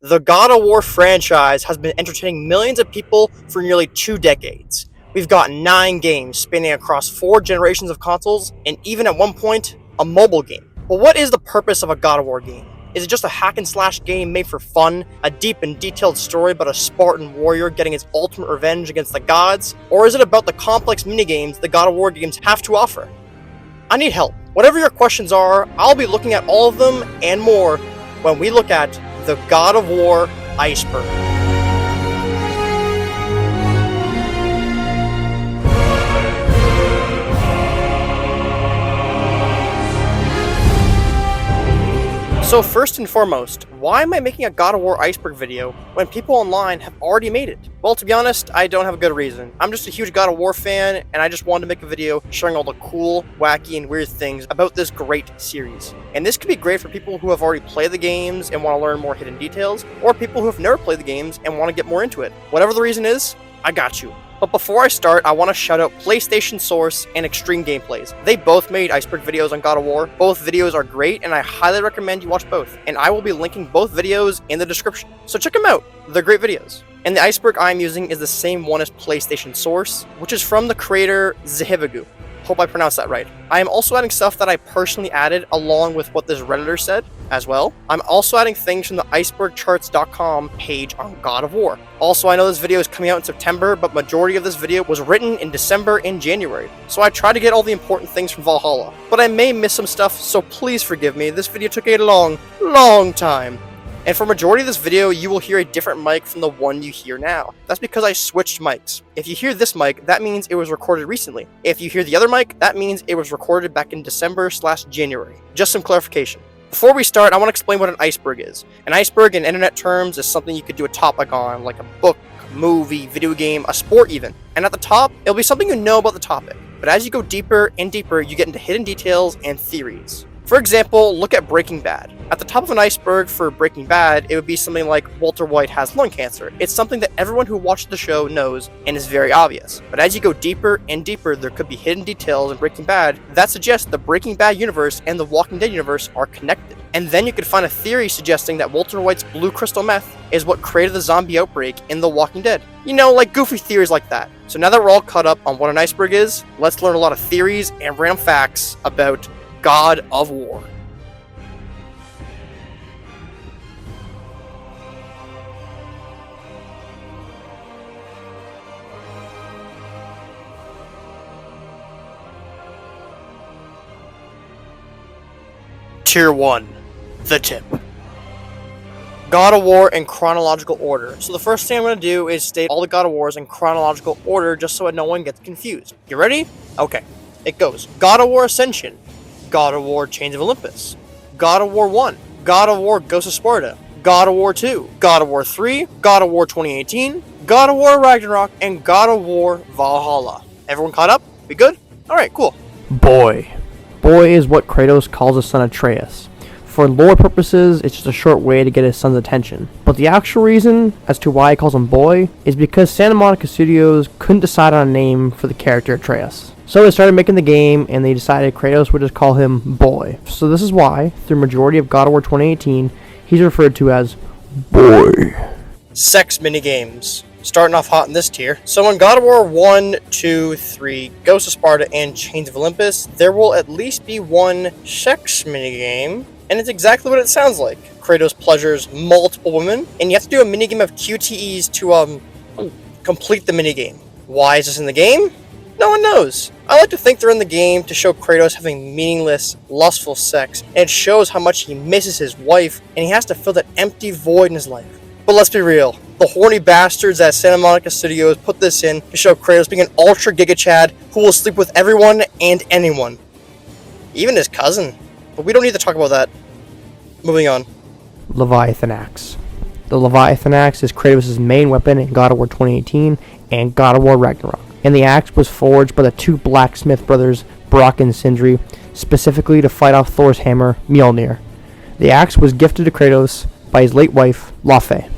The God of War franchise has been entertaining millions of people for nearly 2 decades. We've got 9 games spanning across 4 generations of consoles, and even at one point, a mobile game. But what is the purpose of a God of War game? Is it just a hack and slash game made for fun, a deep and detailed story about a Spartan warrior getting his ultimate revenge against the gods? Or is it about the complex minigames the God of War games have to offer? I need help. Whatever your questions are, I'll be looking at all of them and more when we look at the God of War Iceberg. So first and foremost, why am I making a God of War Iceberg video when people online have already made it? Well, to be honest, I don't have a good reason. I'm just a huge God of War fan, and I just wanted to make a video showing all the cool, wacky, and weird things about this great series. And this could be great for people who have already played the games and want to learn more hidden details, or people who have never played the games and want to get more into it. Whatever the reason is, I got you. But before I start, I want to shout out PlayStation Source and Extreme Gameplays. They both made Iceberg videos on God of War. Both videos are great, and I highly recommend you watch both. And I will be linking both videos in the description. So check them out. They're great videos. And the Iceberg I'm using is the same one as PlayStation Source, which is from the creator Zehivagu. Hope I pronounced that right. I am also adding stuff that I personally added along with what this Redditor said as well. I'm also adding things from the icebergcharts.com page on God of War. Also, I know this video is coming out in September, but majority of this video was written in December and January. So I tried to get all the important things from Valhalla. But I may miss some stuff, so please forgive me. This video took a long time. And for majority of this video, you will hear a different mic from the one you hear now. That's because I switched mics. If you hear this mic, that means it was recorded recently. If you hear the other mic, that means it was recorded back in December/January. Just some clarification. Before we start, I want to explain what an iceberg is. An iceberg in internet terms is something you could do a topic on, like a book, a movie, video game, a sport even. And at the top, it'll be something you know about the topic. But as you go deeper and deeper, you get into hidden details and theories. For example, look at Breaking Bad. At the top of an iceberg for Breaking Bad, it would be something like Walter White has lung cancer. It's something that everyone who watched the show knows and is very obvious. But as you go deeper and deeper, there could be hidden details in Breaking Bad that suggest the Breaking Bad universe and the Walking Dead universe are connected. And then you could find a theory suggesting that Walter White's blue crystal meth is what created the zombie outbreak in The Walking Dead. You know, like goofy theories like that. So now that we're all caught up on what an iceberg is, let's learn a lot of theories and random facts about God of War. Tier 1. The tip. God of War in chronological order. So the first thing I'm going to do is state all the God of Wars in chronological order just so that no one gets confused. You ready? Okay. It goes God of War Ascension, God of War Chains of Olympus, God of War 1, God of War Ghost of Sparta, God of War 2, God of War 3, God of War 2018, God of War Ragnarok, and God of War Valhalla. Everyone caught up? We good? Alright, cool. Boy. Boy is what Kratos calls his son Atreus. For lore purposes, it's just a short way to get his son's attention. But the actual reason as to why he calls him Boy is because Santa Monica Studios couldn't decide on a name for the character Atreus. So they started making the game, and they decided Kratos would just call him Boy. So this is why, through majority of God of War 2018, he's referred to as Boy. Sex minigames. Starting off hot in this tier. So in God of War 1, 2, 3, Ghost of Sparta, and Chains of Olympus, there will at least be one sex minigame, and it's exactly what it sounds like. Kratos pleasures multiple women, and you have to do a minigame of QTEs to, complete the minigame. Why is this in the game? No one knows. I like to think they're in the game to show Kratos having meaningless, lustful sex, and it shows how much he misses his wife, and he has to fill that empty void in his life. But let's be real. The horny bastards at Santa Monica Studios put this in to show Kratos being an ultra giga chad who will sleep with everyone and anyone. Even his cousin. But we don't need to talk about that. Moving on. Leviathan Axe. The Leviathan Axe is Kratos' main weapon in God of War 2018 and God of War Ragnarok. And the axe was forged by the two blacksmith brothers, Brock and Sindri, specifically to fight off Thor's hammer, Mjolnir. The axe was gifted to Kratos by his late wife, Laufey.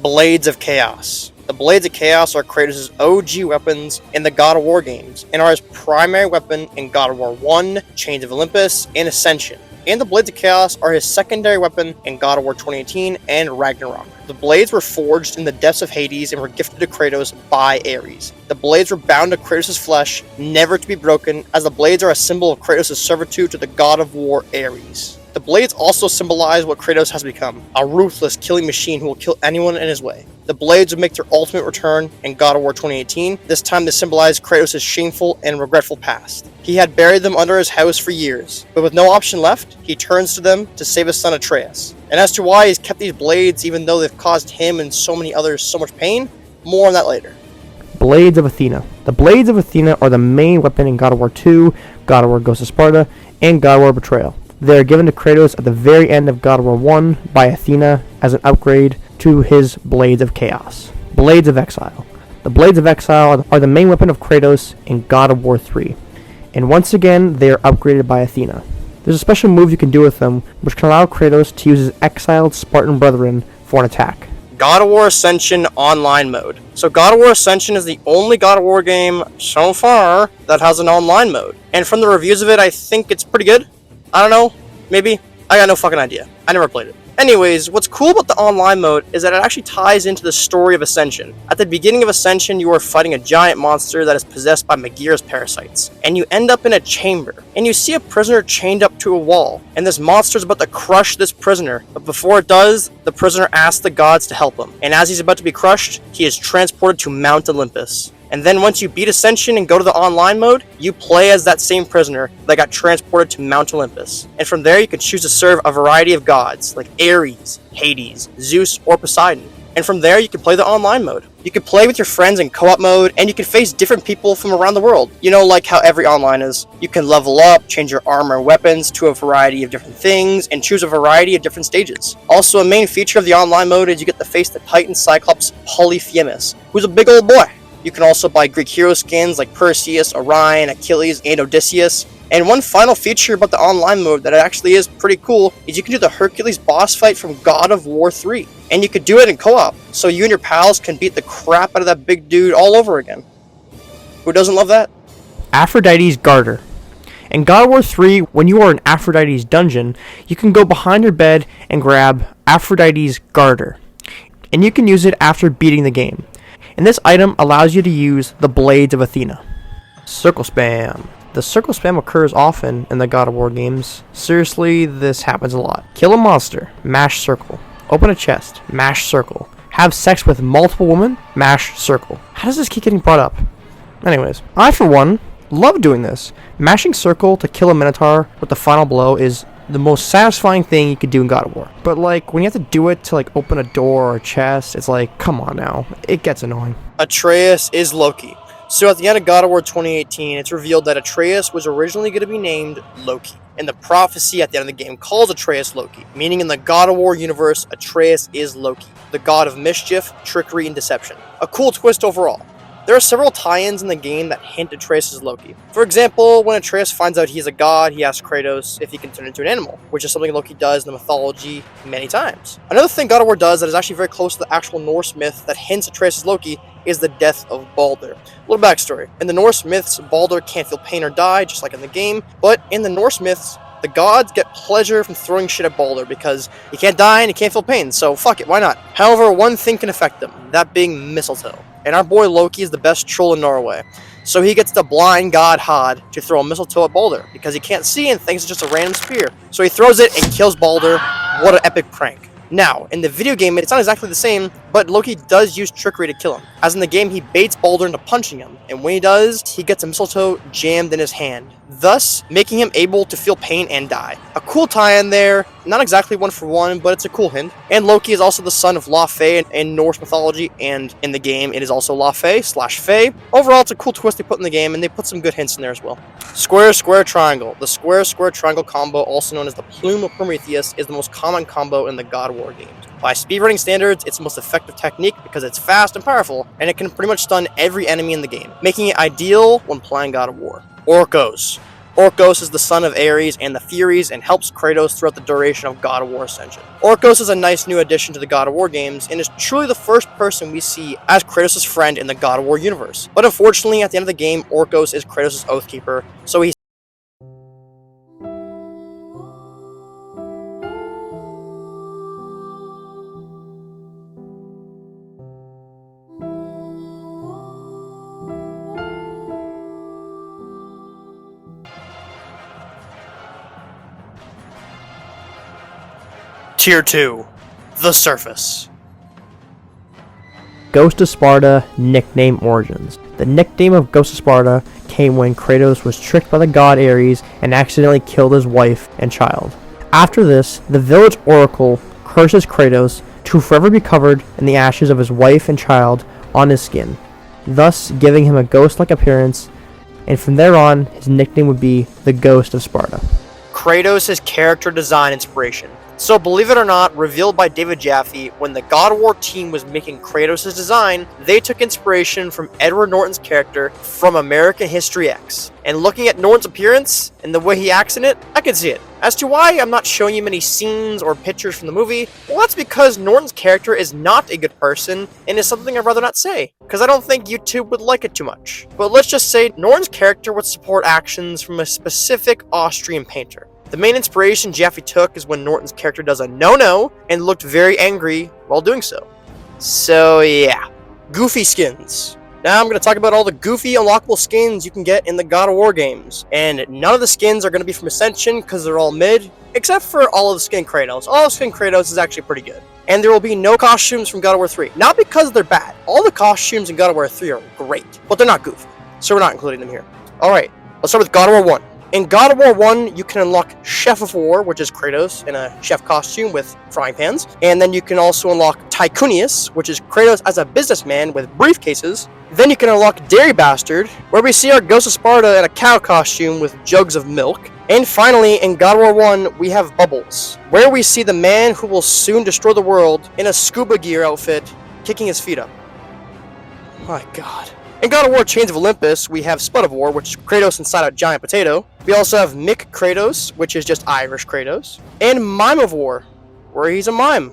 Blades of Chaos. The Blades of Chaos are Kratos' OG weapons in the God of War games, and are his primary weapon in God of War 1, Chains of Olympus, and Ascension. and the Blades of Chaos are his secondary weapon in God of War 2018 and Ragnarok. The blades were forged in the depths of Hades and were gifted to Kratos by Ares. The blades were bound to Kratos' flesh, never to be broken, as the blades are a symbol of Kratos' servitude to the god of war Ares. The blades also symbolize what Kratos has become, a ruthless killing machine who will kill anyone in his way. The blades would make their ultimate return in God of War 2018. This time they symbolize Kratos' shameful and regretful past. He had buried them under his house for years, but with no option left, he turns to them to save his son Atreus. And as to why he's kept these blades even though they've caused him and so many others so much pain, more on that later. Blades of Athena. The Blades of Athena are the main weapon in God of War 2, God of War Ghost of Sparta, and God of War Betrayal. They are given to Kratos at the very end of God of War 1 by Athena as an upgrade to his Blades of Chaos. Blades of Exile. The Blades of Exile are the main weapon of Kratos in God of War 3. And once again, they are upgraded by Athena. There's a special move you can do with them, which can allow Kratos to use his exiled Spartan brethren for an attack. God of War Ascension Online Mode. So God of War Ascension is the only God of War game so far that has an online mode. And from the reviews of it, I think it's pretty good. I don't know, maybe. I got no fucking idea. I never played it. Anyways, what's cool about the online mode is that it actually ties into the story of Ascension. At the beginning of Ascension, you are fighting a giant monster that is possessed by Megira's parasites, and you end up in a chamber, and you see a prisoner chained up to a wall, and this monster is about to crush this prisoner, but before it does, the prisoner asks the gods to help him, and as he's about to be crushed, he is transported to Mount Olympus. And then once you beat Ascension and go to the online mode, you play as that same prisoner that got transported to Mount Olympus. And from there you can choose to serve a variety of gods, like Ares, Hades, Zeus, or Poseidon. And from there you can play the online mode. You can play with your friends in co-op mode, and you can face different people from around the world. You know, like how every online is. You can level up, change your armor and weapons to a variety of different things, and choose a variety of different stages. Also, a main feature of the online mode is you get to face the Titan Cyclops Polyphemus, who's a big old boy. You can also buy Greek hero skins like Perseus, Orion, Achilles, and Odysseus. And one final feature about the online mode that actually is pretty cool is you can do the Hercules boss fight from God of War 3. And you could do it in co-op, so you and your pals can beat the crap out of that big dude all over again. Who doesn't love that? Aphrodite's Garter. In God of War 3, when you are in Aphrodite's dungeon, you can go behind your bed and grab Aphrodite's Garter. And you can use it after beating the game. And this item allows you to use the Blades of Athena. Circle Spam. The circle spam occurs often in the God of War games. Seriously, this happens a lot. Kill a monster, mash circle. Open a chest, mash circle. Have sex with multiple women, mash circle. How does this keep getting brought up? Anyways, I for one, love doing this. Mashing circle to kill a minotaur with the final blow is the most satisfying thing you could do in God of War. But like, when you have to do it to like open a door or a chest, it's like, come on now. It gets annoying. Atreus is Loki. So at the end of God of War 2018, it's revealed that Atreus was originally going to be named Loki. And the prophecy at the end of the game calls Atreus Loki, meaning in the God of War universe, Atreus is Loki, the god of mischief, trickery, and deception. A cool twist overall. There are several tie-ins in the game that hint Atreus is Loki. For example, when Atreus finds out he's a god, he asks Kratos if he can turn into an animal, which is something Loki does in the mythology many times. Another thing God of War does that is actually very close to the actual Norse myth that hints Atreus is Loki is the death of Balder. A little backstory. In the Norse myths, Balder can't feel pain or die, just like in the game, but in the Norse myths, the gods get pleasure from throwing shit at Balder because he can't die and he can't feel pain, so fuck it, why not? However, one thing can affect them, that being mistletoe. And our boy Loki is the best troll in Norway. So he gets the blind god Hod to throw a mistletoe at Balder because he can't see and thinks it's just a random spear. So he throws it and kills Balder. What an epic prank. Now, in the video game, it's not exactly the same, but Loki does use trickery to kill him. As in the game, he baits Balder into punching him, and when he does, he gets a mistletoe jammed in his hand, thus making him able to feel pain and die. A cool tie-in there, not exactly one for one, but it's a cool hint. And Loki is also the son of Laufey in Norse mythology, and in the game, it is also Laufey/Fey. Overall, it's a cool twist they put in the game, and they put some good hints in there as well. Square, square, triangle. The square, square, triangle combo, also known as the Plume of Prometheus, is the most common combo in the God of War games. By speedrunning standards, it's the most effective technique because it's fast and powerful, and it can pretty much stun every enemy in the game, making it ideal when playing God of War. Orcos. Orcos is the son of Ares and the Furies and helps Kratos throughout the duration of God of War Ascension. Orcos is a nice new addition to the God of War games and is truly the first person we see as Kratos' friend in the God of War universe. But unfortunately, at the end of the game, Orcos is Kratos' Oathkeeper, so he's Tier 2. The Surface. Ghost of Sparta nickname origins. The nickname of Ghost of Sparta came when Kratos was tricked by the god Ares and accidentally killed his wife and child. After this, the village oracle curses Kratos to forever be covered in the ashes of his wife and child on his skin, thus giving him a ghost-like appearance, and from there on, his nickname would be the Ghost of Sparta. Kratos' character design inspiration. So believe it or not, revealed by David Jaffe, when the God of War team was making Kratos' design, they took inspiration from Edward Norton's character from American History X. And looking at Norton's appearance and the way he acts in it, I can see it. As to why I'm not showing you many scenes or pictures from the movie, well, that's because Norton's character is not a good person and is something I'd rather not say, because I don't think YouTube would like it too much. But let's just say Norton's character would support actions from a specific Austrian painter. The main inspiration Jaffe took is when Norton's character does a no-no and looked very angry while doing so. So yeah, goofy skins. Now I'm going to talk about all the goofy unlockable skins you can get in the God of War games. And none of the skins are going to be from Ascension because they're all mid, except for all of the skin Kratos. All of skin Kratos is actually pretty good. And there will be no costumes from God of War 3. Not because they're bad. All the costumes in God of War 3 are great, but they're not goofy. So we're not including them here. Alright, let's start with God of War 1. In God of War 1, you can unlock Chef of War, which is Kratos in a chef costume with frying pans. And then you can also unlock Tycoonius, which is Kratos as a businessman with briefcases. Then you can unlock Dairy Bastard, where we see our Ghost of Sparta in a cow costume with jugs of milk. And finally, in God of War 1, we have Bubbles, where we see the man who will soon destroy the world in a scuba gear outfit, kicking his feet up. My god. In God of War Chains of Olympus, we have Spud of War, which is Kratos inside a giant potato. We also have Mick Kratos, which is just Irish Kratos. And Mime of War, where he's a mime.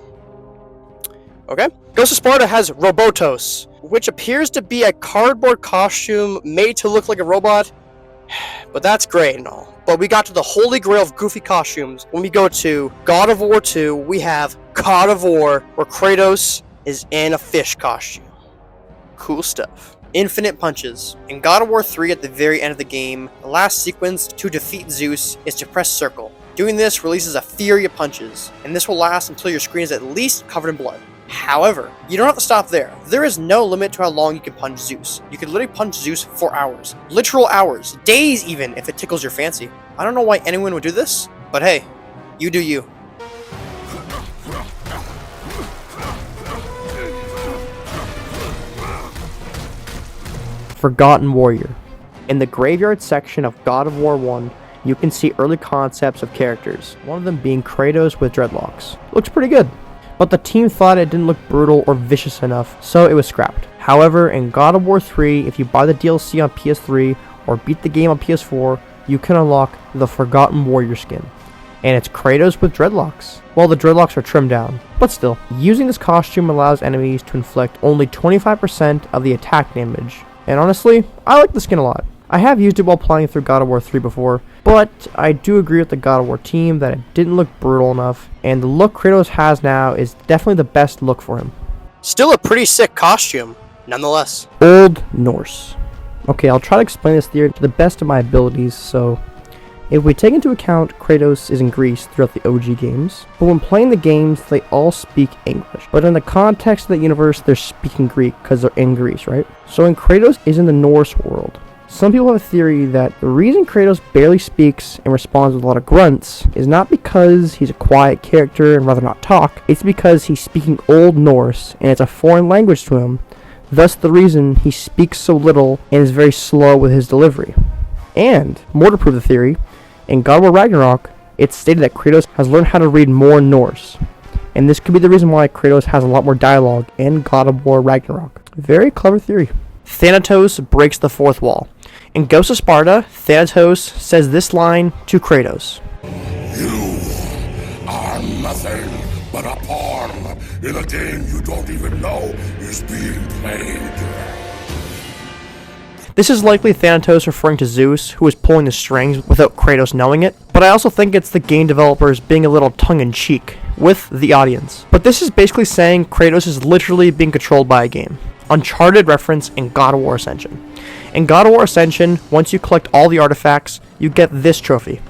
Okay. Ghost of Sparta has Robotos, which appears to be a cardboard costume made to look like a robot. But that's great and all. But we got to the holy grail of goofy costumes. When we go to God of War 2, we have God of War, where Kratos is in a fish costume. Cool stuff. Infinite punches. In God of War 3 at the very end of the game, the last sequence to defeat Zeus is to press circle. Doing this releases a fury of punches, and this will last until your screen is at least covered in blood. However, you don't have to stop there. There is no limit to how long you can punch Zeus. You can literally punch Zeus for hours. Literal hours. Days even, if it tickles your fancy. I don't know why anyone would do this, but hey, you do you. Forgotten Warrior. In the graveyard section of God of War 1, you can see early concepts of characters, one of them being Kratos with dreadlocks. Looks pretty good, but the team thought it didn't look brutal or vicious enough, so it was scrapped. However, in God of War 3, if you buy the DLC on PS3 or beat the game on PS4, you can unlock the Forgotten Warrior skin. And it's Kratos with dreadlocks. Well, the dreadlocks are trimmed down, but still. Using this costume allows enemies to inflict only 25% of the attack damage. And honestly, I like the skin a lot. I have used it while playing through God of War 3 before, but I do agree with the God of War team that it didn't look brutal enough, and the look Kratos has now is definitely the best look for him. Still a pretty sick costume, nonetheless. Old Norse. Okay, I'll try to explain this theory to the best of my abilities. So, if we take into account Kratos is in Greece throughout the OG games, but when playing the games, they all speak English. But in the context of the universe, they're speaking Greek because they're in Greece, right? So when Kratos is in the Norse world, some people have a theory that the reason Kratos barely speaks and responds with a lot of grunts is not because he's a quiet character and rather not talk, it's because he's speaking Old Norse and it's a foreign language to him, thus the reason he speaks so little and is very slow with his delivery. And, more to prove the theory, in God of War Ragnarok, it's stated that Kratos has learned how to read more Norse, and this could be the reason why Kratos has a lot more dialogue in God of War Ragnarok. Very clever theory. Thanatos breaks the fourth wall. In Ghost of Sparta, Thanatos says this line to Kratos. You are nothing but a pawn in a game you don't even know is being played. This is likely Thanatos referring to Zeus, who is pulling the strings without Kratos knowing it, but I also think it's the game developers being a little tongue-in-cheek with the audience. But this is basically saying Kratos is literally being controlled by a game. Uncharted reference in God of War Ascension. In God of War Ascension, once you collect all the artifacts, you get this trophy.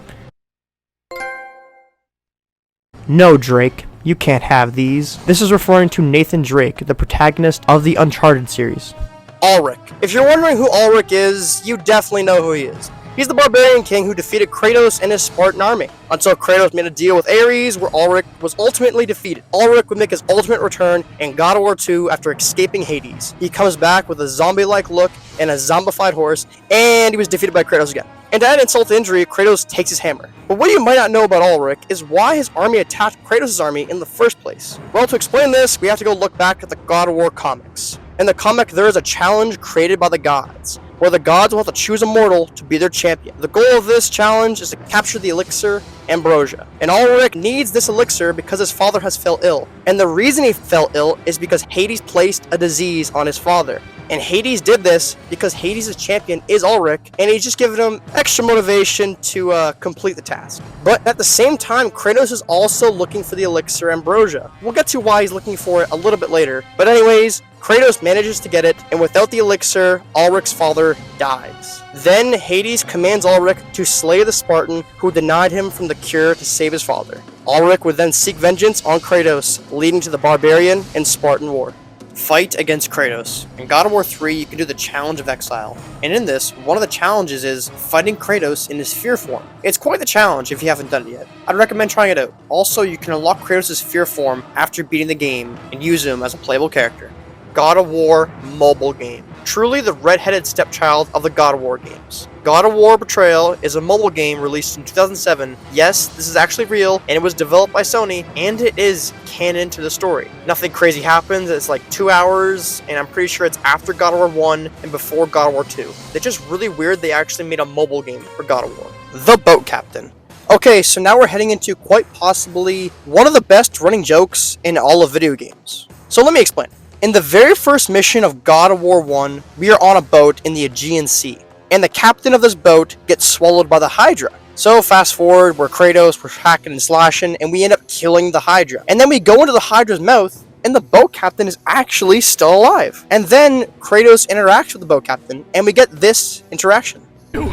No, Drake, You can't have these. This is referring to Nathan Drake, the protagonist of the Uncharted series. Ulrich. If you're wondering who Ulrich is, you definitely know who he is. He's the barbarian king who defeated Kratos and his Spartan army, until Kratos made a deal with Ares where Ulrich was ultimately defeated. Ulrich would make his ultimate return in God of War 2 after escaping Hades. He comes back with a zombie-like look and a zombified horse, and he was defeated by Kratos again. And to add insult to injury, Kratos takes his hammer. But what you might not know about Ulrich is why his army attacked Kratos' army in the first place. Well, to explain this, we have to go look back at the God of War comics. In the comic, there is a challenge created by the gods, where the gods will have to choose a mortal to be their champion. The goal of this challenge is to capture the elixir Ambrosia. And Ulrich needs this elixir because his father has fell ill. And the reason he fell ill is because Hades placed a disease on his father. And Hades did this because Hades' champion is Ulrich, and he's just giving him extra motivation to complete the task. But at the same time, Kratos is also looking for the elixir Ambrosia. We'll get to why he's looking for it a little bit later. But anyways, Kratos manages to get it, and without the elixir, Ulrich's father dies. Then Hades commands Ulrich to slay the Spartan who denied him from the cure to save his father. Ulrich would then seek vengeance on Kratos, leading to the barbarian and Spartan war. Fight against Kratos. In God of War 3, you can do the Challenge of Exile. And in this, one of the challenges is fighting Kratos in his fear form. It's quite the challenge if you haven't done it yet. I'd recommend trying it out. Also, you can unlock Kratos' fear form after beating the game and use him as a playable character. God of War mobile game. Truly the red-headed stepchild of the God of War games. God of War Betrayal is a mobile game released in 2007. Yes, this is actually real, and it was developed by Sony, and it is canon to the story. Nothing crazy happens, it's like 2 hours, and I'm pretty sure it's after God of War 1 and before God of War 2. It's just really weird they actually made a mobile game for God of War. The Boat Captain. Okay, so now we're heading into quite possibly one of the best running jokes in all of video games. So let me explain. In the very first mission of God of War 1, we are on a boat in the Aegean Sea, and the captain of this boat gets swallowed by the Hydra. So fast forward, we're Kratos, we're hacking and slashing, and we end up killing the Hydra. And then we go into the Hydra's mouth, and the boat captain is actually still alive. And then Kratos interacts with the boat captain, and we get this interaction. You,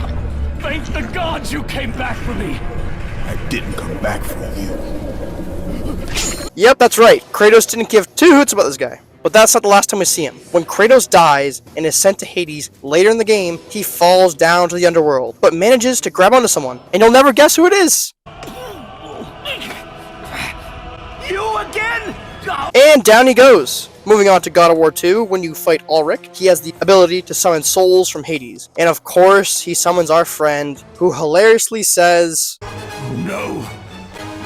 thank the gods you came back for me. I didn't come back for you. Yep, that's right. Kratos didn't give two hoots about this guy. But that's not the last time we see him. When Kratos dies and is sent to Hades later in the game, he falls down to the underworld, but manages to grab onto someone, and you'll never guess who it is. You again? And down he goes. Moving on to God of War 2, when you fight Ulrich, he has the ability to summon souls from Hades. And of course, he summons our friend, who hilariously says, No,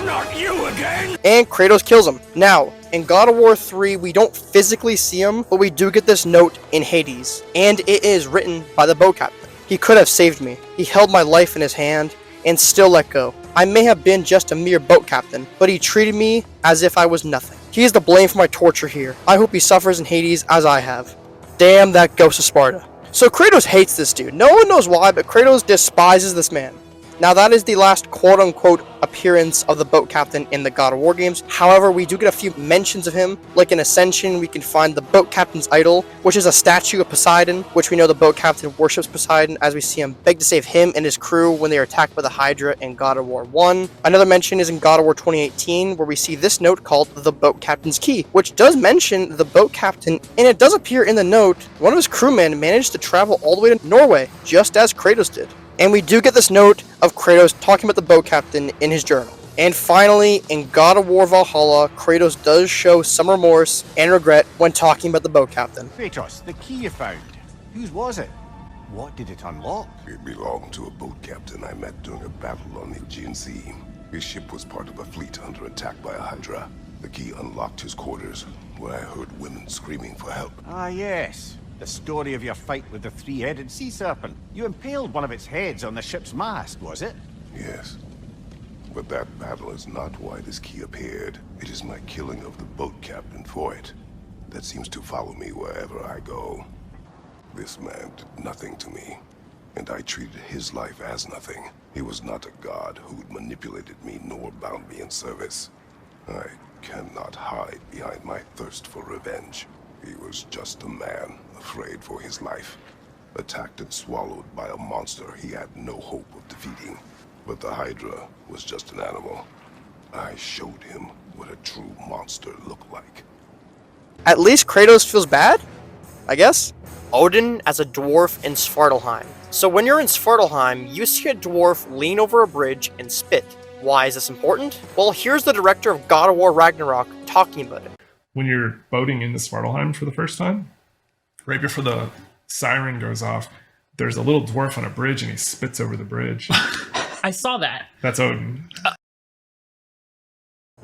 not you again! And Kratos kills him. Now, in God of War 3, we don't physically see him, but we do get this note in Hades. And it is written by the boat captain. He could have saved me. He held my life in his hand and still let go. I may have been just a mere boat captain, but he treated me as if I was nothing. He is to blame for my torture here. I hope he suffers in Hades as I have. Damn that ghost of Sparta. So Kratos hates this dude. No one knows why, but Kratos despises this man. Now that is the last quote-unquote appearance of the boat captain in the God of War games. However, we do get a few mentions of him. Like in Ascension, we can find the boat captain's idol, which is a statue of Poseidon, which we know the boat captain worships Poseidon as we see him beg to save him and his crew when they are attacked by the Hydra in God of War 1. Another mention is in God of War 2018, where we see this note called the boat captain's key, which does mention the boat captain, and it does appear in the note, one of his crewmen managed to travel all the way to Norway, just as Kratos did. And we do get this note of Kratos talking about the boat captain in his journal. And finally, in God of War Valhalla, Kratos does show some remorse and regret when talking about the boat captain. Kratos, the key you found. Whose was it? What did it unlock? It belonged to a boat captain I met during a battle on the Aegean Sea. His ship was part of a fleet under attack by a Hydra. The key unlocked his quarters, where I heard women screaming for help. Ah, yes. The story of your fight with the three-headed sea serpent. You impaled one of its heads on the ship's mast, was it? Yes. But that battle is not why this key appeared. It is my killing of the boat captain for it that seems to follow me wherever I go. This man did nothing to me, and I treated his life as nothing. He was not a god who'd manipulated me nor bound me in service. I cannot hide behind my thirst for revenge. He was just a man, afraid for his life, attacked and swallowed by a monster he had no hope of defeating. But the Hydra was just an animal. I showed him what a true monster looked like. At least Kratos feels bad, I guess. Odin as a dwarf in Svartalheim. So when you're in Svartalheim, you see a dwarf lean over a bridge and spit. Why is this important? Well, here's the director of God of War Ragnarok talking about it. When you're boating into Svartalheim for the first time, right before the siren goes off, there's a little dwarf on a bridge and he spits over the bridge. I saw that. That's Odin.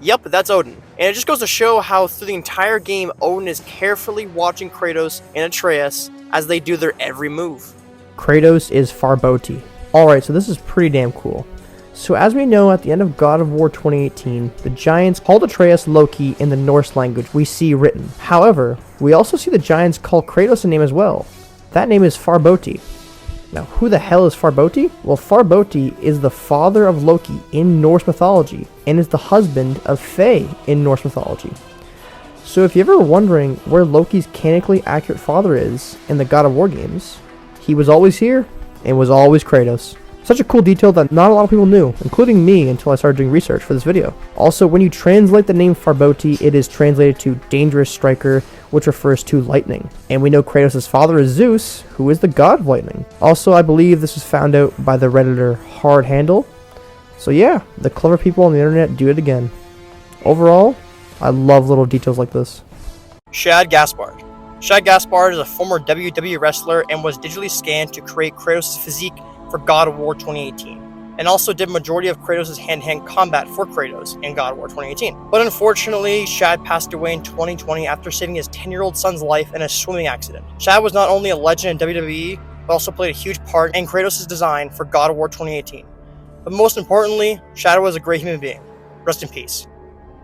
Yep, that's Odin. And it just goes to show how through the entire game, Odin is carefully watching Kratos and Atreus as they do their every move. Kratos is Farboti. Alright, so this is pretty damn cool. So as we know, at the end of God of War 2018, the giants called Atreus Loki in the Norse language we see written. However, we also see the giants call Kratos a name as well. That name is Farboti. Now, who the hell is Farboti? Well, Farboti is the father of Loki in Norse mythology, and is the husband of Faye in Norse mythology. So if you're ever wondering where Loki's canonically accurate father is in the God of War games, he was always here, and was always Kratos. Such a cool detail that not a lot of people knew, including me until I started doing research for this video. Also, when you translate the name Farboti, it is translated to Dangerous Striker, which refers to lightning. And we know Kratos' father is Zeus, who is the god of lightning. Also, I believe this was found out by the redditor Hard Handle. So yeah, the clever people on the internet do it again. Overall, I love little details like this. Shad Gaspard. Shad Gaspard is a former WWE wrestler and was digitally scanned to create Kratos' physique for God of War 2018, and also did majority of Kratos' hand-to-hand combat for Kratos in God of War 2018. But unfortunately, Shad passed away in 2020 after saving his 10-year-old son's life in a swimming accident. Shad was not only a legend in WWE, but also played a huge part in Kratos' design for God of War 2018. But most importantly, Shad was a great human being. Rest in peace.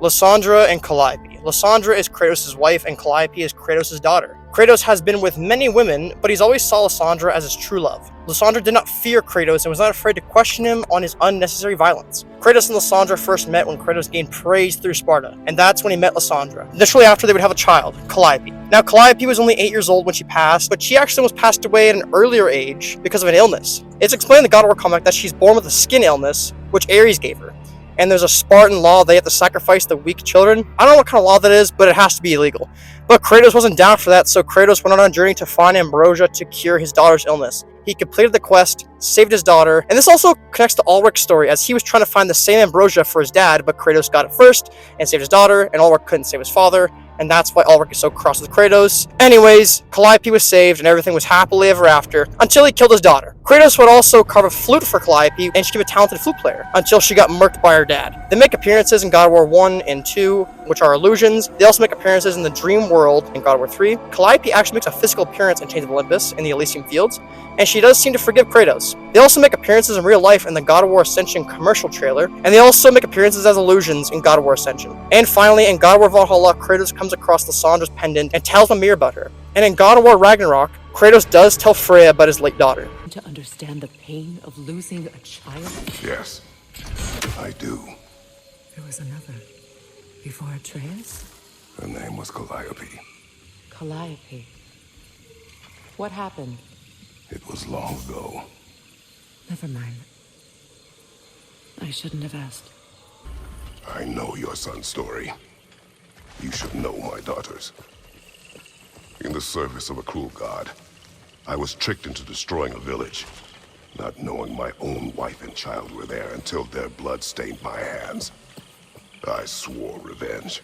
Lysandra and Calliope. Lysandra is Kratos' wife and Calliope is Kratos' daughter. Kratos has been with many women, but he's always saw Lysandra as his true love. Lysandra did not fear Kratos and was not afraid to question him on his unnecessary violence. Kratos and Lysandra first met when Kratos gained praise through Sparta, and that's when he met Lysandra. Initially after they would have a child, Calliope. Now Calliope was only 8 years old when she passed, but she actually was passed away at an earlier age because of an illness. It's explained in the God of War comic that she's born with a skin illness, which Ares gave her. And there's a Spartan law they have to sacrifice the weak children. I don't know what kind of law that is, but it has to be illegal. But Kratos wasn't down for that, so Kratos went on a journey to find Ambrosia to cure his daughter's illness. He completed the quest, saved his daughter, and this also connects to Ulrich's story as he was trying to find the same Ambrosia for his dad, but Kratos got it first and saved his daughter, and Ulrich couldn't save his father, and that's why Ulrich is so cross with Kratos. Anyways, Calliope was saved and everything was happily ever after until he killed his daughter. Kratos would also carve a flute for Calliope and she became a talented flute player until she got murked by her dad. They make appearances in God of War 1 and 2, which are illusions. They also make appearances in the Dream World in God of War 3. Calliope actually makes a physical appearance in Chains of Olympus in the Elysium Fields, and she does seem to forgive Kratos. They also make appearances in real life in the God of War Ascension commercial trailer, and they also make appearances as illusions in God of War Ascension. And finally, in God of War Valhalla, Kratos comes across Lysandra's pendant and tells Mimir about her. And in God of War Ragnarok, Kratos does tell Freya about his late daughter. To understand the pain of losing a child? Yes, I do. There was another. Before Atreus? Her name was Calliope. Calliope. What happened? It was long ago. Never mind. I shouldn't have asked. I know your son's story. You should know my daughter's. In the service of a cruel god, I was tricked into destroying a village, not knowing my own wife and child were there until their blood stained my hands. I swore revenge.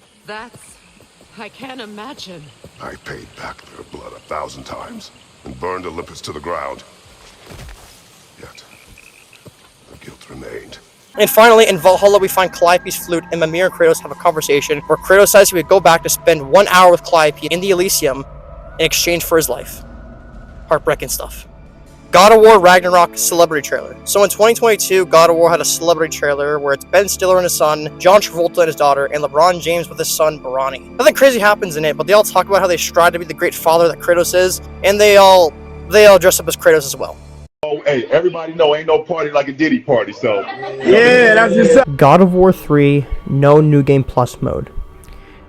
I can't imagine. I paid back their blood 1,000 times and burned Olympus to the ground. Yet, the guilt remained. And finally, in Valhalla, we find Calliope's flute, and Mimir and Kratos have a conversation where Kratos says he would go back to spend 1 hour with Calliope in the Elysium in exchange for his life. Heartbreaking stuff. God of War Ragnarok celebrity trailer. So in 2022, God of War had a celebrity trailer where it's Ben Stiller and his son, John Travolta and his daughter, and LeBron James with his son, Barani. Nothing crazy happens in it, but they all talk about how they strive to be the great father that Kratos is, and they all dress up as Kratos as well. Oh, hey, everybody know ain't no party like a Diddy party, so. Yeah, that's just God of War 3, no New Game Plus mode.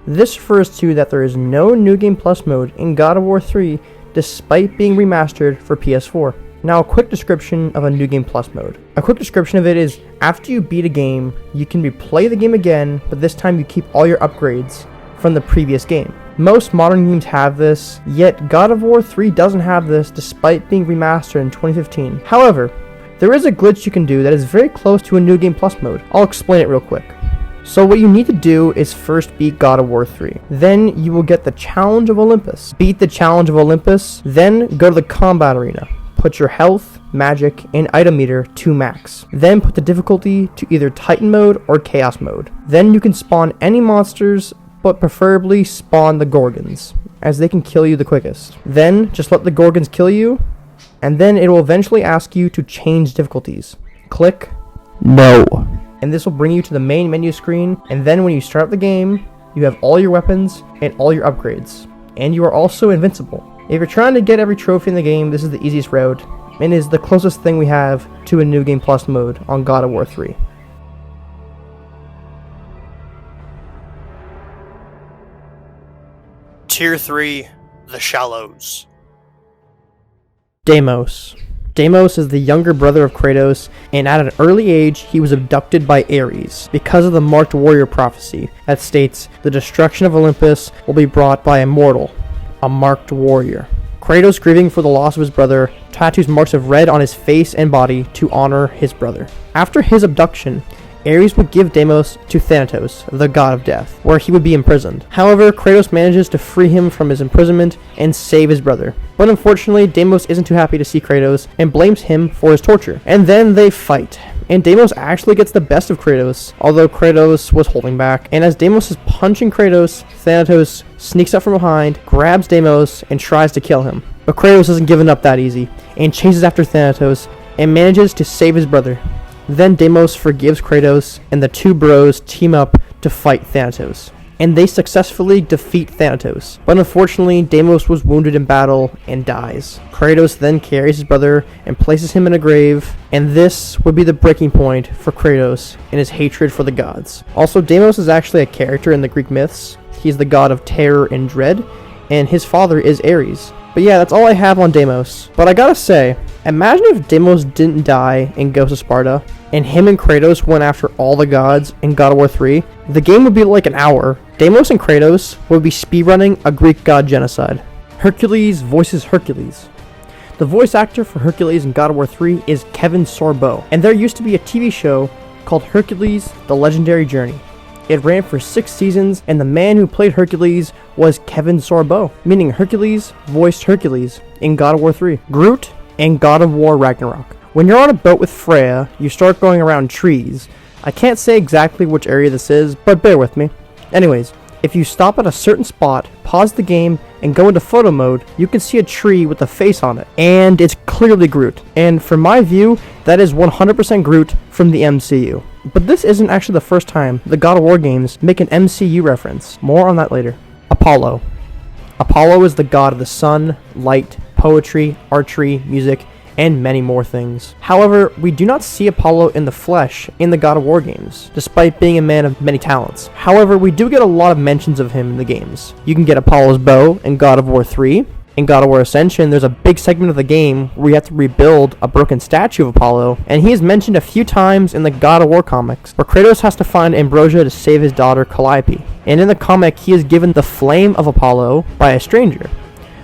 This refers to that there is no New Game Plus mode in God of War 3 despite being remastered for PS4. Now, a quick description of a New Game Plus mode. A quick description of it is, after you beat a game, you can replay the game again, but this time you keep all your upgrades from the previous game. Most modern games have this, yet God of War 3 doesn't have this despite being remastered in 2015. However, there is a glitch you can do that is very close to a New Game Plus mode. I'll explain it real quick. So what you need to do is first beat God of War 3. Then you will get the Challenge of Olympus. Beat the Challenge of Olympus, then go to the combat arena. Put your health, magic, and item meter to max. Then put the difficulty to either Titan mode or Chaos mode. Then you can spawn any monsters, but preferably spawn the Gorgons, as they can kill you the quickest. Then just let the Gorgons kill you, and then it will eventually ask you to change difficulties. Click No. And this will bring you to the main menu screen, and then when you start the game, you have all your weapons and all your upgrades. And you are also invincible. If you're trying to get every trophy in the game, this is the easiest route, and is the closest thing we have to a New Game Plus mode on God of War 3. Tier 3, The Shallows. Deimos. Deimos is the younger brother of Kratos, and at an early age, he was abducted by Ares because of the marked warrior prophecy that states the destruction of Olympus will be brought by a mortal, a marked warrior. Kratos, grieving for the loss of his brother, tattoos marks of red on his face and body to honor his brother. After his abduction, Ares would give Deimos to Thanatos, the god of death, where he would be imprisoned. However, Kratos manages to free him from his imprisonment and save his brother. But unfortunately, Deimos isn't too happy to see Kratos and blames him for his torture. And then they fight. And Deimos actually gets the best of Kratos, although Kratos was holding back. And as Deimos is punching Kratos, Thanatos sneaks up from behind, grabs Deimos, and tries to kill him. But Kratos isn't giving up that easy, and chases after Thanatos, and manages to save his brother. Then Deimos forgives Kratos, and the two bros team up to fight Thanatos. And they successfully defeat Thanatos. But unfortunately, Deimos was wounded in battle and dies. Kratos then carries his brother and places him in a grave, and this would be the breaking point for Kratos and his hatred for the gods. Also, Deimos is actually a character in the Greek myths. He's the god of terror and dread, and his father is Ares. But yeah, that's all I have on Deimos. But I gotta say, imagine if Deimos didn't die in Ghost of Sparta, and him and Kratos went after all the gods in God of War 3. The game would be like an hour. Deimos and Kratos would be speedrunning a Greek god genocide. Hercules voices Hercules. The voice actor for Hercules in God of War 3 is Kevin Sorbo, and there used to be a TV show called Hercules: The Legendary Journey. It ran for 6 seasons, and the man who played Hercules was Kevin Sorbo, meaning Hercules voiced Hercules in God of War 3. Groot and God of War Ragnarok. When you're on a boat with Freya, you start going around trees. I can't say exactly which area this is, but bear with me. Anyways, if you stop at a certain spot, pause the game, and go into photo mode, you can see a tree with a face on it, and it's clearly Groot. And from my view, that is 100% Groot from the MCU. But this isn't actually the first time the God of War games make an MCU reference. More on that later. Apollo. Apollo is the god of the sun, light, poetry, archery, music, and many more things. However, we do not see Apollo in the flesh in the God of War games, despite being a man of many talents. However, we do get a lot of mentions of him in the games. You can get Apollo's bow in God of War 3. In God of War Ascension, there's a big segment of the game where you have to rebuild a broken statue of Apollo, and he is mentioned a few times in the God of War comics, where Kratos has to find Ambrosia to save his daughter Calliope. And in the comic, he is given the flame of Apollo by a stranger,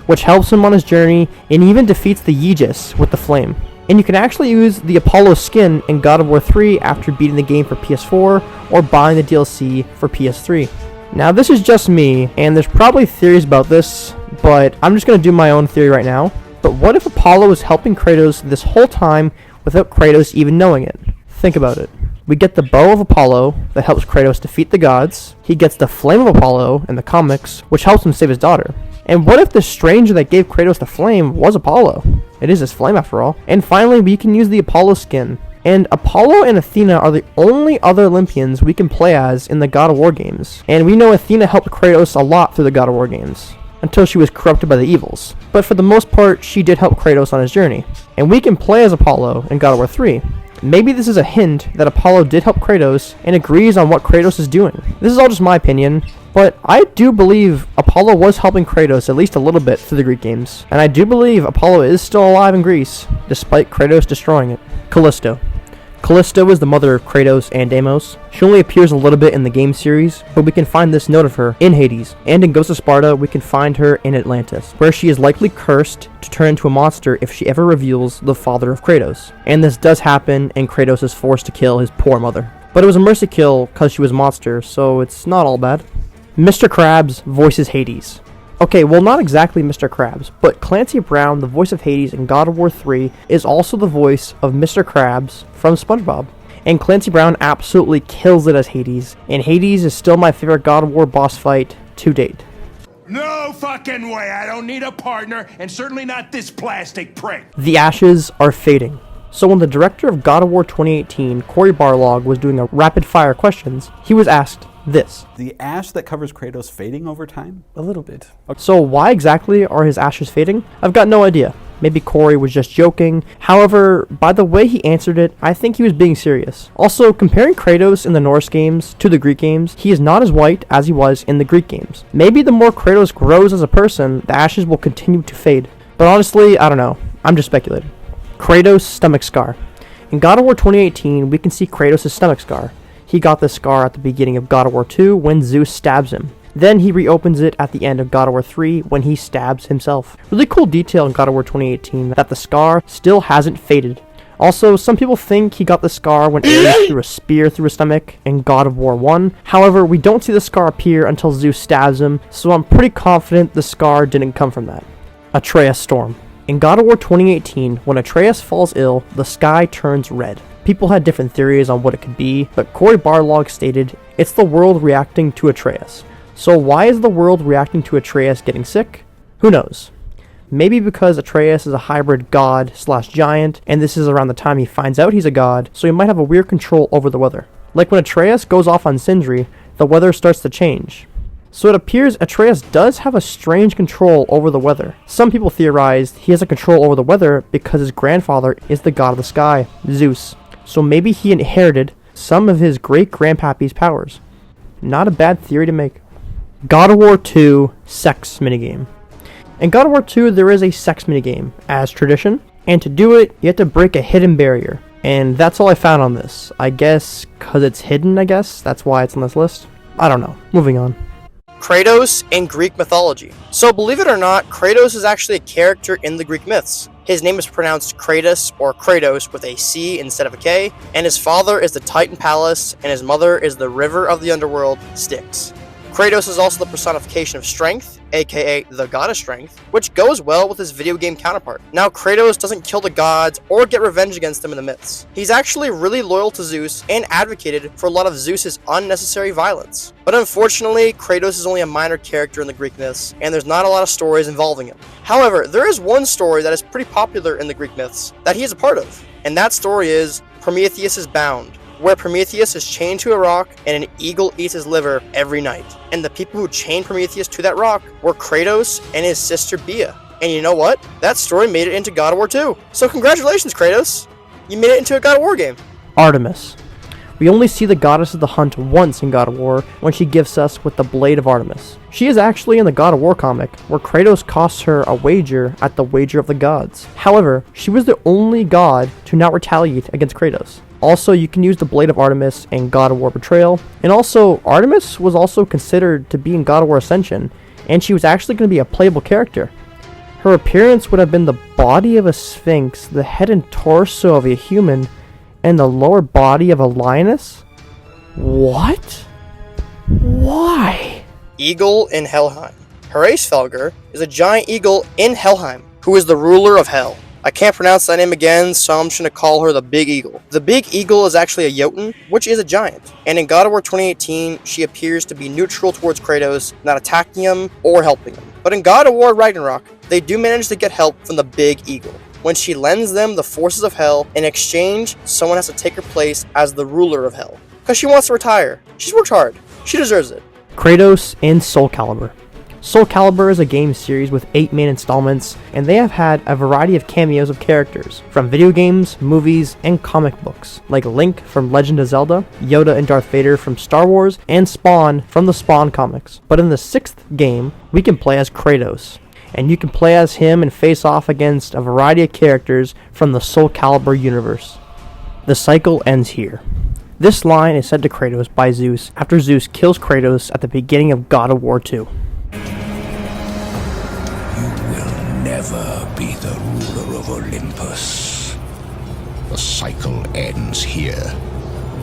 which helps him on his journey and even defeats the Aegis with the flame. And you can actually use the Apollo skin in God of War 3 after beating the game for PS4 or buying the DLC for PS3. Now this is just me, and there's probably theories about this, but I'm just going to do my own theory right now. But what if Apollo is helping Kratos this whole time without Kratos even knowing it? Think about it. We get the bow of Apollo that helps Kratos defeat the gods. He gets the flame of Apollo in the comics, which helps him save his daughter. And what if the stranger that gave Kratos the flame was Apollo? It is his flame after all. And finally, we can use the Apollo skin. And Apollo and Athena are the only other Olympians we can play as in the God of War games. And we know Athena helped Kratos a lot through the God of War games, until she was corrupted by the evils. But for the most part, she did help Kratos on his journey. And we can play as Apollo in God of War 3. Maybe this is a hint that Apollo did help Kratos and agrees on what Kratos is doing. This is all just my opinion, But I do believe Apollo was helping Kratos at least a little bit through the Greek games, and I do believe Apollo is still alive in Greece, despite Kratos destroying it. Callisto. Callisto is the mother of Kratos and Deimos. She only appears a little bit in the game series, but we can find this note of her in Hades, and in Ghost of Sparta we can find her in Atlantis, where she is likely cursed to turn into a monster if she ever reveals the father of Kratos. And this does happen, and Kratos is forced to kill his poor mother. But it was a mercy kill because she was a monster, so it's not all bad. Mr. Krabs voices Hades. Okay, well, not exactly Mr. Krabs, but Clancy Brown, the voice of Hades in God of War 3, is also the voice of Mr. Krabs from SpongeBob. And Clancy Brown absolutely kills it as Hades, and Hades is still my favorite God of War boss fight to date. No fucking way! I don't need a partner, and certainly not this plastic prick! The ashes are fading. So when the director of God of War 2018, Cory Barlog, was doing a rapid-fire questions, he was asked this. The ash that covers Kratos fading over time? A little bit. So why exactly are his ashes fading? I've got no idea. Maybe Cory was just joking. However, by the way he answered it, I think he was being serious. Also, comparing Kratos in the Norse games to the Greek games, he is not as white as he was in the Greek games. Maybe the more Kratos grows as a person, the ashes will continue to fade. But honestly, I don't know. I'm just speculating. Kratos' stomach scar. In God of War 2018, we can see Kratos' stomach scar. He got this scar at the beginning of God of War 2 when Zeus stabs him. Then he reopens it at the end of God of War 3 when he stabs himself. Really cool detail in God of War 2018 that the scar still hasn't faded. Also, some people think he got the scar when Ares threw a spear through his stomach in God of War 1. However, we don't see the scar appear until Zeus stabs him, so I'm pretty confident the scar didn't come from that. Atreus Storm. In God of War 2018, when Atreus falls ill, the sky turns red. People had different theories on what it could be, but Cory Barlog stated, it's the world reacting to Atreus. So why is the world reacting to Atreus getting sick? Who knows? Maybe because Atreus is a hybrid god/giant, and this is around the time he finds out he's a god, so he might have a weird control over the weather. Like when Atreus goes off on Sindri, the weather starts to change. So it appears Atreus does have a strange control over the weather. Some people theorized he has a control over the weather because his grandfather is the god of the sky, Zeus. So maybe he inherited some of his great-grandpappy's powers. Not a bad theory to make. God of War 2 sex minigame. In God of War 2 there is a sex minigame, as tradition, and to do it you have to break a hidden barrier. And that's all I found on this. I guess because it's hidden, that's why it's on this list. I don't know. Moving on. Kratos in Greek mythology. So believe it or not, Kratos is actually a character in the Greek myths. His name is pronounced Kratos or Kratos with a C instead of a K, and his father is the Titan Palace, and his mother is the river of the underworld, Styx. Kratos is also the personification of strength, aka the god of strength, which goes well with his video game counterpart. Now, Kratos doesn't kill the gods or get revenge against them in the myths. He's actually really loyal to Zeus and advocated for a lot of Zeus's unnecessary violence. But unfortunately, Kratos is only a minor character in the Greek myths, and there's not a lot of stories involving him. However, there is one story that is pretty popular in the Greek myths that he is a part of, and that story is Prometheus is Bound, where Prometheus is chained to a rock and an eagle eats his liver every night. And the people who chained Prometheus to that rock were Kratos and his sister Bia. And you know what? That story made it into God of War 2. So congratulations, Kratos! You made it into a God of War game. Artemis. We only see the goddess of the hunt once in God of War when she gifts us with the Blade of Artemis. She is actually in the God of War comic, where Kratos costs her a wager at the Wager of the Gods. However, she was the only god to not retaliate against Kratos. Also, you can use the Blade of Artemis in God of War Betrayal. And also, Artemis was also considered to be in God of War Ascension, and she was actually going to be a playable character. Her appearance would have been the body of a sphinx, the head and torso of a human, and the lower body of a lioness? What? Why? Eagle in Helheim. Hraesvelgr is a giant eagle in Helheim, who is the ruler of Hell. I can't pronounce that name again, so I'm just going to call her the Big Eagle. The Big Eagle is actually a Jotun, which is a giant. And in God of War 2018, she appears to be neutral towards Kratos, not attacking him or helping him. But in God of War Ragnarok, they do manage to get help from the Big Eagle, when she lends them the forces of Hell. In exchange, someone has to take her place as the ruler of Hell, because she wants to retire. She's worked hard. She deserves it. Kratos in Soul Calibur. Soul Calibur is a game series with 8 main installments, and they have had a variety of cameos of characters from video games, movies, and comic books, like Link from Legend of Zelda, Yoda and Darth Vader from Star Wars, and Spawn from the Spawn comics. But in the 6th game, we can play as Kratos, and you can play as him and face off against a variety of characters from the Soul Calibur universe. The cycle ends here. This line is said to Kratos by Zeus after Zeus kills Kratos at the beginning of God of War 2. Never be the ruler of Olympus. The cycle ends here.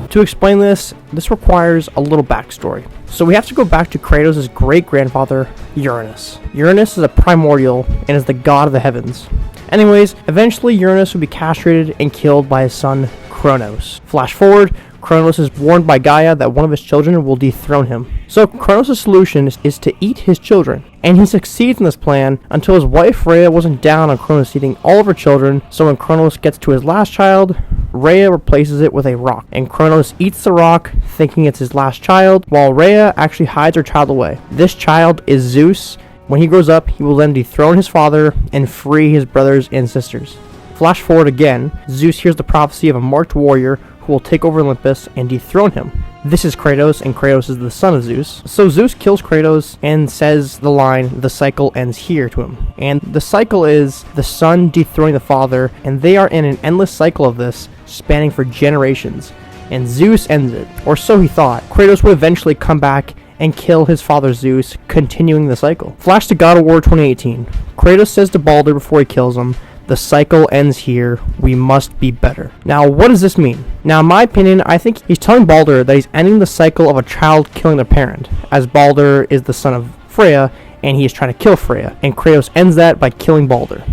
To explain this requires a little backstory. So we have to go back to Kratos' great-grandfather, Uranus. Uranus is a primordial and is the god of the heavens. Anyways, eventually Uranus would be castrated and killed by his son, Kronos. Flash forward, Kronos is warned by Gaia that one of his children will dethrone him. So Kronos' solution is to eat his children, and he succeeds in this plan until his wife Rhea wasn't down on Kronos eating all of her children, so when Kronos gets to his last child, Rhea replaces it with a rock, and Kronos eats the rock thinking it's his last child, while Rhea actually hides her child away. This child is Zeus. When he grows up, he will then dethrone his father and free his brothers and sisters. Flash forward again, Zeus hears the prophecy of a marked warrior who will take over Olympus and dethrone him. This is Kratos, and Kratos is the son of Zeus. So Zeus kills Kratos and says the line, "The cycle ends here," to him. And the cycle is the son dethroning the father, and they are in an endless cycle of this, spanning for generations. And Zeus ends it, or so he thought. Kratos would eventually come back and kill his father Zeus, continuing the cycle. Flash to God of War 2018. Kratos says to Baldur before he kills him, "The cycle ends here, we must be better." Now, what does this mean? Now, in my opinion, I think he's telling Baldur that he's ending the cycle of a child killing their parent, as Baldur is the son of Freya, and he is trying to kill Freya, and Kratos ends that by killing Baldur.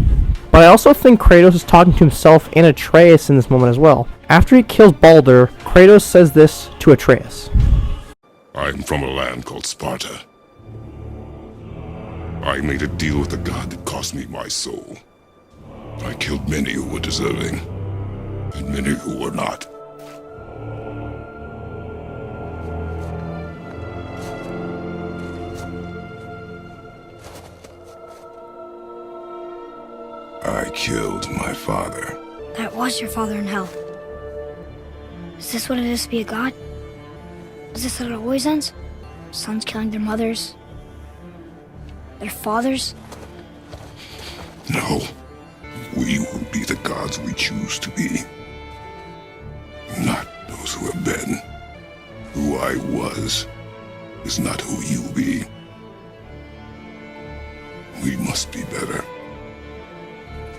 But I also think Kratos is talking to himself and Atreus in this moment as well. After he kills Baldur, Kratos says this to Atreus. I'm from a land called Sparta. I made a deal with a god that cost me my soul. I killed many who were deserving, and many who were not. I killed my father. That was your father in hell. Is this what it is to be a god? Is this how it always ends? Sons killing their mothers? Their fathers? No. We will be the gods we choose to be. Not those who have been. Who I was is not who you be. We must be better.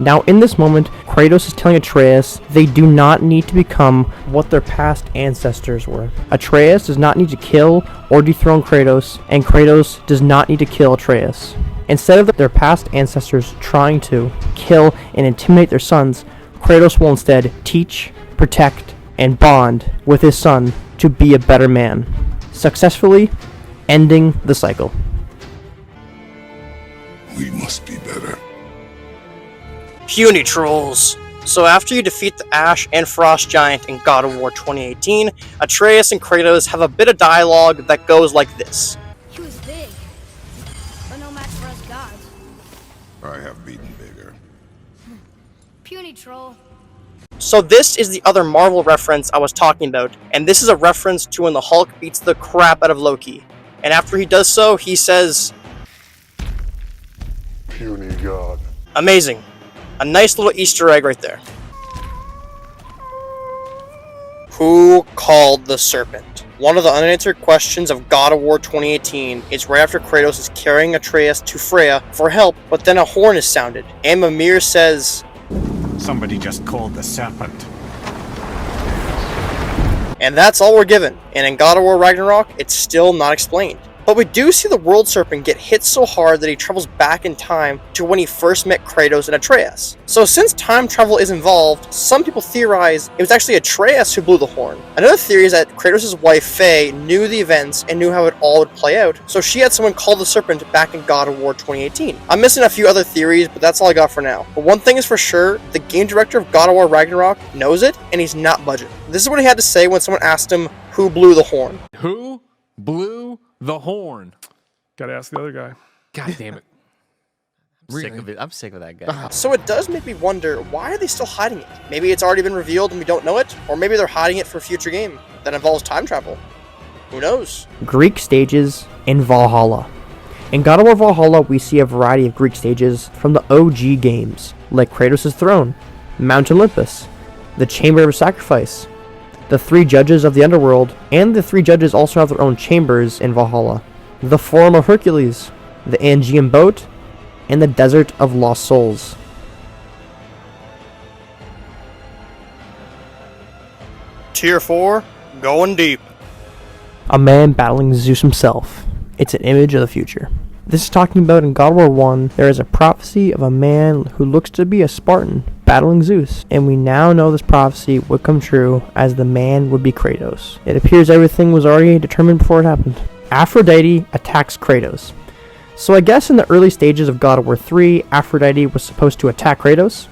Now, in this moment, Kratos is telling Atreus they do not need to become what their past ancestors were. Atreus does not need to kill or dethrone Kratos, and Kratos does not need to kill Atreus. Instead of their past ancestors trying to kill and intimidate their sons, Kratos will instead teach, protect, and bond with his son to be a better man, successfully ending the cycle. We must be better. Puny trolls. So after you defeat the Ash and Frost Giant in God of War 2018, Atreus and Kratos have a bit of dialogue that goes like this. He was big, but no match for us gods. I have beaten bigger. Puny troll. So this is the other Marvel reference I was talking about, and this is a reference to when the Hulk beats the crap out of Loki. And after he does so, he says, Puny god. amazing. A nice little Easter egg right there. Who called the serpent? One of the unanswered questions of God of War 2018 is right after Kratos is carrying Atreus to Freya for help, but then a horn is sounded, and Mimir says, Somebody just called the serpent. and that's all we're given, and in God of War Ragnarok, it's still not explained. But we do see the World Serpent get hit so hard that he travels back in time to when he first met Kratos and Atreus. So since time travel is involved, some people theorize it was actually Atreus who blew the horn. Another theory is that Kratos' wife Faye knew the events and knew how it all would play out, so she had someone call the Serpent back in God of War 2018. I'm missing a few other theories, but that's all I got for now. But one thing is for sure, the game director of God of War Ragnarok knows it, and he's not budging. This is what he had to say when someone asked him who blew the horn. Who blew the horn? Gotta ask the other guy. God damn it. I'm sick of that guy. So it does make me wonder, why are they still hiding it? Maybe it's already been revealed and we don't know it? Or maybe they're hiding it for a future game that involves time travel. Who knows? Greek stages in Valhalla. In God of War Valhalla, we see a variety of Greek stages from the OG games, like Kratos' throne, Mount Olympus, the Chamber of Sacrifice, the 3 judges of the underworld, and the 3 judges also have their own chambers in Valhalla, the Forum of Hercules, the Aegean boat, and the Desert of Lost Souls. Tier 4, going deep. A man battling Zeus himself. It's an image of the future. This is talking about in God of War 1, there is a prophecy of a man who looks to be a Spartan battling Zeus, and we now know this prophecy would come true as the man would be Kratos. It appears everything was already determined before it happened. Aphrodite attacks Kratos. So I guess in the early stages of God of War 3, Aphrodite was supposed to attack Kratos.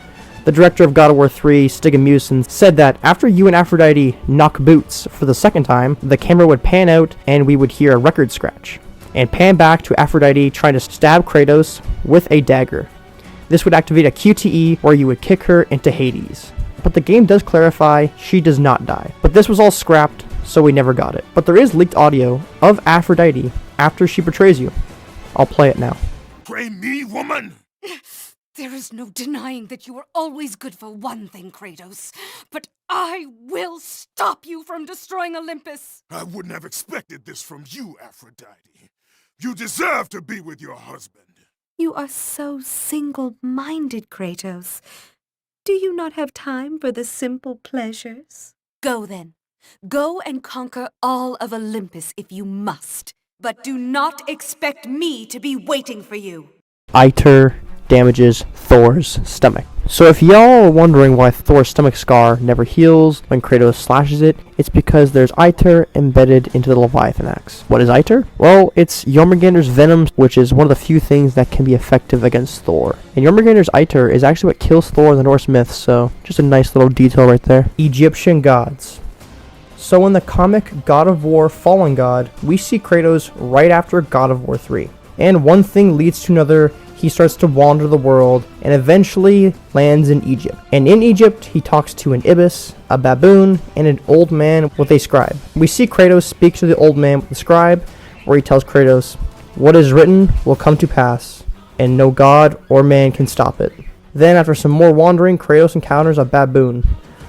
The director of God of War 3, Stig Musen, said that after you and Aphrodite knock boots for the second time, the camera would pan out and we would hear a record scratch, and pan back to Aphrodite trying to stab Kratos with a dagger. This would activate a QTE where you would kick her into Hades. But the game does clarify she does not die. But this was all scrapped, so we never got it. But there is leaked audio of Aphrodite after she betrays you. I'll play it now. Betray me, woman! There is no denying that you are always good for one thing, Kratos. But I will stop you from destroying Olympus. I wouldn't have expected this from you, Aphrodite. You deserve to be with your husband. You are so single-minded, Kratos. Do you not have time for the simple pleasures? Go then. Go and conquer all of Olympus if you must. But do not expect me to be waiting for you. Iter damages Thor's stomach. So if y'all are wondering why Thor's stomach scar never heals when Kratos slashes it, it's because there's Iter embedded into the Leviathan axe. What is Iter? Well, it's Jormungandr's venom, which is one of the few things that can be effective against Thor. And Jormungandr's Iter is actually what kills Thor in the Norse myths, so just a nice little detail right there. Egyptian gods. So in the comic God of War Fallen God, we see Kratos right after God of War 3. And one thing leads to another. He starts to wander the world and eventually lands in Egypt. And in Egypt, he talks to an ibis, a baboon, and an old man with a scribe. We see Kratos speak to the old man with the scribe, where he tells Kratos, "What is written will come to pass, and no god or man can stop it." Then after some more wandering, Kratos encounters a baboon,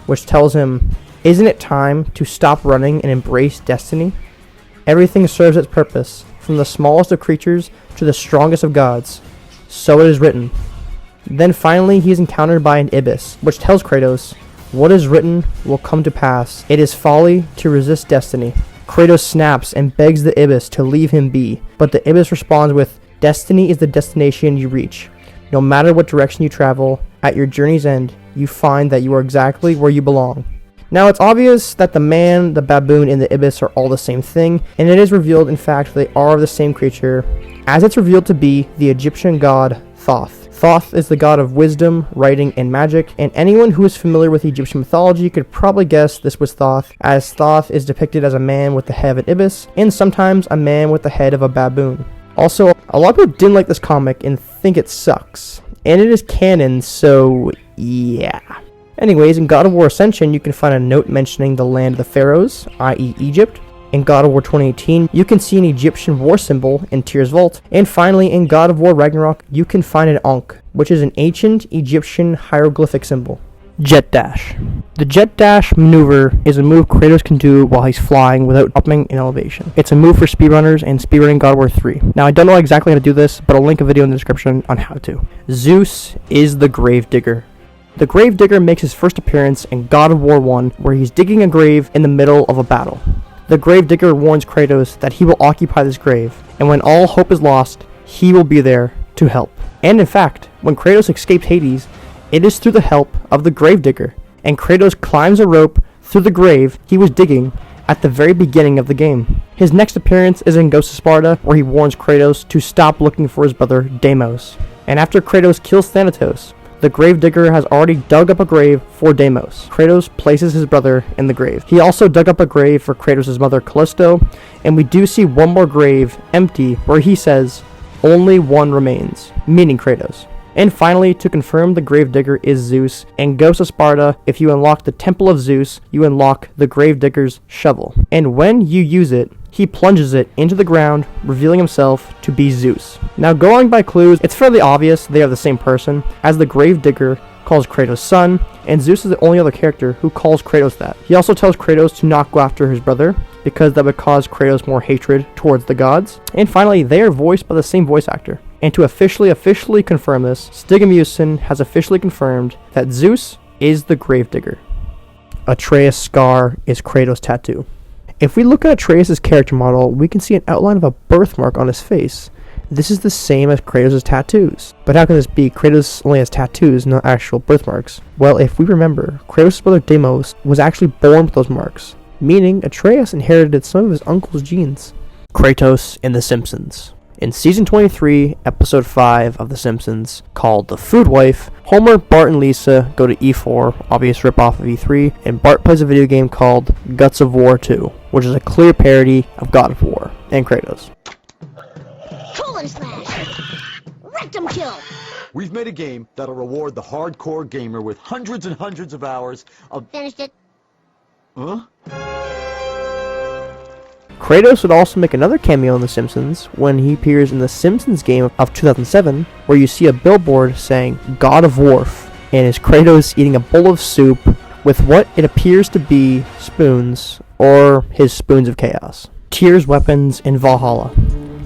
which tells him, "Isn't it time to stop running and embrace destiny? Everything serves its purpose, from the smallest of creatures to the strongest of gods. So it is written." Then finally he is encountered by an ibis, which tells Kratos, "What is written will come to pass. It is folly to resist destiny." Kratos snaps and begs the ibis to leave him be, but the ibis responds with, "Destiny is the destination you reach. No matter what direction you travel, at your journey's end, you find that you are exactly where you belong." Now it's obvious that the man, the baboon, and the ibis are all the same thing, and it is revealed in fact they are the same creature, as it's revealed to be the Egyptian god Thoth. Thoth is the god of wisdom, writing, and magic, and anyone who is familiar with Egyptian mythology could probably guess this was Thoth, as Thoth is depicted as a man with the head of an ibis, and sometimes a man with the head of a baboon. Also, a lot of people didn't like this comic and think it sucks, and it is canon, so yeah. Anyways, in God of War Ascension, you can find a note mentioning the land of the pharaohs, i.e. Egypt. In God of War 2018, you can see an Egyptian war symbol in Tyr's vault. And finally, in God of War Ragnarok, you can find an Ankh, which is an ancient Egyptian hieroglyphic symbol. Jet Dash. The Jet Dash maneuver is a move Kratos can do while he's flying without upping in elevation. It's a move for speedrunners and speedrunning God of War 3. Now, I don't know exactly how to do this, but I'll link a video in the description on how to. Zeus is the Gravedigger. The Gravedigger makes his first appearance in God of War 1, where he's digging a grave in the middle of a battle. The Gravedigger warns Kratos that he will occupy this grave, and when all hope is lost, he will be there to help. And in fact, when Kratos escapes Hades, it is through the help of the Gravedigger, and Kratos climbs a rope through the grave he was digging at the very beginning of the game. His next appearance is in Ghost of Sparta, where he warns Kratos to stop looking for his brother Deimos. And after Kratos kills Thanatos, the Gravedigger has already dug up a grave for Deimos. Kratos places his brother in the grave. He also dug up a grave for Kratos' mother Callisto, and we do see one more grave empty where he says, only one remains, meaning Kratos. And finally, to confirm the Gravedigger is Zeus, and Ghost of Sparta, if you unlock the Temple of Zeus, you unlock the Gravedigger's shovel. And when you use it, he plunges it into the ground, revealing himself to be Zeus. Now, going by clues, it's fairly obvious they are the same person, as the Gravedigger calls Kratos son, and Zeus is the only other character who calls Kratos that. He also tells Kratos to not go after his brother, because that would cause Kratos more hatred towards the gods. And finally, they are voiced by the same voice actor. And to officially confirm this, Stigamusen has officially confirmed that Zeus is the Gravedigger. Atreus' scar is Kratos' tattoo. If we look at Atreus' character model, we can see an outline of a birthmark on his face. This is the same as Kratos' tattoos. But how can this be? Kratos only has tattoos, not actual birthmarks. Well, if we remember, Kratos' brother Deimos was actually born with those marks, meaning Atreus inherited some of his uncle's genes. Kratos in The Simpsons. In Season 23, Episode 5 of The Simpsons, called The Food Wife, Homer, Bart, and Lisa go to E4, obvious ripoff of E3, and Bart plays a video game called Guts of War 2, which is a clear parody of God of War and Kratos. Colon slash! Rectum kill! We've made a game that'll reward the hardcore gamer with hundreds and hundreds of hours of... Finished it. Huh? Kratos would also make another cameo in The Simpsons when he appears in the Simpsons game of 2007, where you see a billboard saying God of Warf, and is Kratos eating a bowl of soup with what it appears to be spoons, or his spoons of chaos. Tyr's weapons in Valhalla.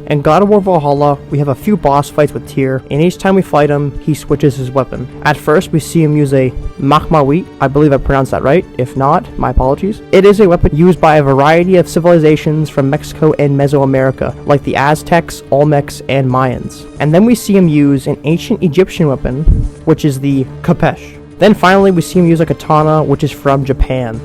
In God of War Valhalla, we have a few boss fights with Tyr, and each time we fight him, he switches his weapon. At first, we see him use a Mahmawit, I believe I pronounced that right. If not, my apologies. It is a weapon used by a variety of civilizations from Mexico and Mesoamerica, like the Aztecs, Olmecs, and Mayans. And then we see him use an ancient Egyptian weapon, which is the Kapesh. Then finally, we see him use a katana, which is from Japan.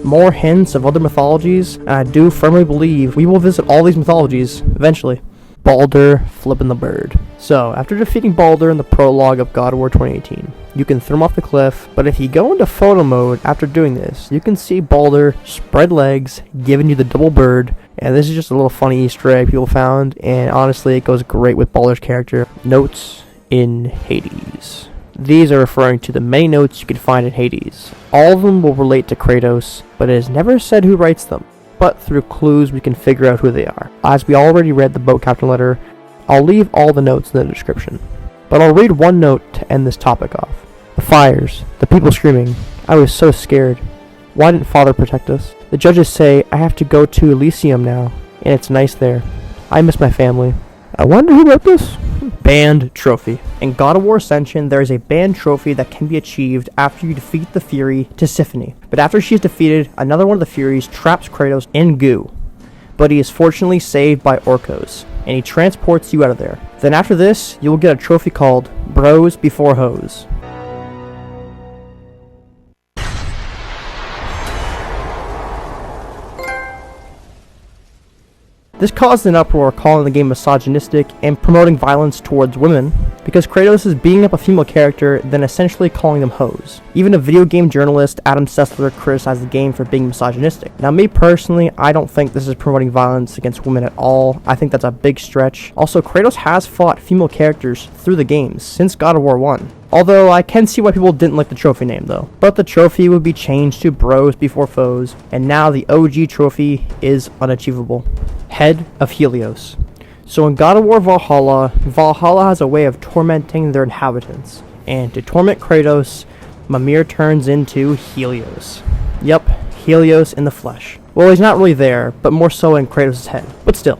More hints of other mythologies, and I do firmly believe we will visit all these mythologies eventually. Baldur flipping the bird. So, after defeating Baldur in the prologue of God of War 2018, you can throw him off the cliff, but if you go into photo mode after doing this, you can see Baldur spread legs, giving you the double bird, and this is just a little funny Easter egg people found, and honestly, it goes great with Baldur's character. Notes in Hades. These are referring to the many notes you can find in Hades. All of them will relate to Kratos, but it is never said who writes them. But through clues we can figure out who they are. As we already read the boat captain letter, I'll leave all the notes in the description. But I'll read one note to end this topic off. The fires, the people screaming, I was so scared. Why didn't Father protect us? The judges say I have to go to Elysium now, and it's nice there. I miss my family. I wonder who wrote this? Band Trophy. In God of War Ascension, there is a band trophy that can be achieved after you defeat the Fury Tisiphone. But after she is defeated, another one of the Furies traps Kratos in goo. But he is fortunately saved by Orcos, and he transports you out of there. Then after this, you will get a trophy called Bros Before Hoes. This caused an uproar calling the game misogynistic and promoting violence towards women, because Kratos is beating up a female character, then essentially calling them hoes. Even a video game journalist, Adam Sessler, criticized the game for being misogynistic. Now me personally, I don't think this is promoting violence against women at all. I think that's a big stretch. Also, Kratos has fought female characters through the games since God of War 1. Although I can see why people didn't like the trophy name though. But the trophy would be changed to Bros Before Foes, and now the OG trophy is unachievable. Head of Helios. So in God of War Valhalla, Valhalla has a way of tormenting their inhabitants. And to torment Kratos, Mimir turns into Helios. Yep, Helios in the flesh. Well, he's not really there, but more so in Kratos' head. But still.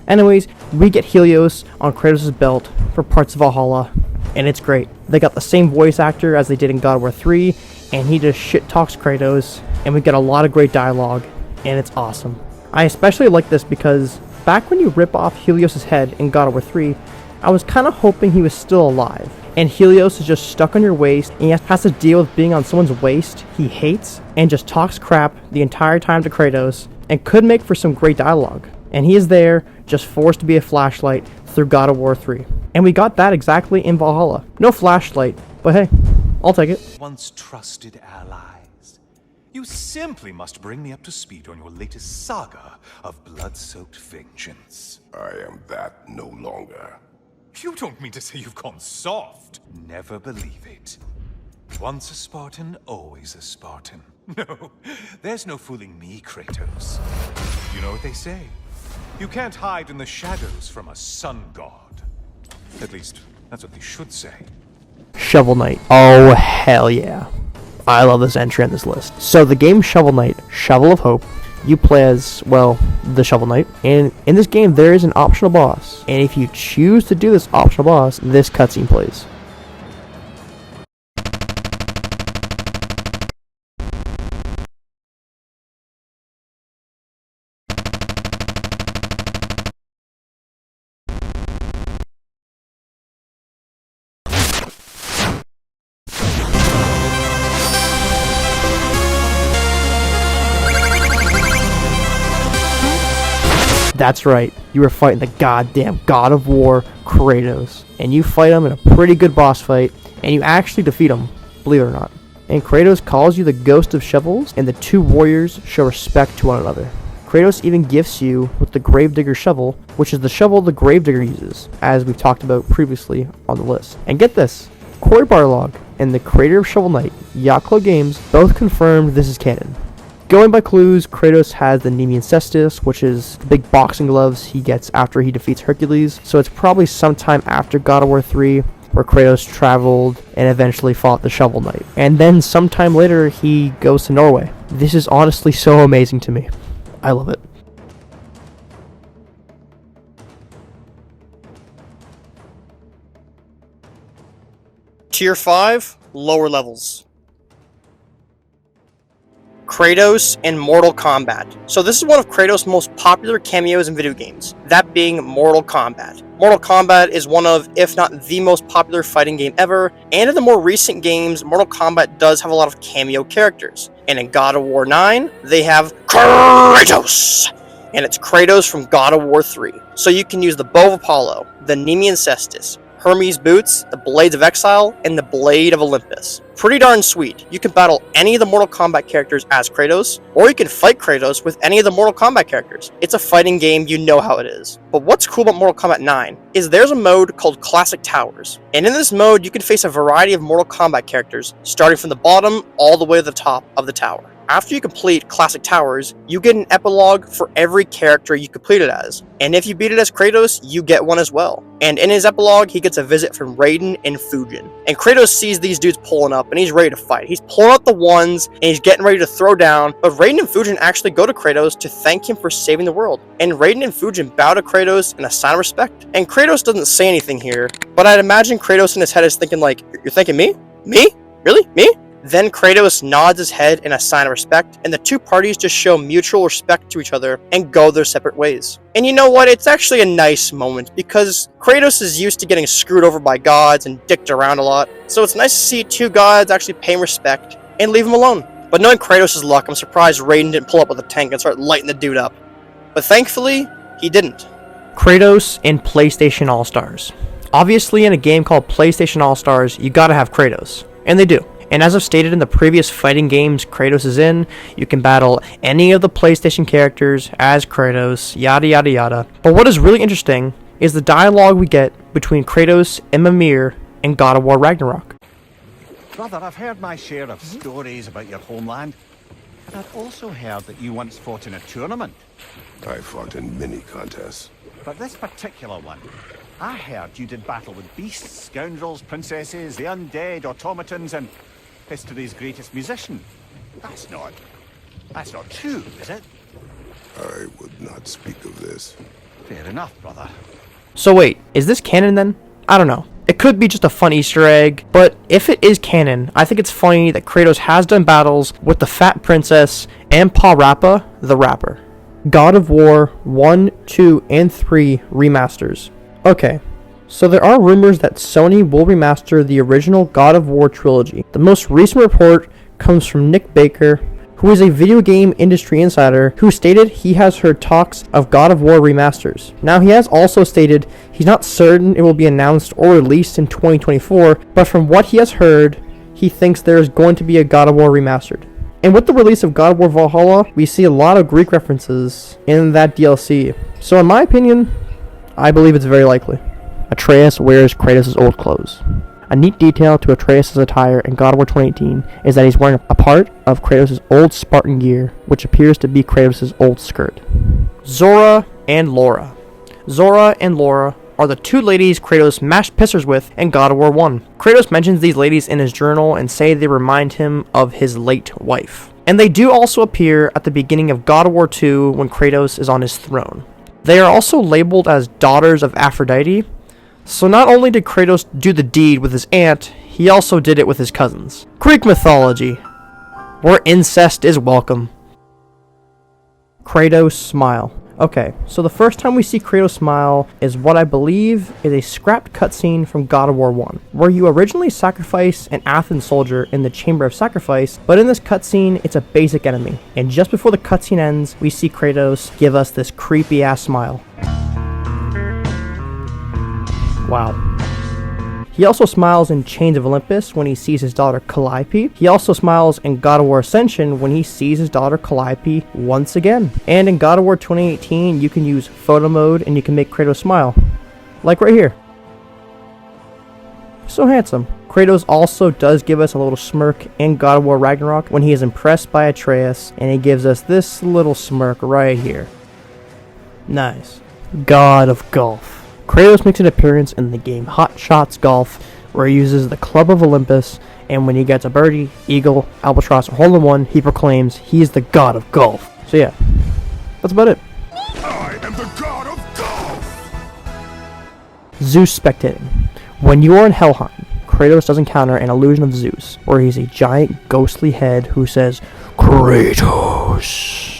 Anyways, we get Helios on Kratos' belt for parts of Valhalla, and it's great. They got the same voice actor as they did in God of War 3, and he just shit talks Kratos, and we get a lot of great dialogue, and it's awesome. I especially like this because back when you rip off Helios' head in God of War 3, I was kind of hoping he was still alive. And Helios is just stuck on your waist, and he has to deal with being on someone's waist he hates, and just talks crap the entire time to Kratos, and could make for some great dialogue. And he is there, just forced to be a flashlight through God of War 3. And we got that exactly in Valhalla. No flashlight, but hey, I'll take it. Once trusted allies. You simply must bring me up to speed on your latest saga of blood-soaked vengeance. I am that no longer. You don't mean to say you've gone soft? Never believe it. Once a Spartan, always a Spartan. No, there's no fooling me, Kratos. You know what they say? You can't hide in the shadows from a sun god. At least, that's what they should say. Shovel Knight. Oh, hell yeah. I love this entry on this list. So the game Shovel Knight, Shovel of Hope, you play as, well, the Shovel Knight, and in this game there is an optional boss, and if you choose to do this optional boss, this cutscene plays. That's right, you were fighting the goddamn God of War, Kratos. And you fight him in a pretty good boss fight, and you actually defeat him, believe it or not. And Kratos calls you the Ghost of Shovels, and the two warriors show respect to one another. Kratos even gifts you with the Gravedigger shovel, which is the shovel the Gravedigger uses, as we've talked about previously on the list. And get this, Cory Barlog and the creator of Shovel Knight, Yachtclaw Games, both confirmed this is canon. Going by clues, Kratos has the Nemean Cestus, which is the big boxing gloves he gets after he defeats Hercules, so it's probably sometime after God of War 3, where Kratos traveled and eventually fought the Shovel Knight. And then sometime later, he goes to Norway. This is honestly so amazing to me. I love it. Tier 5, lower levels. Kratos in Mortal Kombat. So this is one of Kratos' most popular cameos in video games, that being Mortal Kombat. Mortal Kombat is one of, if not the most popular fighting game ever, and in the more recent games, Mortal Kombat does have a lot of cameo characters. And in God of War 9, they have Kratos! And it's Kratos from God of War 3. So you can use the Bow of Apollo, the Nemean Cestus, Hermes' boots, the Blades of Exile, and the Blade of Olympus. Pretty darn sweet. You can battle any of the Mortal Kombat characters as Kratos, or you can fight Kratos with any of the Mortal Kombat characters. It's a fighting game, you know how it is. But what's cool about Mortal Kombat 9 is there's a mode called Classic Towers. And in this mode, you can face a variety of Mortal Kombat characters, starting from the bottom all the way to the top of the tower. After you complete Classic Towers, you get an epilogue for every character you complete it as. And if you beat it as Kratos, you get one as well. And in his epilogue, he gets a visit from Raiden and Fujin. And Kratos sees these dudes pulling up, and he's ready to fight. He's pulling out the ones, and he's getting ready to throw down, but Raiden and Fujin actually go to Kratos to thank him for saving the world. And Raiden and Fujin bow to Kratos in a sign of respect. And Kratos doesn't say anything here, but I'd imagine Kratos in his head is thinking like, you're thanking me? Me? Really? Me? Then Kratos nods his head in a sign of respect, and the two parties just show mutual respect to each other and go their separate ways. And you know what? It's actually a nice moment, because Kratos is used to getting screwed over by gods and dicked around a lot, so it's nice to see two gods actually pay him respect and leave him alone. But knowing Kratos' luck, I'm surprised Raiden didn't pull up with a tank and start lighting the dude up. But thankfully, he didn't. Kratos in PlayStation All-Stars. Obviously, in a game called PlayStation All-Stars, you gotta have Kratos. And they do. And as I've stated in the previous fighting games Kratos is in, you can battle any of the PlayStation characters as Kratos, yada yada yada. But what is really interesting is the dialogue we get between Kratos and Mimir in God of War Ragnarok. Brother, I've heard my share of stories about your homeland. But I've also heard that you once fought in a tournament. I fought in many contests. But this particular one, I heard you did battle with beasts, scoundrels, princesses, the undead, automatons, and history's greatest musician. That's not true, is it? I would not speak of this. Fair enough, brother. So wait, is this canon then? I don't know. It could be just a fun Easter egg, but if it is canon, I think it's funny that Kratos has done battles with the Fat Princess and Paul Rappa, the rapper. God of War 1, 2, and 3 remasters. Okay, so there are rumors that Sony will remaster the original God of War trilogy. The most recent report comes from Nick Baker, who is a video game industry insider, who stated he has heard talks of God of War remasters. Now, he has also stated he's not certain it will be announced or released in 2024, but from what he has heard, he thinks there is going to be a God of War remastered. And with the release of God of War Valhalla, we see a lot of Greek references in that DLC. So in my opinion, I believe it's very likely. Atreus wears Kratos' old clothes. A neat detail to Atreus' attire in God of War 2018 is that he's wearing a part of Kratos' old Spartan gear, which appears to be Kratos' old skirt. Zora and Laura. Zora and Laura are the two ladies Kratos mashed pissers with in God of War 1. Kratos mentions these ladies in his journal and say they remind him of his late wife. And they do also appear at the beginning of God of War 2 when Kratos is on his throne. They are also labeled as daughters of Aphrodite. So not only did Kratos do the deed with his aunt, he also did it with his cousins. Greek mythology, where incest is welcome. Kratos smile. Okay, so the first time we see Kratos smile is what I believe is a scrapped cutscene from God of War 1, where you originally sacrifice an Athens soldier in the Chamber of Sacrifice, but in this cutscene, it's a basic enemy. And just before the cutscene ends, we see Kratos give us this creepy ass smile. Wow. He also smiles in Chains of Olympus when he sees his daughter Calliope. He also smiles in God of War Ascension when he sees his daughter Calliope once again. And in God of War 2018, you can use photo mode and you can make Kratos smile. Like right here. So handsome. Kratos also does give us a little smirk in God of War Ragnarok when he is impressed by Atreus, and he gives us this little smirk right here. Nice. God of Golf. Kratos makes an appearance in the game Hot Shots Golf, where he uses the Club of Olympus, and when he gets a birdie, eagle, albatross, or hole-in-one, he proclaims he is the god of golf. So yeah, that's about it. I am the god of golf! Zeus spectating. When you are in Helheim, Kratos does encounter an illusion of Zeus, where he's a giant ghostly head who says, Kratos!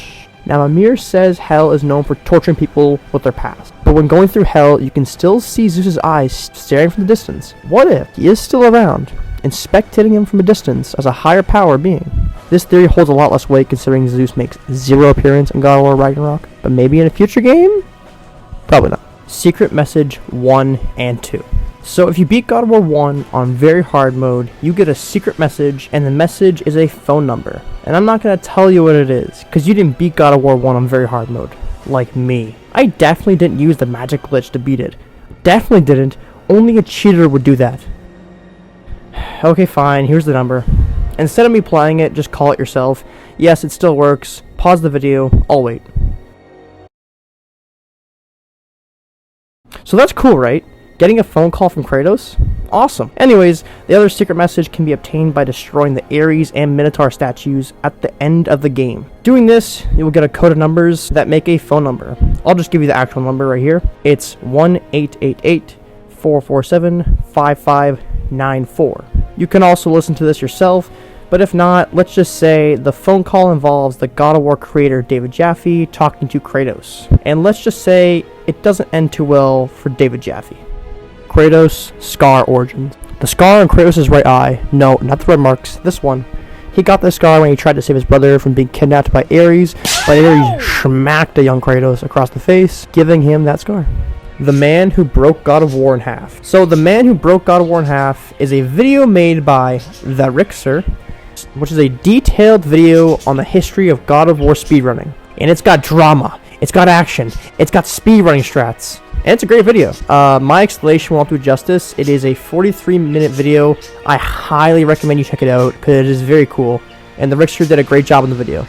Now, Amir says Hell is known for torturing people with their past, but when going through Hell, you can still see Zeus's eyes staring from the distance. What if he is still around, and spectating him from a distance as a higher power being? This theory holds a lot less weight considering Zeus makes zero appearance in God of War Ragnarok, but maybe in a future game? Probably not. Secret Message 1 and 2. So if you beat God of War 1 on very hard mode, you get a secret message, and the message is a phone number. And I'm not going to tell you what it is, because you didn't beat God of War 1 on very hard mode. Like me. I definitely didn't use the magic glitch to beat it. Definitely didn't. Only a cheater would do that. Okay, fine, here's the number. Instead of me playing it, just call it yourself. Yes, it still works. Pause the video. I'll wait. So that's cool, right? Getting a phone call from Kratos? Awesome. Anyways, the other secret message can be obtained by destroying the Ares and Minotaur statues at the end of the game. Doing this, you will get a code of numbers that make a phone number. I'll just give you the actual number right here. It's 1-888-447-5594. You can also listen to this yourself, but if not, let's just say the phone call involves the God of War creator David Jaffe talking to Kratos. And let's just say it doesn't end too well for David Jaffe. Kratos scar origins. The scar on Kratos' right eye, no, not the red marks, this one. He got this scar when he tried to save his brother from being kidnapped by Ares, but Ares smacked a young Kratos across the face, giving him that scar. The Man Who Broke God of War in Half. So The Man Who Broke God of War in Half is a video made by The Rixer, which is a detailed video on the history of God of War speedrunning. And it's got drama, it's got action, it's got speedrunning strats. And it's a great video. My explanation won't do justice. It is a 43-minute video. I highly recommend you check it out because it is very cool. And the Rixer did a great job in the video.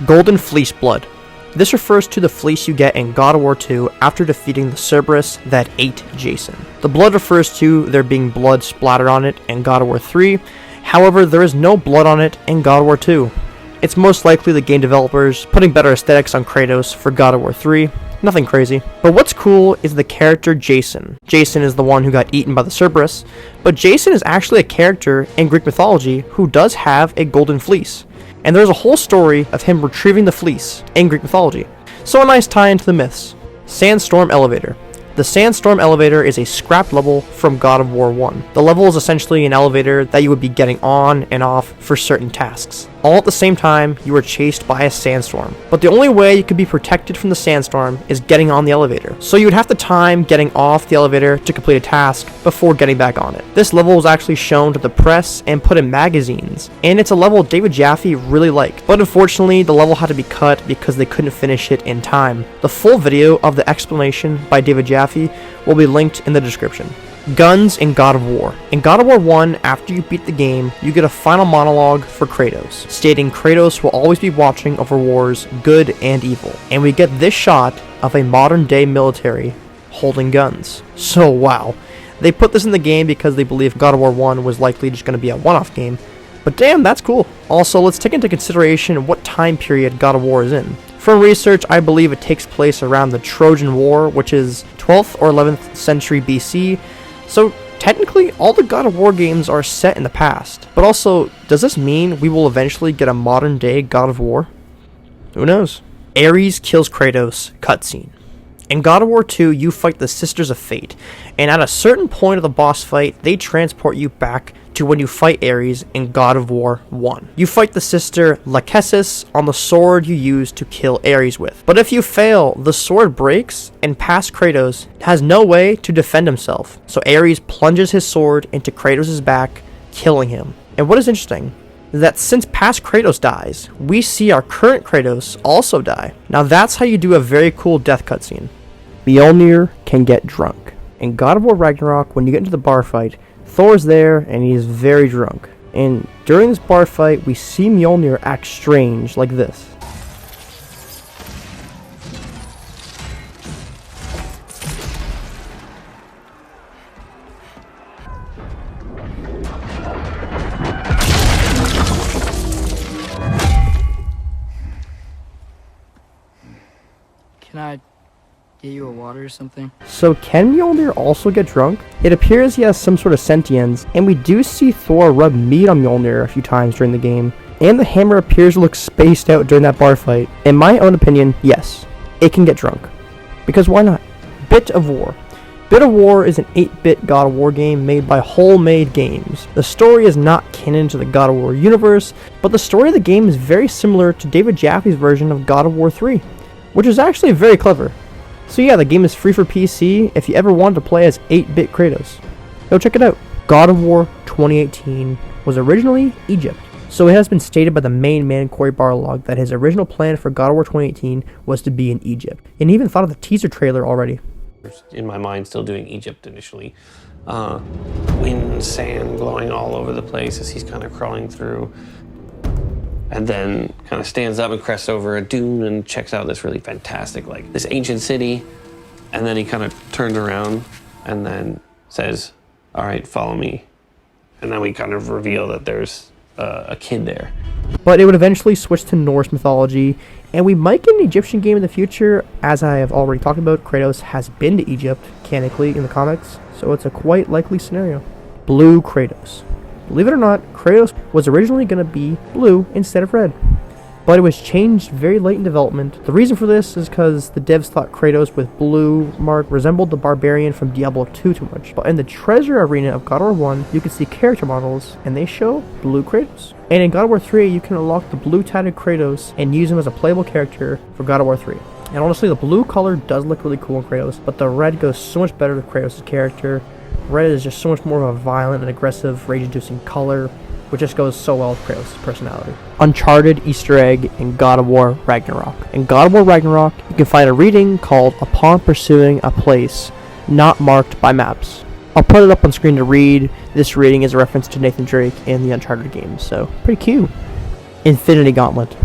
Golden Fleece Blood. This refers to the fleece you get in God of War 2 after defeating the Cerberus that ate Jason. The blood refers to there being blood splattered on it in God of War 3. However, there is no blood on it in God of War 2. It's most likely the game developers putting better aesthetics on Kratos for God of War 3. Nothing crazy. But what's cool is the character Jason. Jason is the one who got eaten by the Cerberus, but Jason is actually a character in Greek mythology who does have a golden fleece. And there's a whole story of him retrieving the fleece in Greek mythology. So a nice tie into the myths. Sandstorm Elevator. The Sandstorm Elevator is a scrapped level from God of War 1. The level is essentially an elevator that you would be getting on and off for certain tasks. All at the same time, you are chased by a sandstorm. But the only way you could be protected from the sandstorm is getting on the elevator. So you would have to time getting off the elevator to complete a task before getting back on it. This level was actually shown to the press and put in magazines, and it's a level David Jaffe really liked. But unfortunately, the level had to be cut because they couldn't finish it in time. The full video of the explanation by David Jaffe will be linked in the description. Guns in God of War. In God of War 1, after you beat the game, you get a final monologue for Kratos, stating Kratos will always be watching over wars, good and evil. And we get this shot of a modern day military holding guns. So wow. They put this in the game because they believe God of War 1 was likely just going to be a one-off game. But damn, that's cool. Also, let's take into consideration what time period God of War is in. From research, I believe it takes place around the Trojan War, which is 12th or 11th century BC. So technically, all the God of War games are set in the past. But also, does this mean we will eventually get a modern day God of War? Who knows? Ares kills Kratos, cutscene. In God of War 2, you fight the Sisters of Fate, and at a certain point of the boss fight, they transport you back to when you fight Ares in God of War 1. You fight the sister Lachesis on the sword you used to kill Ares with. But if you fail, the sword breaks, and past Kratos has no way to defend himself. So Ares plunges his sword into Kratos' back, killing him. And what is interesting is that since past Kratos dies, we see our current Kratos also die. Now that's how you do a very cool death cutscene. Mjolnir can get drunk. In God of War Ragnarok, when you get into the bar fight, Thor's there and he is very drunk. And during this bar fight, we see Mjolnir act strange like this. Can I get you a water or something? So can Mjolnir also get drunk? It appears he has some sort of sentience, and we do see Thor rub meat on Mjolnir a few times during the game, and the hammer appears to look spaced out during that bar fight. In my own opinion, yes, it can get drunk. Because why not? Bit of War. Bit of War is an 8-bit God of War game made by Whole-Made Games. The story is not canon to the God of War universe, but the story of the game is very similar to David Jaffe's version of God of War 3, which is actually very clever. So yeah, the game is free for PC if you ever wanted to play as 8-bit Kratos. Go check it out. God of War 2018 was originally Egypt. So it has been stated by the main man, Cory Barlog, that his original plan for God of War 2018 was to be in Egypt. And he even thought of the teaser trailer already. In my mind, still doing Egypt initially. Wind, sand blowing all over the place as he's kind of crawling through. And then kind of stands up and crests over a dune and checks out this really fantastic, like this ancient city. And then he kind of turns around and then says, "All right, follow me." And then we kind of reveal that there's a kid there. But it would eventually switch to Norse mythology, and we might get an Egyptian game in the future. As I have already talked about, Kratos has been to Egypt, canonically, in the comics, so it's a quite likely scenario. Blue Kratos. Believe it or not, Kratos was originally going to be blue instead of red, but it was changed very late in development. The reason for this is because the devs thought Kratos with blue mark resembled the barbarian from Diablo 2 too much. But in the treasure arena of God of War 1, you can see character models, and they show blue Kratos. And in God of War 3, you can unlock the blue tatted Kratos and use him as a playable character for God of War 3. And honestly, the blue color does look really cool in Kratos, but the red goes so much better with Kratos' character. Red is just so much more of a violent and aggressive, rage-inducing color, which just goes so well with Kratos' personality. Uncharted Easter egg in God of War Ragnarok. In God of War Ragnarok, you can find a reading called "Upon Pursuing a Place Not Marked by Maps." I'll put it up on screen to read. This reading is a reference to Nathan Drake in the Uncharted games, so pretty cute. Infinity Gauntlet.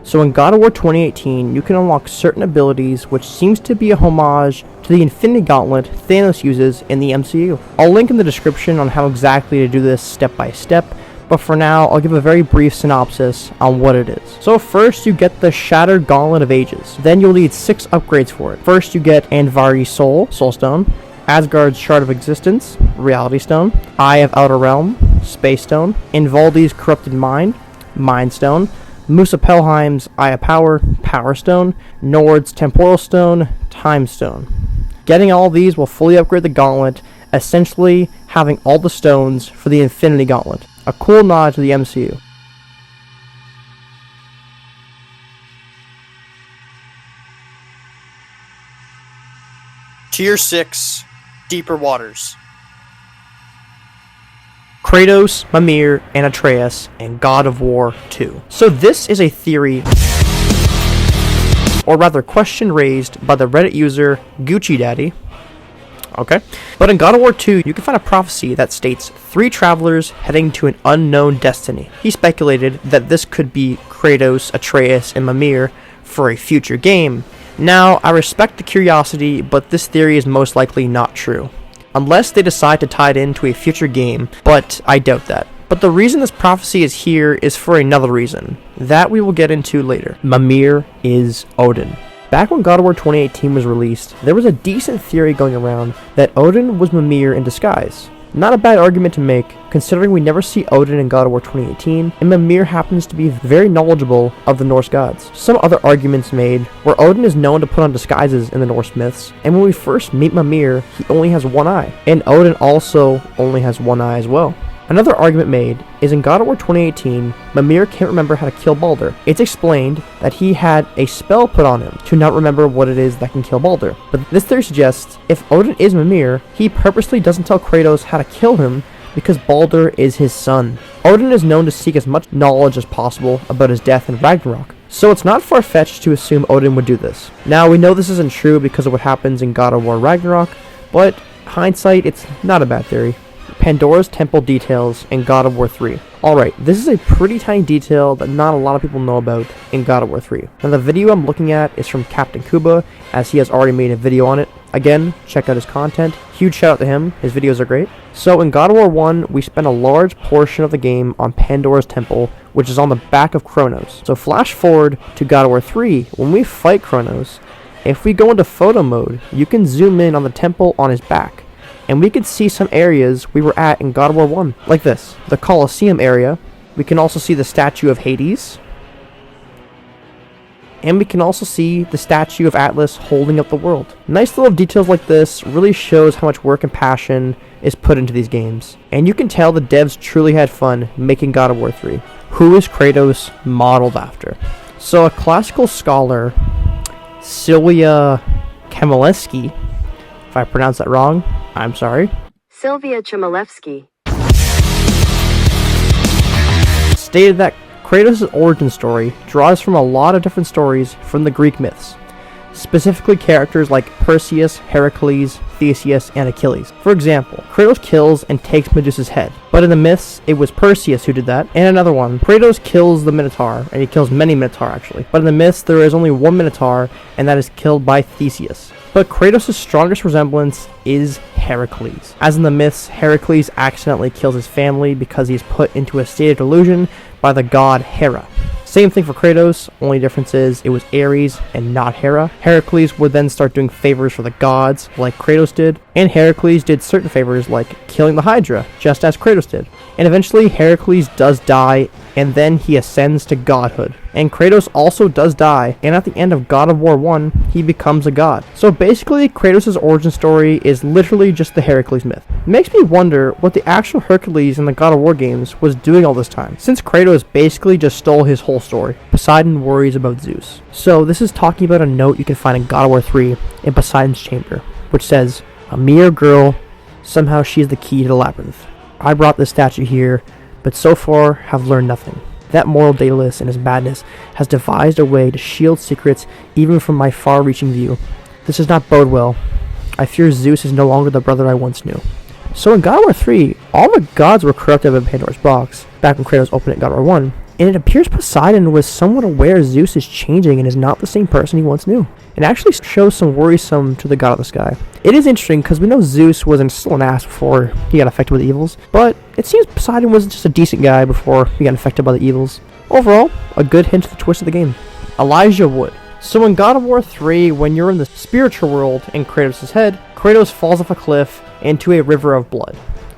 So in God of War 2018, you can unlock certain abilities, which seems to be a homage to the Infinity Gauntlet Thanos uses in the MCU. I'll link in the description on how exactly to do this step by step, but for now, I'll give a very brief synopsis on what it is. So first, you get the Shattered Gauntlet of Ages. Then you'll need 6 upgrades for it. First, you get Andvari's Soul, Soul Stone, Asgard's Shard of Existence, Reality Stone, Eye of Outer Realm, Space Stone, Invaldi's Corrupted Mind, Mind Stone, Musa Pelheim's Eye of Power, Power Stone, Nord's Temporal Stone, Time Stone. Getting all these will fully upgrade the gauntlet, essentially having all the stones for the Infinity Gauntlet. A cool nod to the MCU. Tier 6, Deeper Waters. Kratos, Mimir, and Atreus, and God of War 2. So this is a theory, or rather question raised by the Reddit user Gucci Daddy. Okay. But in God of War 2, you can find a prophecy that states 3 travelers heading to an unknown destiny. He speculated that this could be Kratos, Atreus, and Mimir for a future game. Now, I respect the curiosity, but this theory is most likely not true. Unless they decide to tie it into a future game, but I doubt that. But the reason this prophecy is here is for another reason. That we will get into later. Mimir is Odin. Back when God of War 2018 was released, there was a decent theory going around that Odin was Mimir in disguise. Not a bad argument to make, considering we never see Odin in God of War 2018, and Mimir happens to be very knowledgeable of the Norse gods. Some other arguments made where Odin is known to put on disguises in the Norse myths, and when we first meet Mimir, he only has one eye, and Odin also only has one eye as well. Another argument made is in God of War 2018, Mimir can't remember how to kill Baldur. It's explained that he had a spell put on him to not remember what it is that can kill Baldur. But this theory suggests if Odin is Mimir, he purposely doesn't tell Kratos how to kill him because Baldur is his son. Odin is known to seek as much knowledge as possible about his death in Ragnarok. So it's not far-fetched to assume Odin would do this. Now we know this isn't true because of what happens in God of War Ragnarok, but hindsight, it's not a bad theory. Pandora's Temple details in God of War 3. Alright, this is a pretty tiny detail that not a lot of people know about in God of War 3. Now the video I'm looking at is from Captain Kuba, as he has already made a video on it. Again, check out his content. Huge shout out to him, his videos are great. So in God of War 1, we spent a large portion of the game on Pandora's Temple, which is on the back of Kratos. So flash forward to God of War 3, when we fight Kratos, if we go into photo mode, you can zoom in on the temple on his back. And we could see some areas we were at in God of War 1, like this. The Colosseum area. We can also see the statue of Hades. And we can also see the statue of Atlas holding up the world. Nice little details like this really shows how much work and passion is put into these games. And you can tell the devs truly had fun making God of War 3. Who is Kratos modeled after? So a classical scholar, Sylvia Chmielewski, if I pronounce that wrong, I'm sorry. Sylvia Chmielewski stated that Kratos' origin story draws from a lot of different stories from the Greek myths, specifically characters like Perseus, Heracles, Theseus, and Achilles. For example, Kratos kills and takes Medusa's head, but in the myths, it was Perseus who did that. And another one, Kratos kills the Minotaur, and he kills many Minotaur actually, but in the myths, there is only one Minotaur, and that is killed by Theseus. But Kratos' strongest resemblance is Heracles. As in the myths, Heracles accidentally kills his family because he is put into a state of delusion by the god Hera. Same thing for Kratos, only difference is it was Ares and not Hera. Heracles would then start doing favors for the gods, like Kratos did, and Heracles did certain favors like killing the Hydra, just as Kratos did. And eventually Heracles does die, and then he ascends to godhood. And Kratos also does die, and at the end of God of War 1, he becomes a god. So basically, Kratos' origin story is literally just the Heracles myth. It makes me wonder what the actual Hercules in the God of War games was doing all this time, since Kratos basically just stole his whole story. Poseidon worries about Zeus. So this is talking about a note you can find in God of War 3 in Poseidon's chamber, which says, "A mere girl, somehow she is the key to the labyrinth. I brought this statue here, but so far have learned nothing. That moral Daedalus in his madness has devised a way to shield secrets even from my far-reaching view. This does not bode well. I fear Zeus is no longer the brother I once knew." So in God of War 3, all the gods were corrupted by Pandora's box, back when Kratos opened it in God of War 1, and it appears Poseidon was somewhat aware Zeus is changing and is not the same person he once knew. It actually shows some worrisome to the god of the sky. It is interesting because we know Zeus was still an ass before he got affected by the evils, but it seems Poseidon was just a decent guy before he got affected by the evils. Overall, a good hint to the twist of the game. Elijah Wood. So in God of War 3, when you're in the spiritual world in Kratos' head, Kratos falls off a cliff into a river of blood.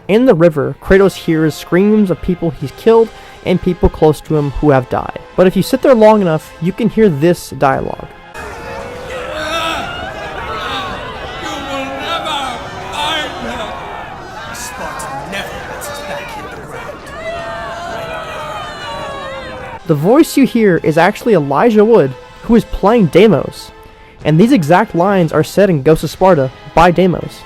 In the river, Kratos hears screams of people he's killed and people close to him who have died. But if you sit there long enough, you can hear this dialogue. The voice you hear is actually Elijah Wood, who is playing Deimos. And these exact lines are said in Ghost of Sparta by Deimos.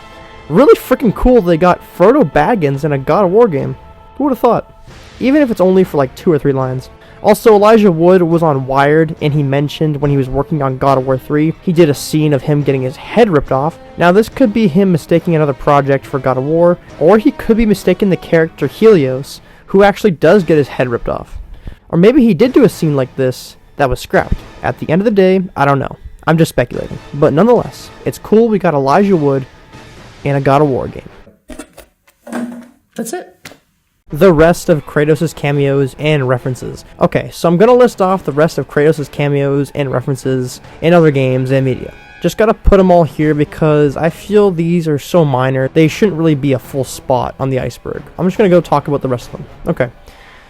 Really freaking cool they got Frodo Baggins in a God of War game. Who would have thought? Even if it's only for like 2 or 3 lines. Also, Elijah Wood was on Wired, and he mentioned when he was working on God of War 3, he did a scene of him getting his head ripped off. Now this could be him mistaking another project for God of War, or he could be mistaking the character Helios, who actually does get his head ripped off. Or maybe he did do a scene like this that was scrapped. At the end of the day, I don't know. I'm just speculating. But nonetheless, it's cool we got Elijah Wood in a God of War game. That's it. The rest of Kratos' cameos and references. Okay, so I'm gonna list off the rest of Kratos' cameos and references in other games and media. Just gotta put them all here because I feel these are so minor, they shouldn't really be a full spot on the iceberg. I'm just gonna go talk about the rest of them. Okay,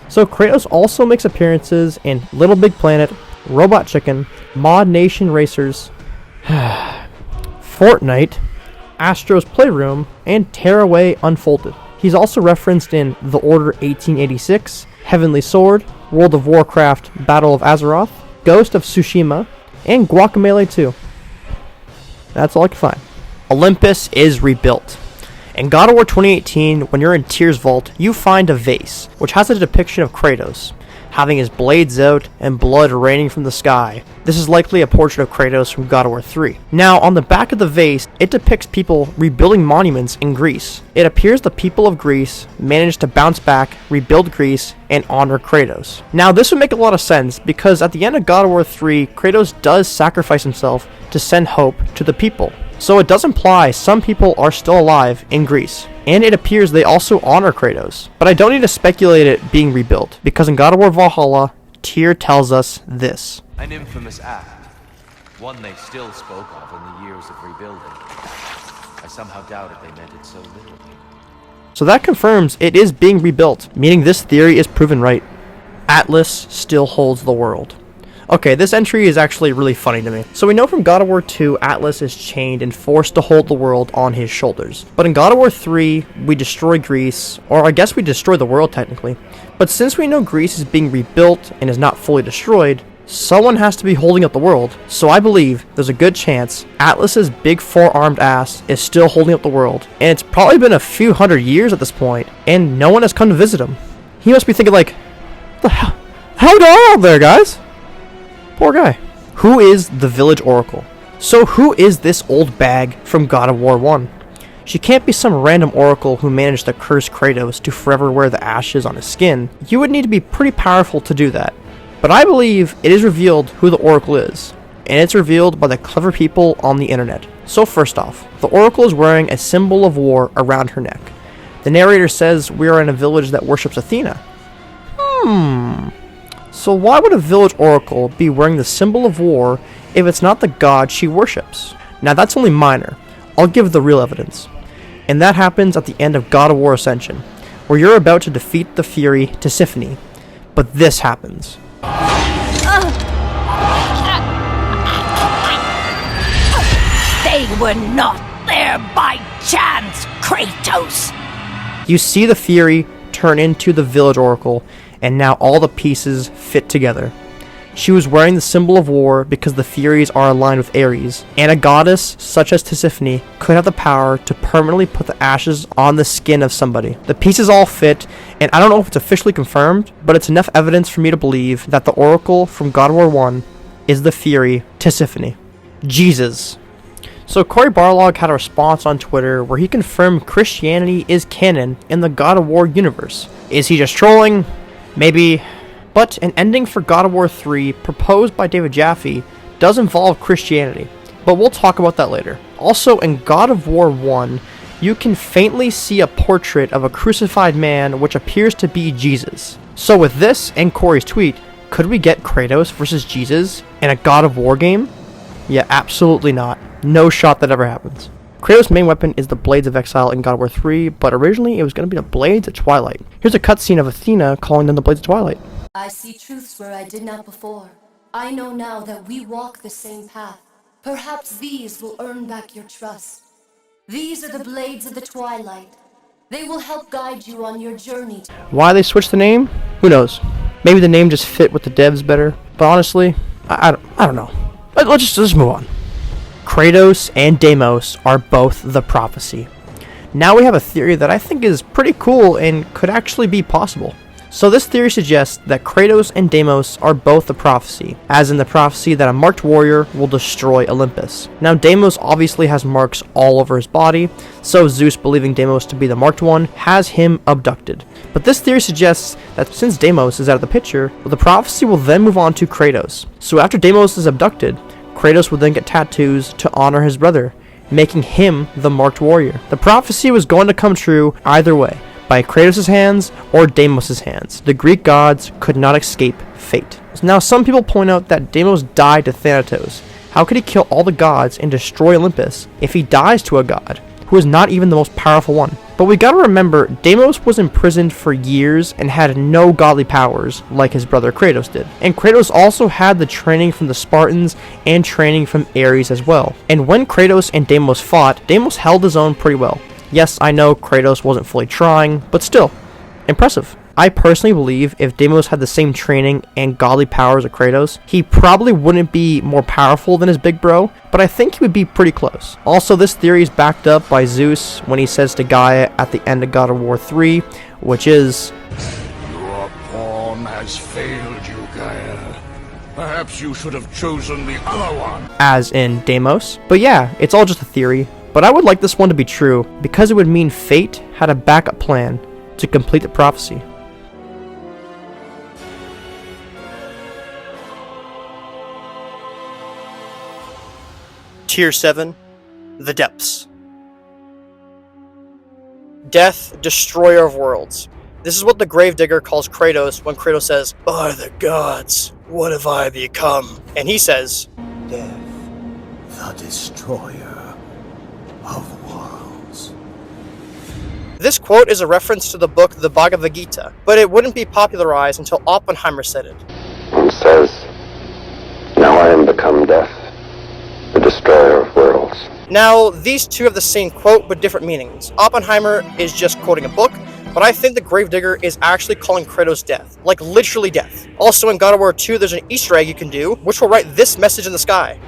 so Kratos also makes appearances in Little Big Planet, Robot Chicken, Mod Nation Racers, Fortnite, Astro's Playroom, and Tearaway Unfolded. He's also referenced in The Order 1886, Heavenly Sword, World of Warcraft Battle of Azeroth, Ghost of Tsushima, and Guacamelee 2. That's all I can find. Olympus is rebuilt. In God of War 2018, when you're in Tyr's Vault, you find a vase, which has a depiction of Kratos, having his blades out and blood raining from the sky. This is likely a portrait of Kratos from God of War 3. Now, on the back of the vase, it depicts people rebuilding monuments in Greece. It appears the people of Greece managed to bounce back, rebuild Greece, and honor Kratos. Now, this would make a lot of sense, because at the end of God of War 3, Kratos does sacrifice himself to send hope to the people. So it does imply some people are still alive in Greece. And it appears they also honor Kratos. But I don't need to speculate it being rebuilt, because in God of War Valhalla, Tyr tells us this. An infamous act, one they still spoke of in the years of rebuilding. I somehow doubted they meant it so little. So that confirms it is being rebuilt, meaning this theory is proven right. Atlas still holds the world. Okay, this entry is actually really funny to me. So we know from God of War 2, Atlas is chained and forced to hold the world on his shoulders. But in God of War 3, we destroy Greece, or I guess we destroy the world technically. But since we know Greece is being rebuilt and is not fully destroyed, someone has to be holding up the world. So I believe there's a good chance Atlas's big 4-armed ass is still holding up the world. And it's probably been a few hundred years at this point, and no one has come to visit him. He must be thinking like, what the hell? How going out there, guys? Poor guy. Who is the village oracle? So who is this old bag from God of War 1? She can't be some random oracle who managed to curse Kratos to forever wear the ashes on his skin. You would need to be pretty powerful to do that. But I believe it is revealed who the oracle is. And it's revealed by the clever people on the internet. So first off, the oracle is wearing a symbol of war around her neck. The narrator says we are in a village that worships Athena. So why would a village oracle be wearing the symbol of war if it's not the god she worships? Now that's only minor. I'll give the real evidence. And that happens at the end of God of War Ascension, where you're about to defeat the Fury Tisiphone. But this happens. They were not there by chance, Kratos! You see the Fury turn into the village oracle, and now all the pieces fit together. She was wearing the symbol of war because the Furies are aligned with Ares, and a goddess such as Tisiphone could have the power to permanently put the ashes on the skin of somebody. The pieces all fit, and I don't know if it's officially confirmed, but it's enough evidence for me to believe that the oracle from God of War 1 is the Fury Tisiphone. Jesus. So Cory Barlog had a response on Twitter where he confirmed Christianity is canon in the God of War universe. Is he just trolling? Maybe. But an ending for God of War 3 proposed by David Jaffe does involve Christianity, but we'll talk about that later. Also in God of War 1, you can faintly see a portrait of a crucified man which appears to be Jesus. So with this and Cory's tweet, could we get Kratos versus Jesus in a God of War game? Yeah, absolutely not. No shot that ever happens. Kratos' main weapon is the Blades of Exile in God of War 3, but originally it was going to be the Blades of Twilight. Here's a cutscene of Athena calling them the Blades of Twilight. I see truths where I did not before. I know now that we walk the same path. Perhaps these will earn back your trust. These are the Blades of the Twilight. They will help guide you on your journey. Why they switched the name? Who knows? Maybe the name just fit with the devs better. But honestly, I don't know. Let's just move on. Kratos and Deimos are both the prophecy. Now we have a theory that I think is pretty cool and could actually be possible. So this theory suggests that Kratos and Deimos are both the prophecy, as in the prophecy that a marked warrior will destroy Olympus. Now Deimos obviously has marks all over his body, so Zeus, believing Deimos to be the marked one, has him abducted. But this theory suggests that since Deimos is out of the picture, the prophecy will then move on to Kratos. So after Deimos is abducted, Kratos would then get tattoos to honor his brother, making him the marked warrior. The prophecy was going to come true either way, by Kratos' hands or Deimos' hands. The Greek gods could not escape fate. Now some people point out that Deimos died to Thanatos. How could he kill all the gods and destroy Olympus if he dies to a god, who is not even the most powerful one? But we gotta remember, Deimos was imprisoned for years and had no godly powers like his brother Kratos did. And Kratos also had the training from the Spartans and training from Ares as well. And when Kratos and Deimos fought, Deimos held his own pretty well. Yes, I know Kratos wasn't fully trying, but still, impressive. I personally believe if Deimos had the same training and godly powers of Kratos, he probably wouldn't be more powerful than his big bro, but I think he would be pretty close. Also, this theory is backed up by Zeus when he says to Gaia at the end of God of War 3, which is, Your pawn has failed you, Gaia. Perhaps you should have chosen the other one. as in Deimos. But yeah, it's all just a theory. But I would like this one to be true, because it would mean fate had a backup plan to complete the prophecy. Tier 7, The Depths. Death, destroyer of worlds. This is what the Gravedigger calls Kratos when Kratos says, "By the gods, what have I become?" And he says, Death, the destroyer of worlds. This quote is a reference to the book The Bhagavad Gita, but it wouldn't be popularized until Oppenheimer said it. He says, "Now I am become death, the destroyer of worlds." Now, these two have the same quote but different meanings. Oppenheimer is just quoting a book, but I think the Gravedigger is actually calling Kratos death, like literally death. Also in God of War 2 there's an Easter egg you can do, which will write this message in the sky.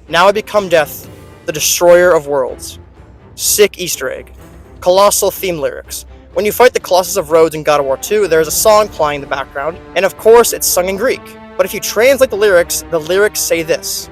"Now I become death, the destroyer of worlds." Sick Easter egg. Colossal theme lyrics. When you fight the Colossus of Rhodes in God of War 2, there's a song playing in the background, and of course it's sung in Greek. But if you translate the lyrics say this.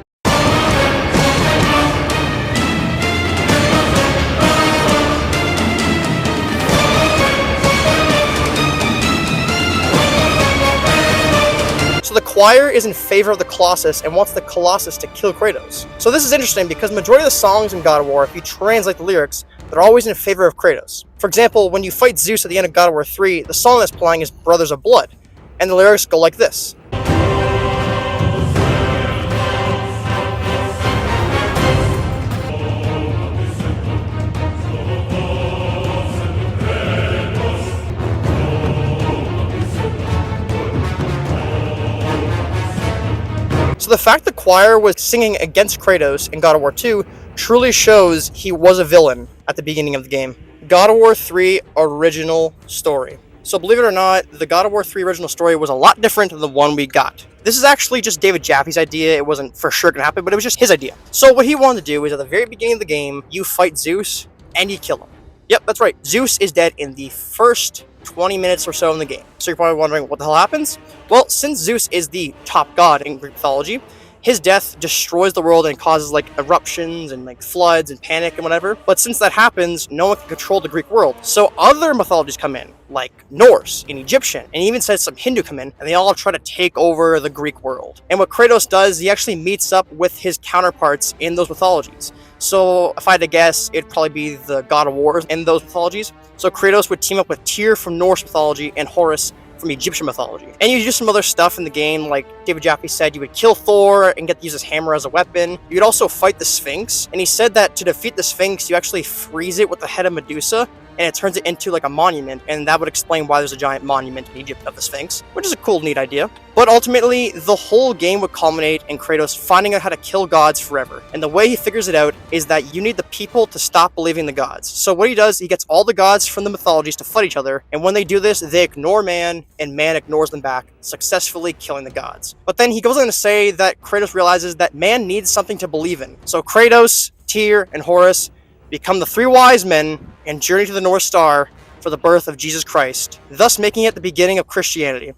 So the choir is in favor of the Colossus and wants the Colossus to kill Kratos. So this is interesting because majority of the songs in God of War, if you translate the lyrics, they're always in favor of Kratos. For example, when you fight Zeus at the end of God of War 3, the song that's playing is Brothers of Blood, and the lyrics go like this. So the fact the choir was singing against Kratos in God of War 2 truly shows he was a villain at the beginning of the game. God of War 3 original story. So believe it or not, the God of War 3 original story was a lot different than the one we got. This is actually just David Jaffe's idea. It wasn't for sure going to happen, but it was just his idea. So what he wanted to do is at the very beginning of the game, you fight Zeus and you kill him. Yep, that's right. Zeus is dead in the first 20 minutes or so in the game. So you're probably wondering what the hell happens? Well, since Zeus is the top god in Greek mythology, his death destroys the world and causes like eruptions and like floods and panic and whatever. But since that happens, no one can control the Greek world. So other mythologies come in, like Norse and Egyptian, and even says some Hindu come in, and they all try to take over the Greek world. And what Kratos does, he actually meets up with his counterparts in those mythologies. So if I had to guess, it'd probably be the God of War in those mythologies. So Kratos would team up with Tyr from Norse mythology and Horus from Egyptian mythology. And you do some other stuff in the game, like David Jaffe said, you would kill Thor and get to use his hammer as a weapon. You'd also fight the Sphinx, and he said that to defeat the Sphinx, you actually freeze it with the head of Medusa, and it turns it into like a monument, and that would explain why there's a giant monument in Egypt of the Sphinx, which is a cool, neat idea. But ultimately, the whole game would culminate in Kratos finding out how to kill gods forever. And the way he figures it out is that you need the people to stop believing the gods. So what he does, he gets all the gods from the mythologies to fight each other, and when they do this, they ignore man, and man ignores them back, successfully killing the gods. But then he goes on to say that Kratos realizes that man needs something to believe in. So Kratos, Tyr, and Horus become the three wise men and journey to the North Star for the birth of Jesus Christ, thus making it the beginning of Christianity.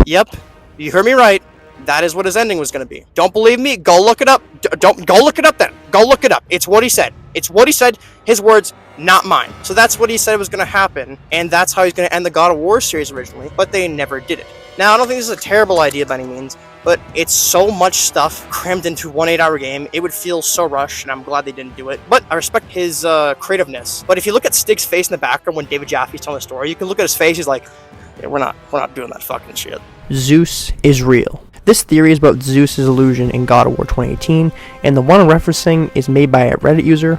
Yep, you heard me right. That is what his ending was going to be. Don't believe me? Go look it up. Don't go look it up then. Go look it up. It's what he said. It's what he said. His words, not mine. So that's what he said was going to happen, and that's how he's going to end the God of War series originally, but they never did it. Now, I don't think this is a terrible idea by any means, but it's so much stuff crammed into one 8-hour game, it would feel so rushed, and I'm glad they didn't do it. But I respect his creativeness. But if you look at Stig's face in the background when David Jaffe's telling the story, you can look at his face, he's like, yeah, we're not doing that fucking shit. Zeus is real. This theory is about Zeus' illusion in God of War 2018, and the one I'm referencing is made by a Reddit user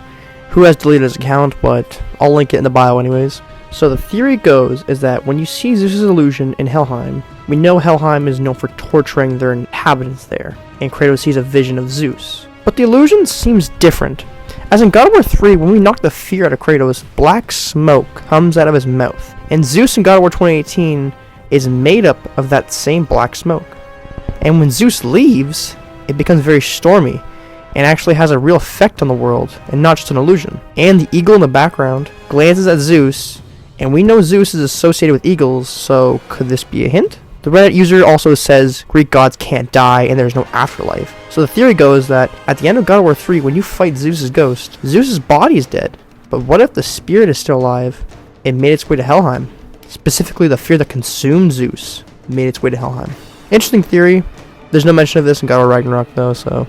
who has deleted his account, but I'll link it in the bio anyways. So the theory goes is that when you see Zeus' illusion in Helheim, we know Helheim is known for torturing their inhabitants there, and Kratos sees a vision of Zeus. But the illusion seems different. As in God of War 3, when we knock the fear out of Kratos, black smoke comes out of his mouth, and Zeus in God of War 2018 is made up of that same black smoke. And when Zeus leaves, it becomes very stormy, and actually has a real effect on the world, and not just an illusion. And the eagle in the background glances at Zeus, and we know Zeus is associated with eagles, so could this be a hint? The Reddit user also says Greek gods can't die and there's no afterlife. So the theory goes that at the end of God of War 3, when you fight Zeus' ghost, Zeus' body is dead. But what if the spirit is still alive? It made its way to Helheim. Specifically, the fear that consumed Zeus made its way to Helheim. Interesting theory. There's no mention of this in God of War Ragnarok though, so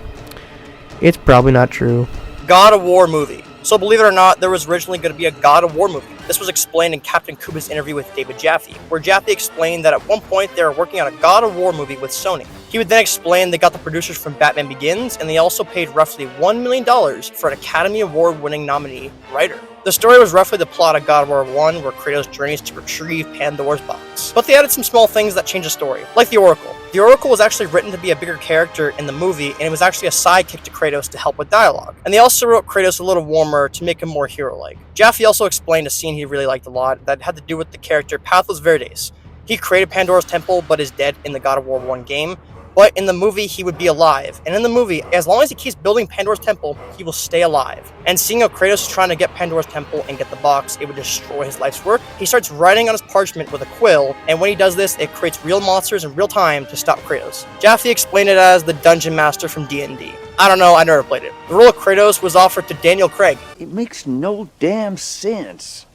it's probably not true. God of War movie. So believe it or not, there was originally going to be a God of War movie. This was explained in Captain Kuba's interview with David Jaffe, where Jaffe explained that at one point they were working on a God of War movie with Sony. He would then explain they got the producers from Batman Begins, and they also paid roughly $1 million for an Academy Award-winning nominee writer. The story was roughly the plot of God of War 1, where Kratos journeys to retrieve Pandora's box. But they added some small things that changed the story, like the Oracle. The Oracle was actually written to be a bigger character in the movie, and it was actually a sidekick to Kratos to help with dialogue. And they also wrote Kratos a little warmer to make him more hero-like. Jaffe also explained a scene he really liked a lot that had to do with the character Pathos Verdes. He created Pandora's Temple, but is dead in the God of War 1 game. But in the movie, he would be alive. And in the movie, as long as he keeps building Pandora's Temple, he will stay alive. And seeing how Kratos is trying to get Pandora's Temple and get the box, it would destroy his life's work. He starts writing on his parchment with a quill, and when he does this, it creates real monsters in real time to stop Kratos. Jaffe explained it as the Dungeon Master from D&D. I don't know, I never played it. The role of Kratos was offered to Daniel Craig. It makes no damn sense.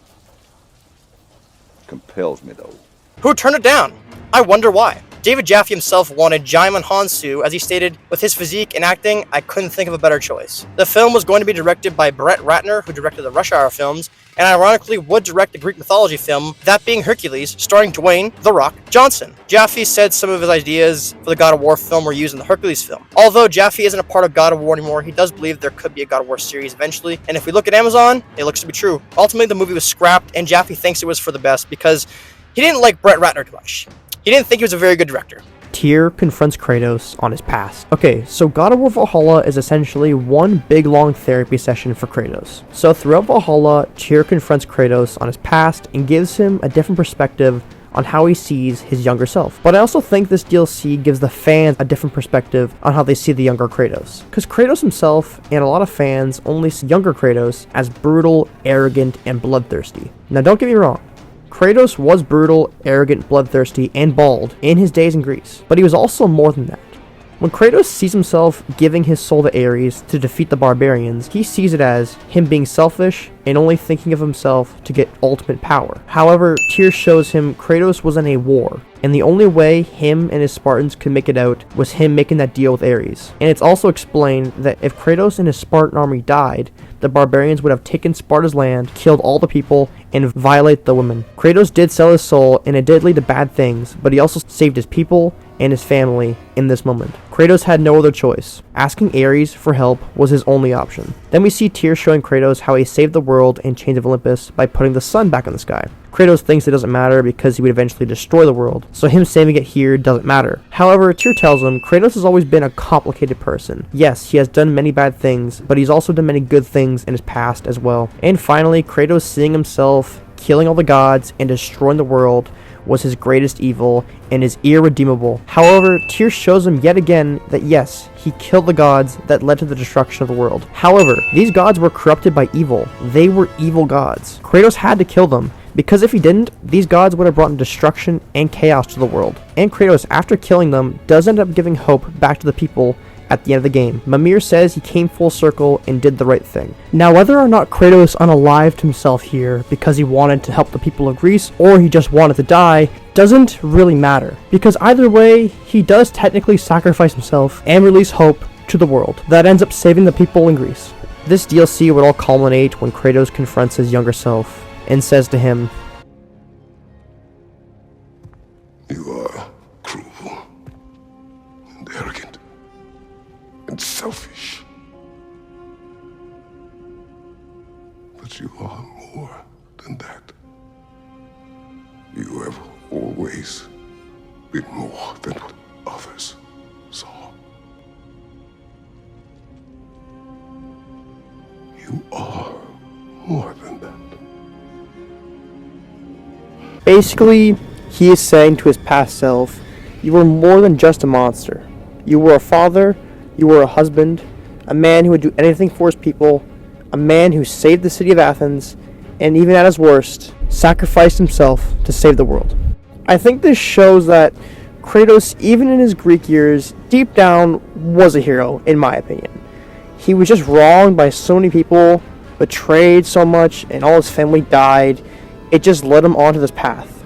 Compels me, though. Who turned it down? I wonder why. David Jaffe himself wanted Jaimon Hansu, as he stated, with his physique and acting, I couldn't think of a better choice. The film was going to be directed by Brett Ratner, who directed the Rush Hour films, and ironically would direct the Greek mythology film, that being Hercules, starring Dwayne "The Rock" Johnson. Jaffe said some of his ideas for the God of War film were used in the Hercules film. Although Jaffe isn't a part of God of War anymore, he does believe there could be a God of War series eventually, and if we look at Amazon, it looks to be true. Ultimately, the movie was scrapped, and Jaffe thinks it was for the best because he didn't like Brett Ratner too much. He didn't think he was a very good director. Tyr confronts Kratos on his past. Okay, so God of War Valhalla is essentially one big long therapy session for Kratos. So throughout Valhalla, Tyr confronts Kratos on his past and gives him a different perspective on how he sees his younger self. But I also think this DLC gives the fans a different perspective on how they see the younger Kratos. Because Kratos himself and a lot of fans only see younger Kratos as brutal, arrogant, and bloodthirsty. Now don't get me wrong, Kratos was brutal, arrogant, bloodthirsty, and bald in his days in Greece, but he was also more than that. When Kratos sees himself giving his soul to Ares to defeat the barbarians, he sees it as him being selfish and only thinking of himself to get ultimate power. However, Tyr shows him Kratos was in a war, and the only way him and his Spartans could make it out was him making that deal with Ares. And it's also explained that if Kratos and his Spartan army died, the barbarians would have taken Sparta's land, killed all the people, and violate the women. Kratos did sell his soul, and it did lead to bad things, but he also saved his people and his family in this moment. Kratos had no other choice. Asking Ares for help was his only option. Then we see Tyr showing Kratos how he saved the world and Chains of Olympus by putting the sun back in the sky. Kratos thinks it doesn't matter because he would eventually destroy the world, so him saving it here doesn't matter. However, Tyr tells him Kratos has always been a complicated person. Yes, he has done many bad things, but he's also done many good things in his past as well. And finally, Kratos seeing himself killing all the gods and destroying the world was his greatest evil and is irredeemable. However, Tyr shows him yet again that yes, he killed the gods that led to the destruction of the world. However, these gods were corrupted by evil. They were evil gods. Kratos had to kill them, because if he didn't, these gods would have brought destruction and chaos to the world. And Kratos, after killing them, does end up giving hope back to the people at the end of the game. Mimir says he came full circle and did the right thing. Now, whether or not Kratos unalived himself here because he wanted to help the people of Greece or he just wanted to die doesn't really matter, because either way, he does technically sacrifice himself and release hope to the world that ends up saving the people in Greece. This DLC would all culminate when Kratos confronts his younger self and says to him, You are cruel and arrogant and selfish. But you are more than that. You have always been more than what others saw. You are more than that. Basically, he is saying to his past self, you were more than just a monster. You were a father, you were a husband, a man who would do anything for his people, a man who saved the city of Athens, and even at his worst, sacrificed himself to save the world. I think this shows that Kratos, even in his Greek years, deep down was a hero, in my opinion. He was just wronged by so many people, betrayed so much, and all his family died. It just led him onto this path.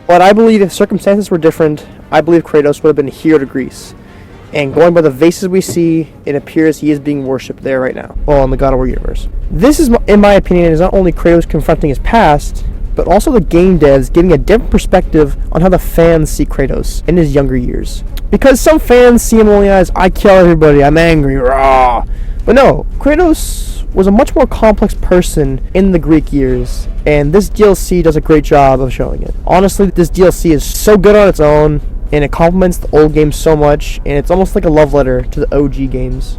But I believe if circumstances were different, I believe Kratos would have been a hero to Greece. And going by the vases we see, it appears he is being worshipped there right now, well, in the God of War universe. This is, in my opinion, is not only Kratos confronting his past, but also the game devs giving a different perspective on how the fans see Kratos in his younger years. Because some fans see him only as, I kill everybody, I'm angry, rah. But no, Kratos was a much more complex person in the Greek years, and this DLC does a great job of showing it. Honestly, this DLC is so good on its own, and it complements the old games so much, and it's almost like a love letter to the OG games.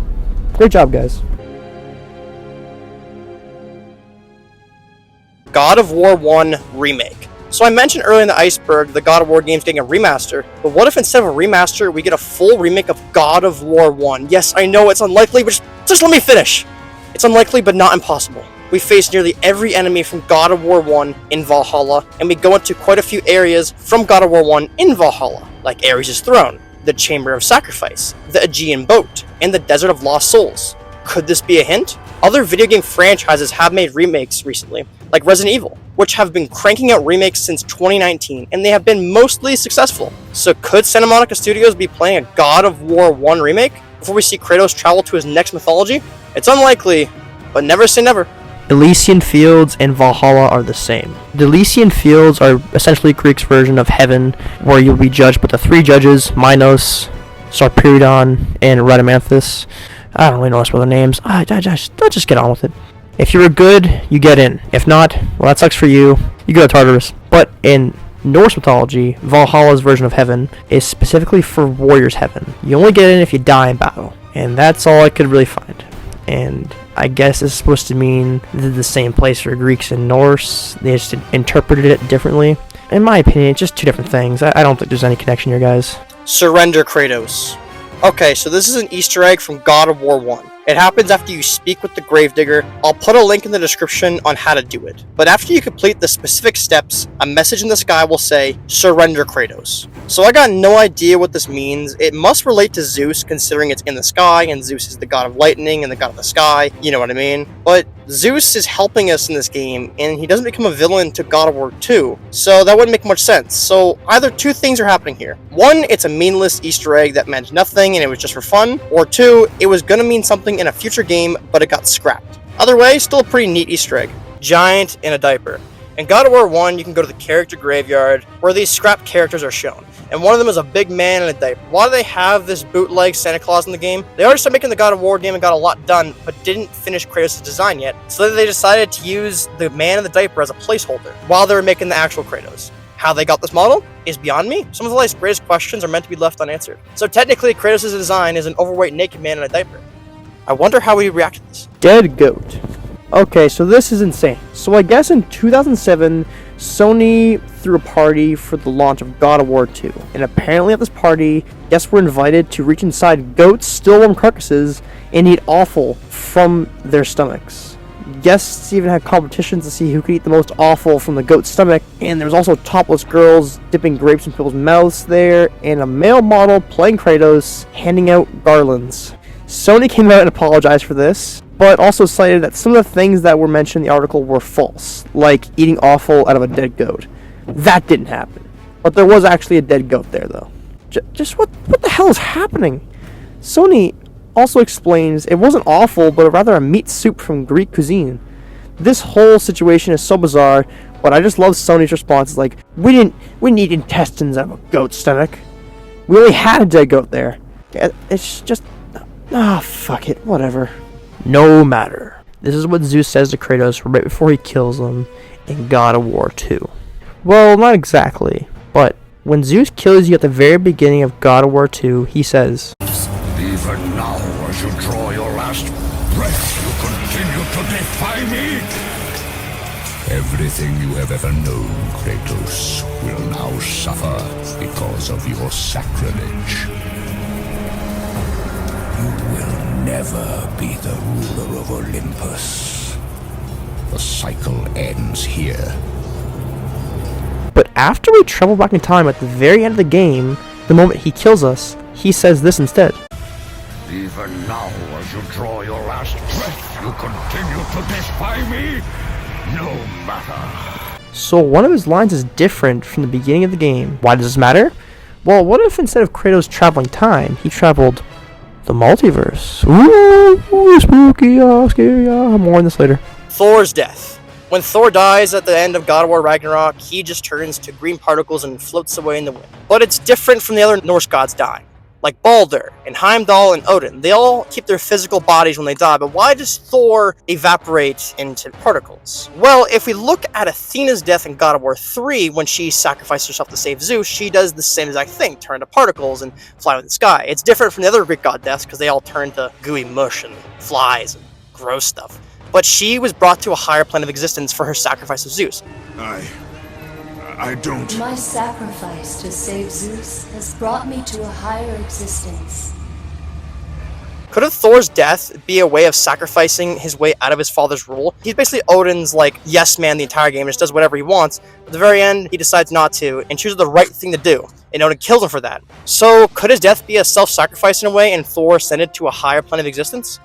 Great job, guys. God of War 1 Remake. So I mentioned earlier in the Iceberg the God of War game's getting a remaster, but what if instead of a remaster, we get a full remake of God of War 1? Yes, I know it's unlikely, but just let me finish. It's unlikely, but not impossible. We face nearly every enemy from God of War 1 in Valhalla, and we go into quite a few areas from God of War 1 in Valhalla, like Ares' throne, the Chamber of Sacrifice, the Aegean boat, and the Desert of Lost Souls. Could this be a hint? Other video game franchises have made remakes recently, like Resident Evil, which have been cranking out remakes since 2019, and they have been mostly successful. So could Santa Monica Studios be playing a God of War 1 remake before we see Kratos travel to his next mythology? It's unlikely, but never say never. Elysian Fields and Valhalla are the same. The Elysian Fields are essentially Greek's version of heaven, where you'll be judged by the three judges, Minos, Sarpedon, and Rhadamanthus. I don't really know some other names. Let's just get on with it. If you were good, you get in. If not, well, that sucks for you. You go to Tartarus. But in Norse mythology, Valhalla's version of heaven is specifically for warriors' heaven. You only get in if you die in battle. And that's all I could really find. And I guess it's supposed to mean the same place for Greeks and Norse. They just interpreted it differently. In my opinion, it's just two different things. I don't think there's any connection here, guys. Surrender, Kratos. Okay, so this is an Easter egg from God of War 1. It happens after you speak with the Gravedigger. I'll put a link in the description on how to do it. But after you complete the specific steps, a message in the sky will say, Surrender, Kratos. So I got no idea what this means. It must relate to Zeus, considering it's in the sky, and Zeus is the god of lightning and the god of the sky, you know what I mean? But Zeus is helping us in this game, and he doesn't become a villain to God of War 2, so that wouldn't make much sense. So either two things are happening here. One, it's a meaningless Easter egg that meant nothing and it was just for fun, or two, it was gonna mean something in a future game, but it got scrapped. Either way, still a pretty neat Easter egg. Giant in a diaper. In God of War 1, you can go to the character graveyard, where these scrap characters are shown, and one of them is a big man in a diaper. Why do they have this bootleg Santa Claus in the game? They already started making the God of War game and got a lot done, but didn't finish Kratos' design yet, so they decided to use the man in the diaper as a placeholder, while they were making the actual Kratos. How they got this model is beyond me. Some of the life's greatest questions are meant to be left unanswered. So technically, Kratos' design is an overweight naked man in a diaper. I wonder how we react to this. Dead goat. Okay, so this is insane. So I guess in 2007, Sony threw a party for the launch of God of War 2. And apparently at this party, guests were invited to reach inside goats' still warm carcasses and eat offal from their stomachs. Guests even had competitions to see who could eat the most offal from the goat's stomach. And there was also topless girls dipping grapes in people's mouths there, and a male model playing Kratos handing out garlands. Sony came out and apologized for this, but also cited that some of the things that were mentioned in the article were false, like eating offal out of a dead goat. That didn't happen. But there was actually a dead goat there, though. Just what the hell is happening? Sony also explains it wasn't offal, but rather a meat soup from Greek cuisine. This whole situation is so bizarre, but I just love Sony's response. It's like, we didn't eat intestines out of a goat's stomach. We only had a dead goat there. It's just... fuck it, whatever. No matter. This is what Zeus says to Kratos right before he kills him in God of War 2. Well, not exactly, but when Zeus kills you at the very beginning of God of War 2, he says, Even now, as you draw your last breath, you continue to defy me? Everything you have ever known, Kratos, will now suffer because of your sacrilege. You will never be the ruler of Olympus. The cycle ends here. But after we travel back in time at the very end of the game, the moment he kills us, he says this instead. Even now, as you draw your last breath, you continue to defy me? No matter. So one of his lines is different from the beginning of the game. Why does this matter? Well, what if instead of Kratos traveling time, he traveled the multiverse? Ooh, spooky, scary, more on this later. Thor's death. When Thor dies at the end of God of War Ragnarok, he just turns to green particles and floats away in the wind. But it's different from the other Norse gods dying. Like Baldur, and Heimdall, and Odin. They all keep their physical bodies when they die, but why does Thor evaporate into particles? Well, if we look at Athena's death in God of War 3, when she sacrificed herself to save Zeus, she does the same exact thing, turn to particles and fly in the sky. It's different from the other Greek god deaths, because they all turn to gooey mush and flies and gross stuff. But she was brought to a higher plane of existence for her sacrifice of Zeus. I don't... My sacrifice to save Zeus has brought me to a higher existence. Could Thor's death be a way of sacrificing his way out of his father's rule? He's basically Odin's, yes man the entire game, just does whatever he wants. At the very end, he decides not to, and chooses the right thing to do, and Odin kills him for that. So, could his death be a self-sacrifice in a way, and Thor ascended to a higher plane of existence?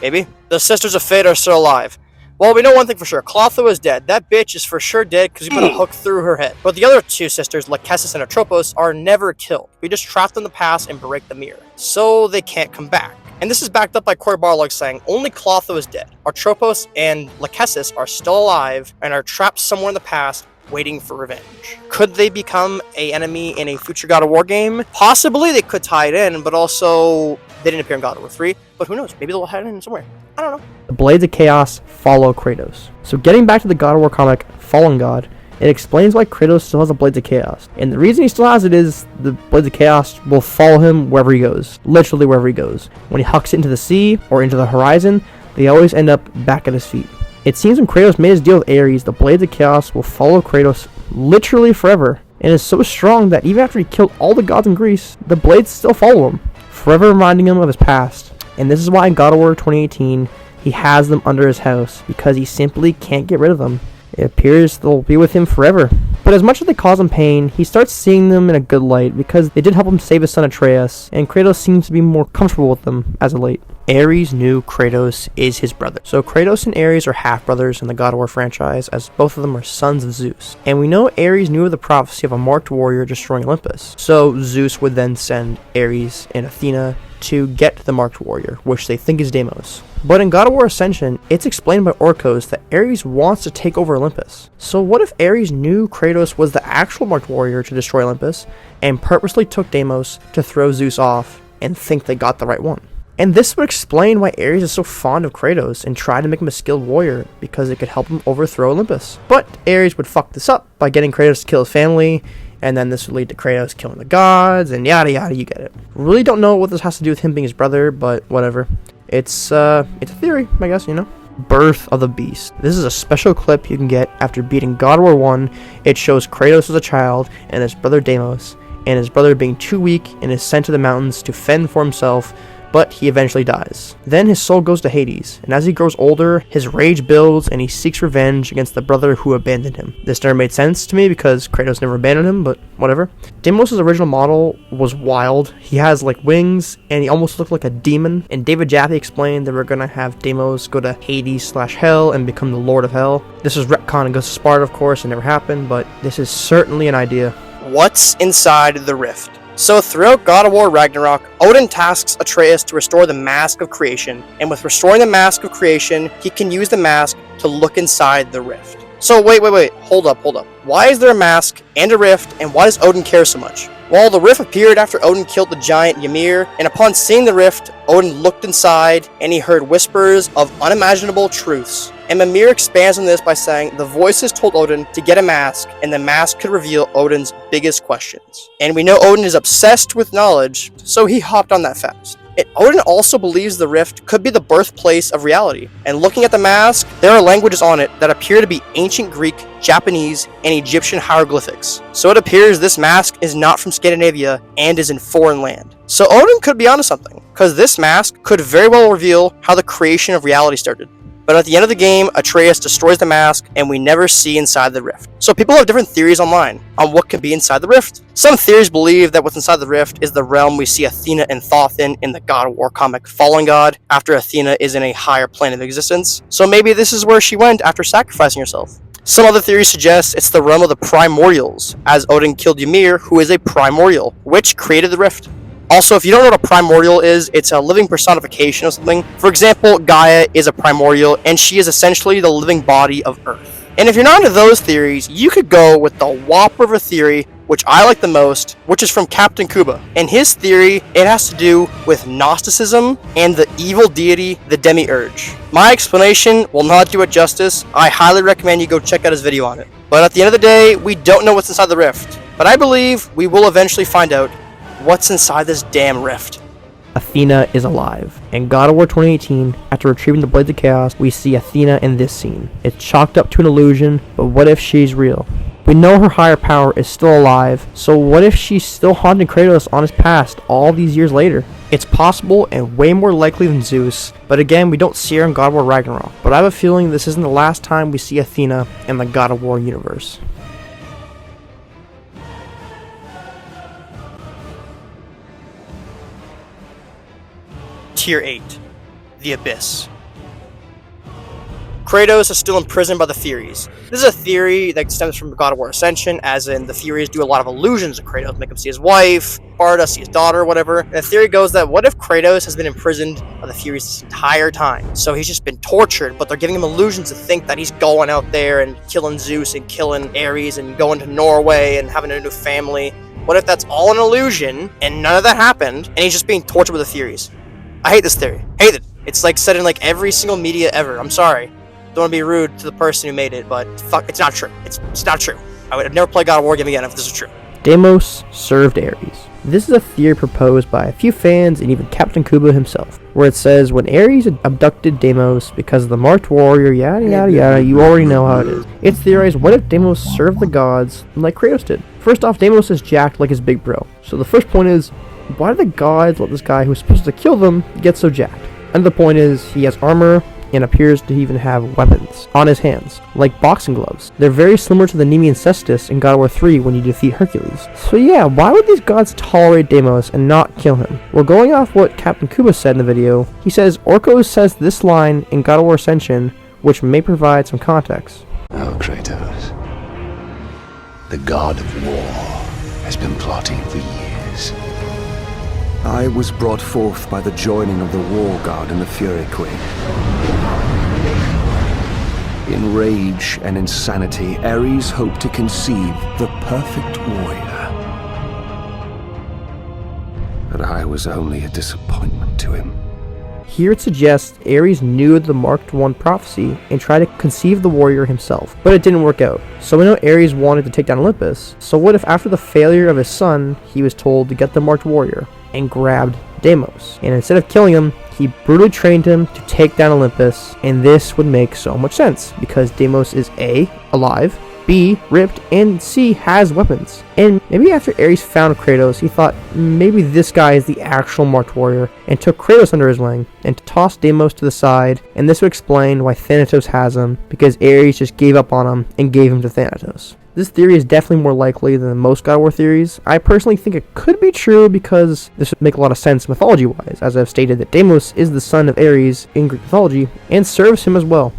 Maybe. The Sisters of Fate are still alive. Well, we know one thing for sure. Clotho is dead. That bitch is for sure dead because we put a hook through her head. But the other two sisters, Lachesis and Atropos, are never killed. We just trap them in the past and break the mirror. So they can't come back. And this is backed up by Cory Barlog saying only Clotho is dead. Atropos and Lachesis are still alive and are trapped somewhere in the past waiting for revenge. Could they become an enemy in a future God of War game? Possibly they could tie it in, but also they didn't appear in God of War 3. But who knows? Maybe they'll hide it in somewhere. I don't know. The Blades of Chaos follow Kratos. So getting back to the God of War comic, Fallen God, it explains why Kratos still has the Blades of Chaos. And the reason he still has it is the Blades of Chaos will follow him wherever he goes. Literally wherever he goes. When he hucks it into the sea or into the horizon, they always end up back at his feet. It seems when Kratos made his deal with Ares, the Blades of Chaos will follow Kratos literally forever. And is so strong that even after he killed all the gods in Greece, the Blades still follow him, forever reminding him of his past. And this is why in God of War 2018, he has them under his house, because he simply can't get rid of them. It appears they'll be with him forever. But as much as they cause him pain, he starts seeing them in a good light, because they did help him save his son Atreus, and Kratos seems to be more comfortable with them as of late. Ares knew Kratos is his brother. So Kratos and Ares are half-brothers in the God of War franchise, as both of them are sons of Zeus. And we know Ares knew of the prophecy of a marked warrior destroying Olympus. So Zeus would then send Ares and Athena to get the marked warrior, which they think is Deimos. But in God of War Ascension, it's explained by Orcos that Ares wants to take over Olympus. So what if Ares knew Kratos was the actual marked warrior to destroy Olympus, and purposely took Deimos to throw Zeus off and think they got the right one? And this would explain why Ares is so fond of Kratos and tried to make him a skilled warrior, because it could help him overthrow Olympus. But Ares would fuck this up by getting Kratos to kill his family, and then this would lead to Kratos killing the gods, and yada yada, you get it. Really don't know what this has to do with him being his brother, but whatever. It's a theory, I guess, you know? Birth of the Beast. This is a special clip you can get after beating God of War 1. It shows Kratos as a child, and his brother Deimos, and his brother being too weak and is sent to the mountains to fend for himself, but he eventually dies. Then his soul goes to Hades, and as he grows older, his rage builds and he seeks revenge against the brother who abandoned him. This never made sense to me because Kratos never abandoned him, but whatever. Deimos' original model was wild. He has like wings, and he almost looked like a demon, and David Jaffe explained that we're gonna have Deimos go to Hades/Hell and become the Lord of Hell. This is retcon and goes to Sparta, of course, it never happened, but this is certainly an idea. What's inside the rift? So throughout God of War Ragnarok, Odin tasks Atreus to restore the mask of creation, and with restoring the mask of creation, he can use the mask to look inside the rift. So wait, hold up. Why is there a mask and a rift, and why does Odin care so much? Well, the rift appeared after Odin killed the giant Ymir, and upon seeing the rift, Odin looked inside, and he heard whispers of unimaginable truths. And Mimir expands on this by saying the voices told Odin to get a mask, and the mask could reveal Odin's biggest questions. And we know Odin is obsessed with knowledge, so he hopped on that fast. And Odin also believes the rift could be the birthplace of reality. And looking at the mask, there are languages on it that appear to be ancient Greek, Japanese, and Egyptian hieroglyphics. So it appears this mask is not from Scandinavia and is in foreign land. So Odin could be onto something, because this mask could very well reveal how the creation of reality started. But at the end of the game, Atreus destroys the mask, and we never see inside the rift. So people have different theories online on what could be inside the rift. Some theories believe that what's inside the rift is the realm we see Athena and Thoth in the God of War comic Fallen God, after Athena is in a higher plane of existence. So maybe this is where she went after sacrificing herself. Some other theories suggest it's the realm of the primordials, as Odin killed Ymir, who is a primordial, which created the rift. Also, if you don't know what a primordial is, it's a living personification of something. For example, Gaia is a primordial, and she is essentially the living body of Earth. And if you're not into those theories, you could go with the whopper of a theory, which I like the most, which is from Captain Kuba. And his theory, it has to do with Gnosticism and the evil deity, the Demiurge. My explanation will not do it justice. I highly recommend you go check out his video on it. But at the end of the day, we don't know what's inside the rift. But I believe we will eventually find out what's inside this damn rift. Athena is alive. In God of War 2018, after retrieving the Blades of Chaos, we see Athena in this scene. It's chalked up to an illusion, but what if she's real? We know her higher power is still alive, so what if she's still haunting Kratos on his past all these years later? It's possible and way more likely than Zeus, but again, we don't see her in God of War Ragnarok. But I have a feeling this isn't the last time we see Athena in the God of War universe. Tier 8. The Abyss. Kratos is still imprisoned by the Furies. This is a theory that stems from God of War Ascension, as in the Furies do a lot of illusions to Kratos, make him see his wife, Sparta, see his daughter, whatever. And the theory goes that what if Kratos has been imprisoned by the Furies this entire time? So he's just been tortured, but they're giving him illusions to think that he's going out there and killing Zeus and killing Ares and going to Norway and having a new family. What if that's all an illusion and none of that happened and he's just being tortured with the Furies? I hate this theory. Hate it. It's like said in like every single media ever. I'm sorry. Don't want to be rude to the person who made it, but fuck, it's not true. It's not true. I would never play God of War game again if this was true. Deimos served Ares. This is a theory proposed by a few fans and even Captain Kuba himself, where it says when Ares abducted Deimos because of the marked warrior, yada yada yada, you already know how it is. It's theorized, what if Deimos served the gods like Kratos did? First off, Deimos is jacked like his big bro. So the first point is, why did the gods let this guy who was supposed to kill them get so jacked? And the point is, he has armor, and appears to even have weapons on his hands, like boxing gloves. They're very similar to the Nemean cestus in God of War 3 when you defeat Hercules. So yeah, why would these gods tolerate Deimos and not kill him? Well, going off what Captain Kuba said in the video, he says Orcos says this line in God of War Ascension, which may provide some context. Oh, Kratos. The god of war has been plotting for years. I was brought forth by the joining of the War God and the Fury Queen. In rage and insanity, Ares hoped to conceive the perfect warrior. But I was only a disappointment to him. Here it suggests Ares knew the Mark I prophecy and tried to conceive the warrior himself, but it didn't work out. So we know Ares wanted to take down Olympus, so what if after the failure of his son, he was told to get the marked warrior and grabbed Deimos, and instead of killing him, he brutally trained him to take down Olympus, and this would make so much sense, because Deimos is A, alive, B, ripped, and C, has weapons. And maybe after Ares found Kratos, he thought maybe this guy is the actual marked warrior, and took Kratos under his wing, and tossed Deimos to the side, and this would explain why Thanatos has him, because Ares just gave up on him, and gave him to Thanatos. This theory is definitely more likely than most God of War theories. I personally think it could be true because this would make a lot of sense mythology-wise, as I've stated that Deimos is the son of Ares in Greek mythology, and serves him as well.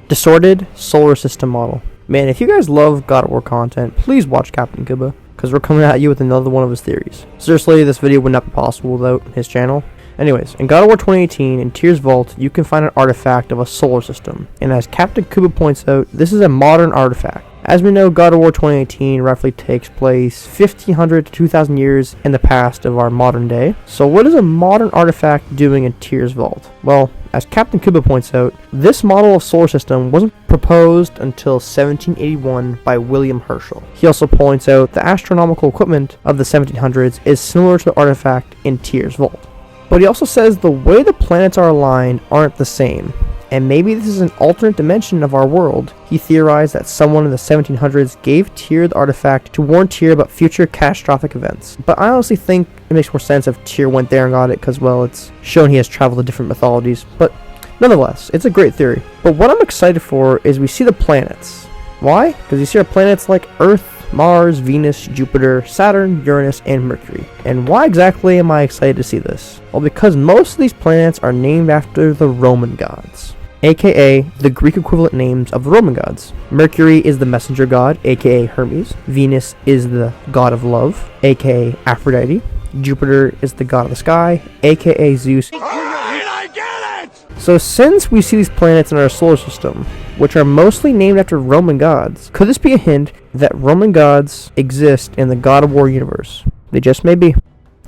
Distorted Solar System Model. Man, if you guys love God of War content, please watch Captain Kuba, because we're coming at you with another one of his theories. Seriously, this video would not be possible without his channel. Anyways, in God of War 2018, in Tyr's Vault, you can find an artifact of a solar system, and as Captain Kuba points out, this is a modern artifact. As we know, God of War 2018 roughly takes place 1500 to 2000 years in the past of our modern day. So what is a modern artifact doing in Tyr's Vault? Well, as Captain Kuba points out, this model of solar system wasn't proposed until 1781 by William Herschel. He also points out the astronomical equipment of the 1700s is similar to the artifact in Tyr's Vault. But he also says the way the planets are aligned aren't the same, and maybe this is an alternate dimension of our world. He theorized that someone in the 1700s gave Tyr the artifact to warn Tyr about future catastrophic events. But I honestly think it makes more sense if Tyr went there and got it, because, well, it's shown he has traveled to different mythologies. But nonetheless, it's a great theory. But what I'm excited for is we see the planets. Why? Because you see our planets like Earth, Mars, Venus, Jupiter, Saturn, Uranus, and Mercury. And why exactly am I excited to see this? Well, because most of these planets are named after the Roman gods, aka the Greek equivalent names of the Roman gods. Mercury is the messenger god, aka Hermes. Venus is the god of love, aka Aphrodite. Jupiter is the god of the sky, aka Zeus. So since we see these planets in our solar system, which are mostly named after Roman gods, could this be a hint that Roman gods exist in the God of War universe? They just may be.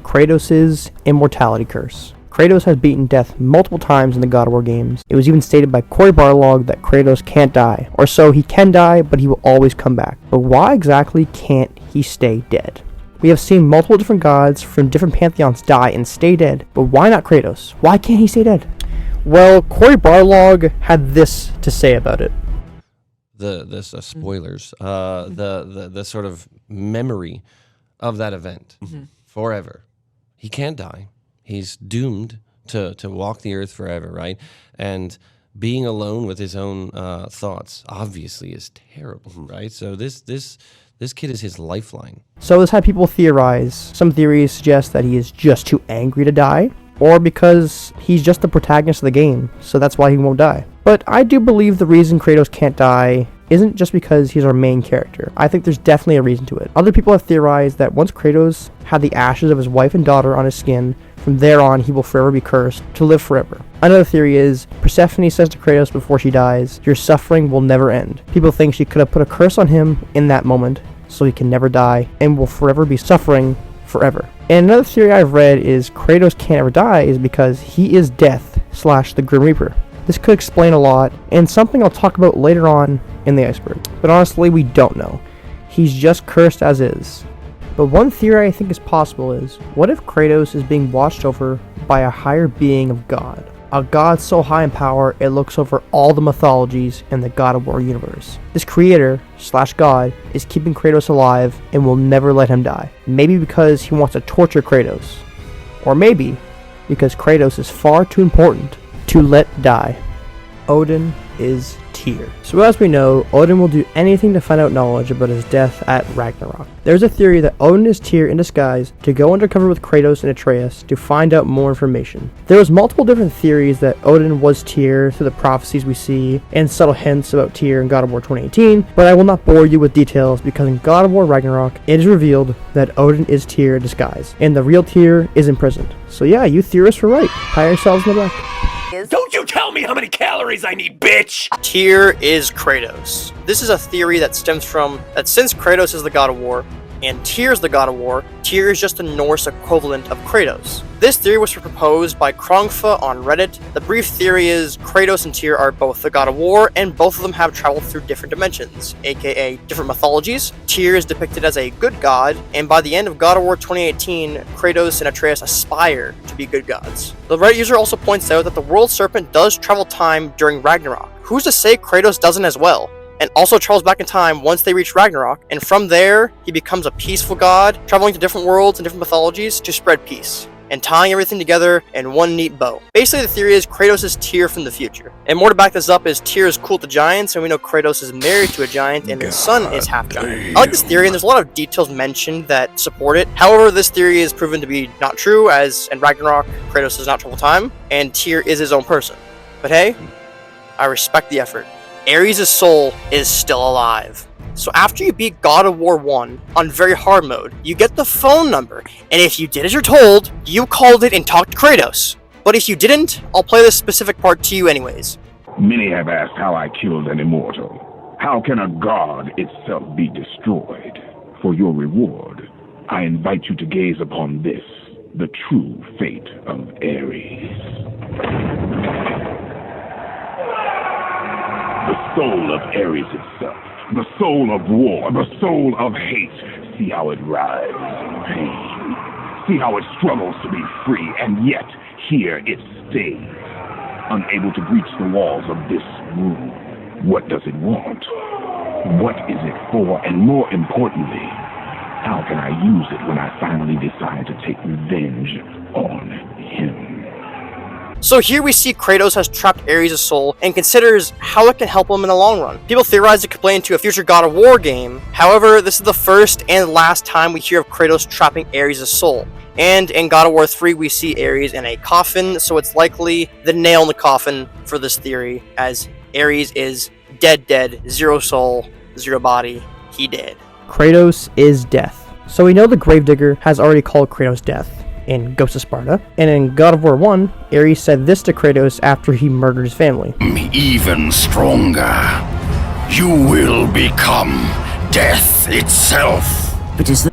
Kratos' immortality curse. Kratos has beaten death multiple times in the God of War games. It was even stated by Cory Barlog that Kratos can't die, or so he can die, but he will always come back. But why exactly can't he stay dead? We have seen multiple different gods from different pantheons die and stay dead, but why not Kratos? Why can't he stay dead? Well, Cory Barlog had this to say about it. Spoilers. The sort of memory of that event forever. He can't die. He's doomed to walk the earth forever, right? And being alone with his own thoughts obviously is terrible, right? So this kid is his lifeline. So this had people theorize. Some theories suggest that he is just too angry to die, or because he's just the protagonist of the game, so that's why he won't die. But I do believe the reason Kratos can't die isn't just because he's our main character. I think there's definitely a reason to it. Other people have theorized that once Kratos had the ashes of his wife and daughter on his skin, from there on he will forever be cursed to live forever. Another theory is Persephone says to Kratos before she dies, "Your suffering will never end." People think she could have put a curse on him in that moment, so he can never die and will forever be suffering forever. And another theory I've read is Kratos can't ever die is because he is death / the Grim Reaper. This could explain a lot, and something I'll talk about later on in the Iceberg. But honestly, we don't know. He's just cursed as is. But one theory I think is possible is, what if Kratos is being watched over by a higher being of God? A god so high in power, it looks over all the mythologies in the God of War universe. This creator / god is keeping Kratos alive and will never let him die. Maybe because he wants to torture Kratos. Or maybe because Kratos is far too important to let die. Odin is Tyr. So as we know, Odin will do anything to find out knowledge about his death at Ragnarok. There's a theory that Odin is Tyr in disguise to go undercover with Kratos and Atreus to find out more information. There was multiple different theories that Odin was Tyr through the prophecies we see and subtle hints about Tyr in God of War 2018, but I will not bore you with details because in God of War Ragnarok, it is revealed that Odin is Tyr in disguise, and the real Tyr is imprisoned. So yeah, you theorists were right. Pat yourselves in the back. Don't you tell me how many calories I need, bitch! Tyr is Kratos. This is a theory that stems from that since Kratos is the god of war, and Tyr is the god of war, Tyr is just the Norse equivalent of Kratos. This theory was proposed by Krongfa on Reddit. The brief theory is Kratos and Tyr are both the god of war, and both of them have traveled through different dimensions, aka different mythologies. Tyr is depicted as a good god, and by the end of God of War 2018, Kratos and Atreus aspire to be good gods. The Reddit user also points out that the World Serpent does travel time during Ragnarok. Who's to say Kratos doesn't as well? And also travels back in time once they reach Ragnarok, and from there, he becomes a peaceful god, traveling to different worlds and different mythologies to spread peace, and tying everything together in one neat bow. Basically, the theory is Kratos is Tyr from the future. And more to back this up is Tyr is cool to giants, and we know Kratos is married to a giant, and his son is half giant. I like this theory, and there's a lot of details mentioned that support it. However, this theory is proven to be not true, as in Ragnarok, Kratos does not travel time, and Tyr is his own person. But hey, I respect the effort. Ares' soul is still alive. So after you beat God of War 1 on very hard mode, you get the phone number, and if you did as you're told, you called it and talked to Kratos. But if you didn't, I'll play this specific part to you anyways. Many have asked how I killed an immortal. How can a god itself be destroyed? For your reward, I invite you to gaze upon this, the true fate of Ares. The soul of Ares itself, the soul of war, the soul of hate. See how it writhes in pain. See how it struggles to be free, and yet here it stays, unable to breach the walls of this room. What does it want? What is it for? And more importantly, how can I use it when I finally decide to take revenge on him? So here we see Kratos has trapped Ares' soul and considers how it can help him in the long run. People theorize it could play into a future God of War game. However, this is the first and last time we hear of Kratos trapping Ares' soul. And in God of War 3 we see Ares in a coffin, so it's likely the nail in the coffin for this theory, as Ares is dead, zero soul, zero body, he dead. Kratos is death. So we know the Gravedigger has already called Kratos death in Ghost of Sparta, and in God of War 1, Ares said this to Kratos after he murdered his family. Even stronger. You will become death itself.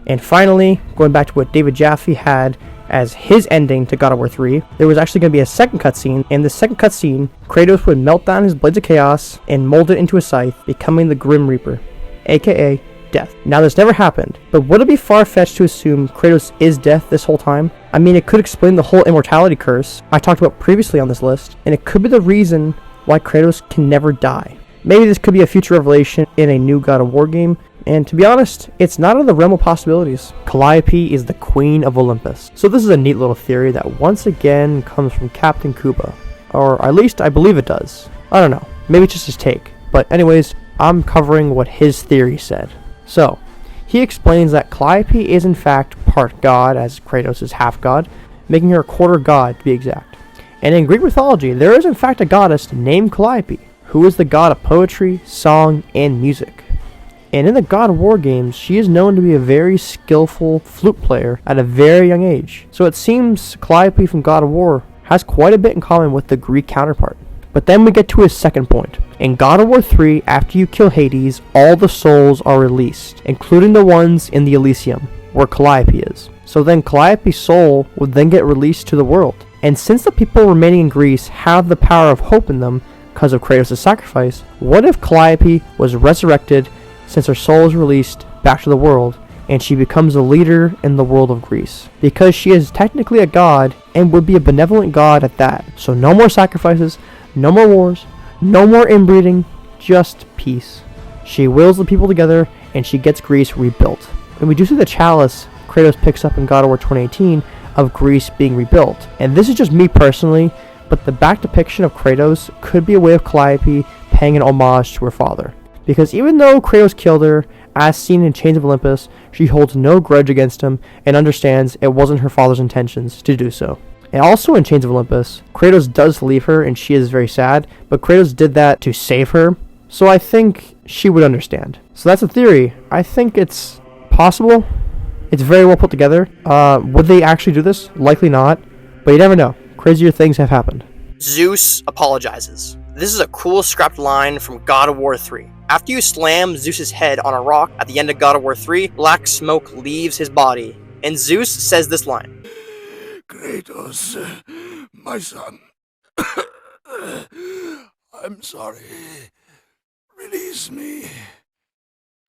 And finally, going back to what David Jaffe had as his ending to God of War 3, there was actually going to be a second cutscene. In the second cutscene, Kratos would melt down his Blades of Chaos and mold it into a scythe, becoming the Grim Reaper, aka Death. Now this never happened, but would it be far-fetched to assume Kratos is Death this whole time? I mean, it could explain the whole immortality curse I talked about previously on this list, and it could be the reason why Kratos can never die. Maybe this could be a future revelation in a new God of War game, and to be honest, it's not out of the realm of possibilities. Calliope is the queen of Olympus. So this is a neat little theory that once again comes from Captain Kuba, or at least I believe it does. I don't know, maybe it's just his take, but anyways, I'm covering what his theory said. So, he explains that Calliope is in fact part god, as Kratos is half god, making her a quarter god to be exact. And in Greek mythology, there is in fact a goddess named Calliope, who is the god of poetry, song, and music. And in the God of War games, she is known to be a very skillful flute player at a very young age. So it seems Calliope from God of War has quite a bit in common with the Greek counterpart. But then we get to his second point. In God of War 3, after you kill Hades, all the souls are released, including the ones in the Elysium, where Calliope is. So then Calliope's soul would then get released to the world. And since the people remaining in Greece have the power of hope in them because of Kratos' sacrifice, what if Calliope was resurrected since her soul is released back to the world, and she becomes a leader in the world of Greece? Because she is technically a god, and would be a benevolent god at that. So no more sacrifices, no more wars, no more inbreeding, just peace. She wills the people together, and she gets Greece rebuilt. And we do see the chalice Kratos picks up in God of War 2018 of Greece being rebuilt. And this is just me personally, but the back depiction of Kratos could be a way of Calliope paying an homage to her father. Because even though Kratos killed her, as seen in Chains of Olympus, she holds no grudge against him and understands it wasn't her father's intentions to do so. And also in Chains of Olympus, Kratos does leave her and she is very sad, but Kratos did that to save her, so I think she would understand. So that's a theory. I think it's possible. It's very well put together. Would they actually do this? Likely not, but you never know. Crazier things have happened. Zeus apologizes. This is a cool scrapped line from God of War 3. After you slam Zeus's head on a rock at the end of God of War 3, black smoke leaves his body, and Zeus says this line. Kratos, my son. I'm sorry. Release me.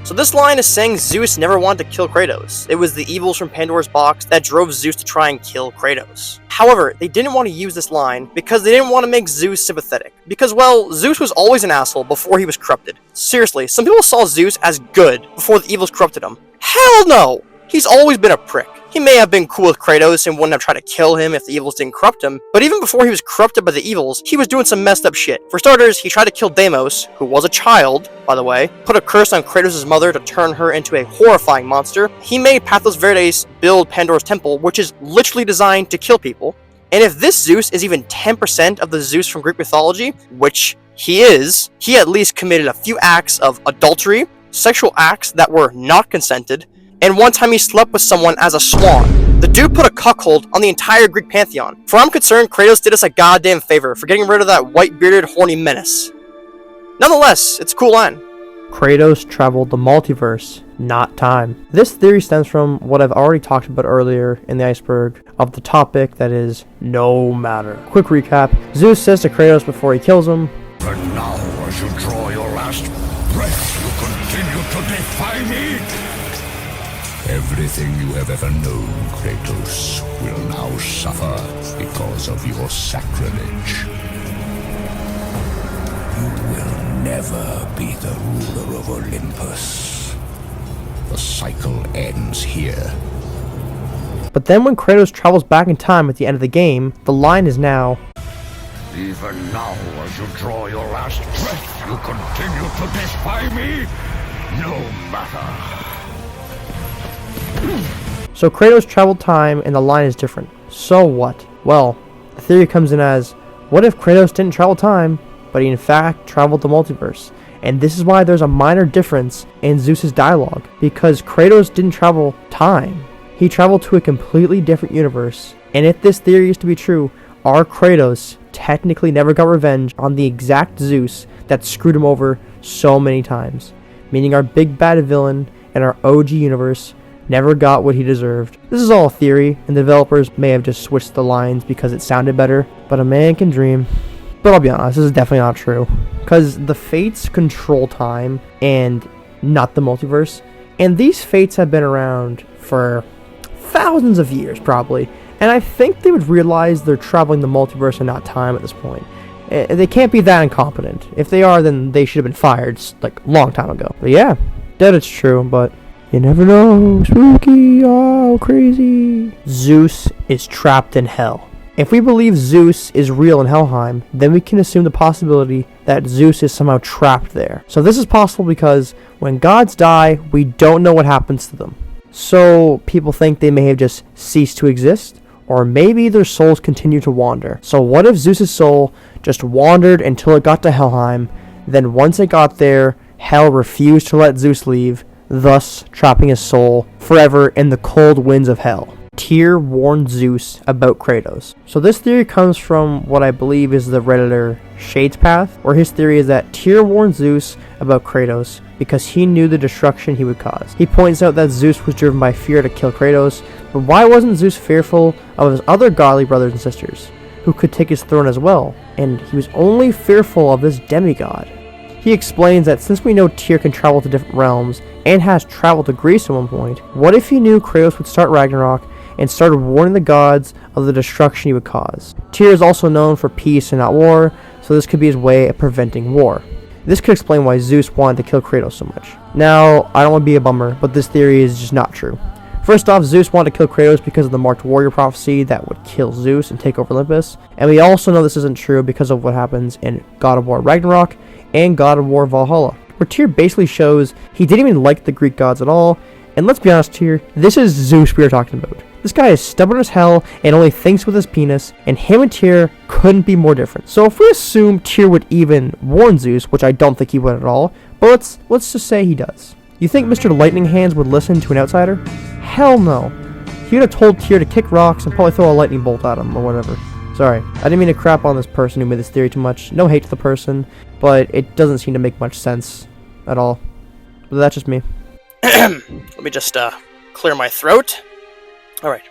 So this line is saying Zeus never wanted to kill Kratos. It was the evils from Pandora's box that drove Zeus to try and kill Kratos. However, they didn't want to use this line because they didn't want to make Zeus sympathetic. Because, well, Zeus was always an asshole before he was corrupted. Seriously, some people saw Zeus as good before the evils corrupted him. Hell no! He's always been a prick. He may have been cool with Kratos and wouldn't have tried to kill him if the evils didn't corrupt him, but even before he was corrupted by the evils, he was doing some messed up shit. For starters, he tried to kill Deimos, who was a child, by the way, put a curse on Kratos' mother to turn her into a horrifying monster. He made Pathos Verdes build Pandora's temple, which is literally designed to kill people. And if this Zeus is even 10% of the Zeus from Greek mythology, which he is, he at least committed a few acts of adultery, sexual acts that were not consented, and one time he slept with someone as a swan. The dude put a cuckold on the entire Greek pantheon. For I'm concerned, Kratos did us a goddamn favor for getting rid of that white-bearded, horny menace. Nonetheless, it's a cool line. Kratos traveled the multiverse, not time. This theory stems from what I've already talked about earlier in the Iceberg of the topic that is no matter. Quick recap, Zeus says to Kratos before he kills him, For now, as you draw your last breath, you continue to defy me? Everything you have ever known, Kratos, will now suffer because of your sacrilege. You will never be the ruler of Olympus. The cycle ends here. But then when Kratos travels back in time at the end of the game, the line is now, Even now, as you draw your last breath, you continue to defy me? No matter. So Kratos traveled time and the line is different. So what? Well, the theory comes in as, what if Kratos didn't travel time, but he in fact traveled the multiverse? And this is why there's a minor difference in Zeus's dialogue, because Kratos didn't travel time. He traveled to a completely different universe. And if this theory is to be true, our Kratos technically never got revenge on the exact Zeus that screwed him over so many times. Meaning our big bad villain in our OG universe never got what he deserved. This is all a theory, and the developers may have just switched the lines because it sounded better, but a man can dream. But I'll be honest, this is definitely not true, because the Fates control time and not the multiverse, and these Fates have been around for thousands of years probably, and I think they would realize they're traveling the multiverse and not time at this point. They can't be that incompetent. If they are, then they should have been fired like a long time ago. But yeah, that it's true, but you never know. Spooky. Oh, crazy. Zeus is trapped in hell. If we believe Zeus is real in Helheim, then we can assume the possibility that Zeus is somehow trapped there. So this is possible because when gods die, we don't know what happens to them. So people think they may have just ceased to exist, or maybe their souls continue to wander. So what if Zeus's soul just wandered until it got to Helheim, then once it got there, Hell refused to let Zeus leave, thus trapping his soul forever in the cold winds of hell. Tyr warned Zeus about Kratos. So this theory comes from what I believe is the Redditor Shades Path, where his theory is that Tyr warned Zeus about Kratos because he knew the destruction he would cause. He points out that Zeus was driven by fear to kill Kratos, but why wasn't Zeus fearful of his other godly brothers and sisters, who could take his throne as well, and he was only fearful of this demigod? He explains that since we know Tyr can travel to different realms, and has traveled to Greece at one point, what if he knew Kratos would start Ragnarok and started warning the gods of the destruction he would cause? Tyr is also known for peace and not war, so this could be his way of preventing war. This could explain why Zeus wanted to kill Kratos so much. Now, I don't want to be a bummer, but this theory is just not true. First off, Zeus wanted to kill Kratos because of the marked warrior prophecy that would kill Zeus and take over Olympus. And we also know this isn't true because of what happens in God of War Ragnarok and God of War Valhalla, where Tyr basically shows he didn't even like the Greek gods at all. And let's be honest here, this is Zeus we are talking about. This guy is stubborn as hell and only thinks with his penis, and him and Tyr couldn't be more different. So if we assume Tyr would even warn Zeus, which I don't think he would at all, but let's just say he does. You think Mr. Lightning Hands would listen to an outsider? Hell no. He would have told Tyr to kick rocks and probably throw a lightning bolt at him or whatever. Sorry, I didn't mean to crap on this person who made this theory too much. No hate to the person, but it doesn't seem to make much sense at all. But that's just me. Let me just clear my throat. Alright.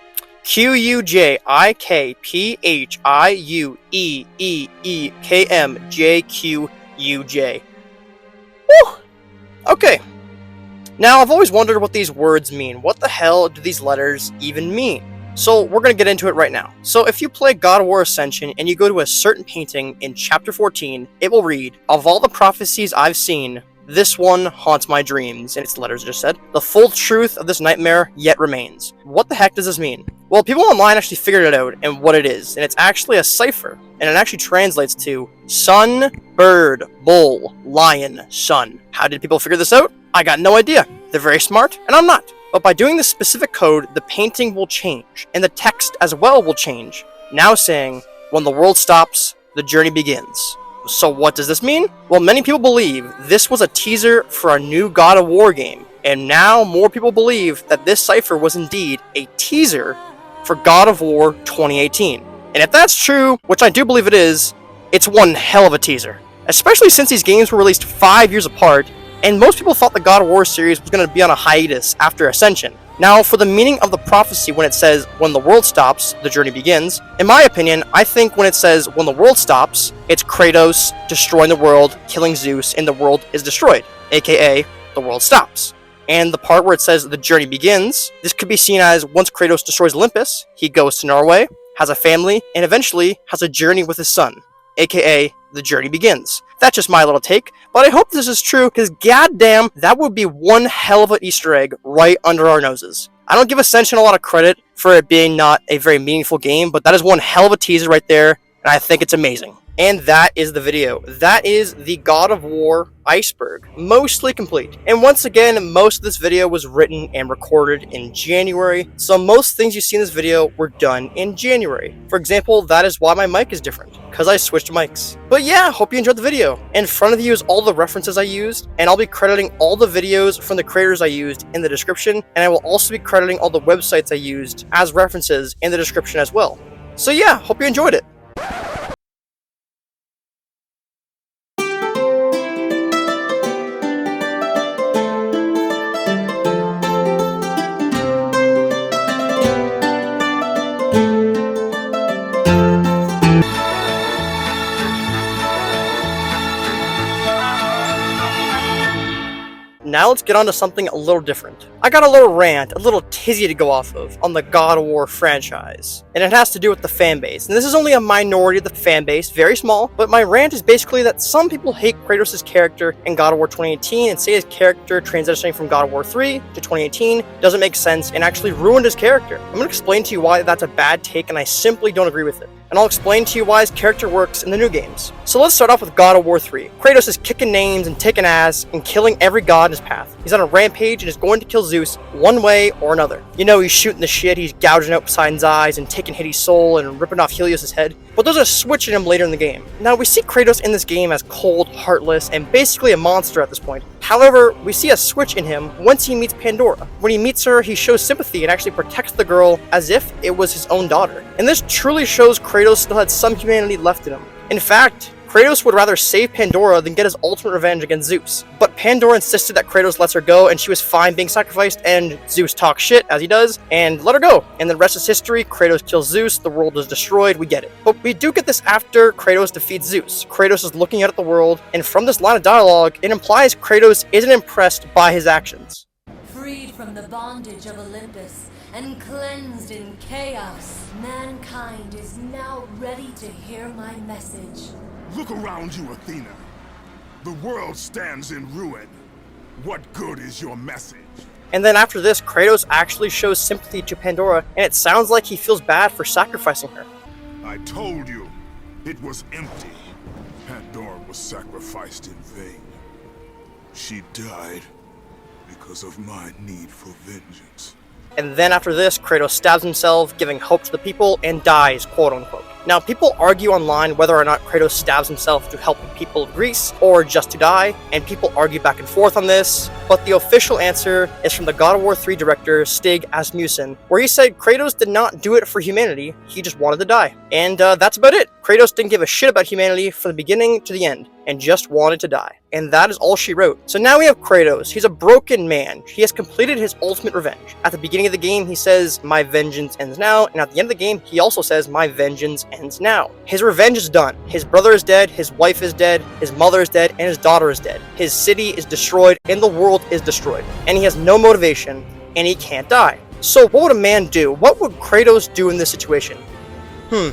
QUJIKPHIUEEEKMJQUJ. Woo! Okay. Now, I've always wondered what these words mean. What the hell do these letters even mean? So, we're going to get into it right now. So, if you play God of War Ascension and you go to a certain painting in Chapter 14, it will read, "Of all the prophecies I've seen, this one haunts my dreams," and its letters just said, "The full truth of this nightmare yet remains." What the heck does this mean? Well, people online actually figured it out and what it is, and it's actually a cipher, and it actually translates to sun, bird, bull, lion, sun. How did people figure this out? I got no idea. They're very smart, and I'm not. But by doing this specific code, the painting will change, and the text as well will change, now saying, "When the world stops, the journey begins." So what does this mean? Well, many people believe this was a teaser for a new God of War game, and now more people believe that this cipher was indeed a teaser for God of War 2018. And if that's true, which I do believe it is, it's one hell of a teaser. Especially since these games were released 5 years apart, and most people thought the God of War series was going to be on a hiatus after Ascension. Now, for the meaning of the prophecy when it says, "When the world stops, the journey begins," in my opinion, I think when it says, "When the world stops," it's Kratos destroying the world, killing Zeus, and the world is destroyed, aka the world stops. And the part where it says, "The journey begins," this could be seen as once Kratos destroys Olympus, he goes to Norway, has a family, and eventually has a journey with his son, aka the journey begins. That's just my little take, but I hope this is true, because goddamn, that would be one hell of an Easter egg right under our noses. I don't give Ascension a lot of credit for it being not a very meaningful game, but that is one hell of a teaser right there, and I think it's amazing. And that is the video. That is the God of War Iceberg, mostly complete. And once again, most of this video was written and recorded in January, so most things you see in this video were done in January. For example, that is why my mic is different, because I switched mics. But yeah, hope you enjoyed the video. In front of you is all the references I used, and I'll be crediting all the videos from the creators I used in the description, and I will also be crediting all the websites I used as references in the description as well. So yeah, hope you enjoyed it. Now let's get on to something a little different. I got a little rant, a little tizzy to go off of on the God of War franchise, and it has to do with the fanbase. And this is only a minority of the fanbase, very small, but my rant is basically that some people hate Kratos' character in God of War 2018 and say his character transitioning from God of War 3 to 2018 doesn't make sense and actually ruined his character. I'm going to explain to you why that's a bad take and I simply don't agree with it. And I'll explain to you why his character works in the new games. So let's start off with God of War 3. Kratos is kicking names and taking ass and killing every god in his path. He's on a rampage and is going to kill Zeus one way or another. You know, he's shooting the shit, he's gouging out Poseidon's eyes and taking Hades' soul and ripping off Helios' head. But there's a switch in him later in the game. Now, we see Kratos in this game as cold, heartless, and basically a monster at this point. However, we see a switch in him once he meets Pandora. When he meets her, he shows sympathy and actually protects the girl as if it was his own daughter. And this truly shows Kratos still had some humanity left in him. In fact, Kratos would rather save Pandora than get his ultimate revenge against Zeus. But Pandora insisted that Kratos lets her go, and she was fine being sacrificed, and Zeus talks shit, as he does, and let her go. And the rest is history. Kratos kills Zeus, the world is destroyed, we get it. But we do get this after Kratos defeats Zeus. Kratos is looking out at the world, and from this line of dialogue, it implies Kratos isn't impressed by his actions. Freed from the bondage of Olympus and cleansed in chaos, mankind is now ready to hear my message. Look around you, Athena. The world stands in ruin. What good is your message? And then after this, Kratos actually shows sympathy to Pandora, and it sounds like he feels bad for sacrificing her. I told you, it was empty. Pandora was sacrificed in vain. She died because of my need for vengeance. And then after this, Kratos stabs himself, giving hope to the people, and dies, quote unquote. Now, people argue online whether or not Kratos stabs himself to help the people of Greece, or just to die, and people argue back and forth on this, but the official answer is from the God of War 3 director, Stig Asmussen, where he said Kratos did not do it for humanity, he just wanted to die. And that's about it. Kratos didn't give a shit about humanity from the beginning to the end, and just wanted to die. And that is all she wrote. So now we have Kratos. He's a broken man. He has completed his ultimate revenge. At the beginning of the game, he says, "My vengeance ends now," and at the end of the game, he also says, "My vengeance ends now." His revenge is done. His brother is dead, his wife is dead, his mother is dead, and his daughter is dead. His city is destroyed, and the world is destroyed. And he has no motivation, and he can't die. So what would a man do? What would Kratos do in this situation? I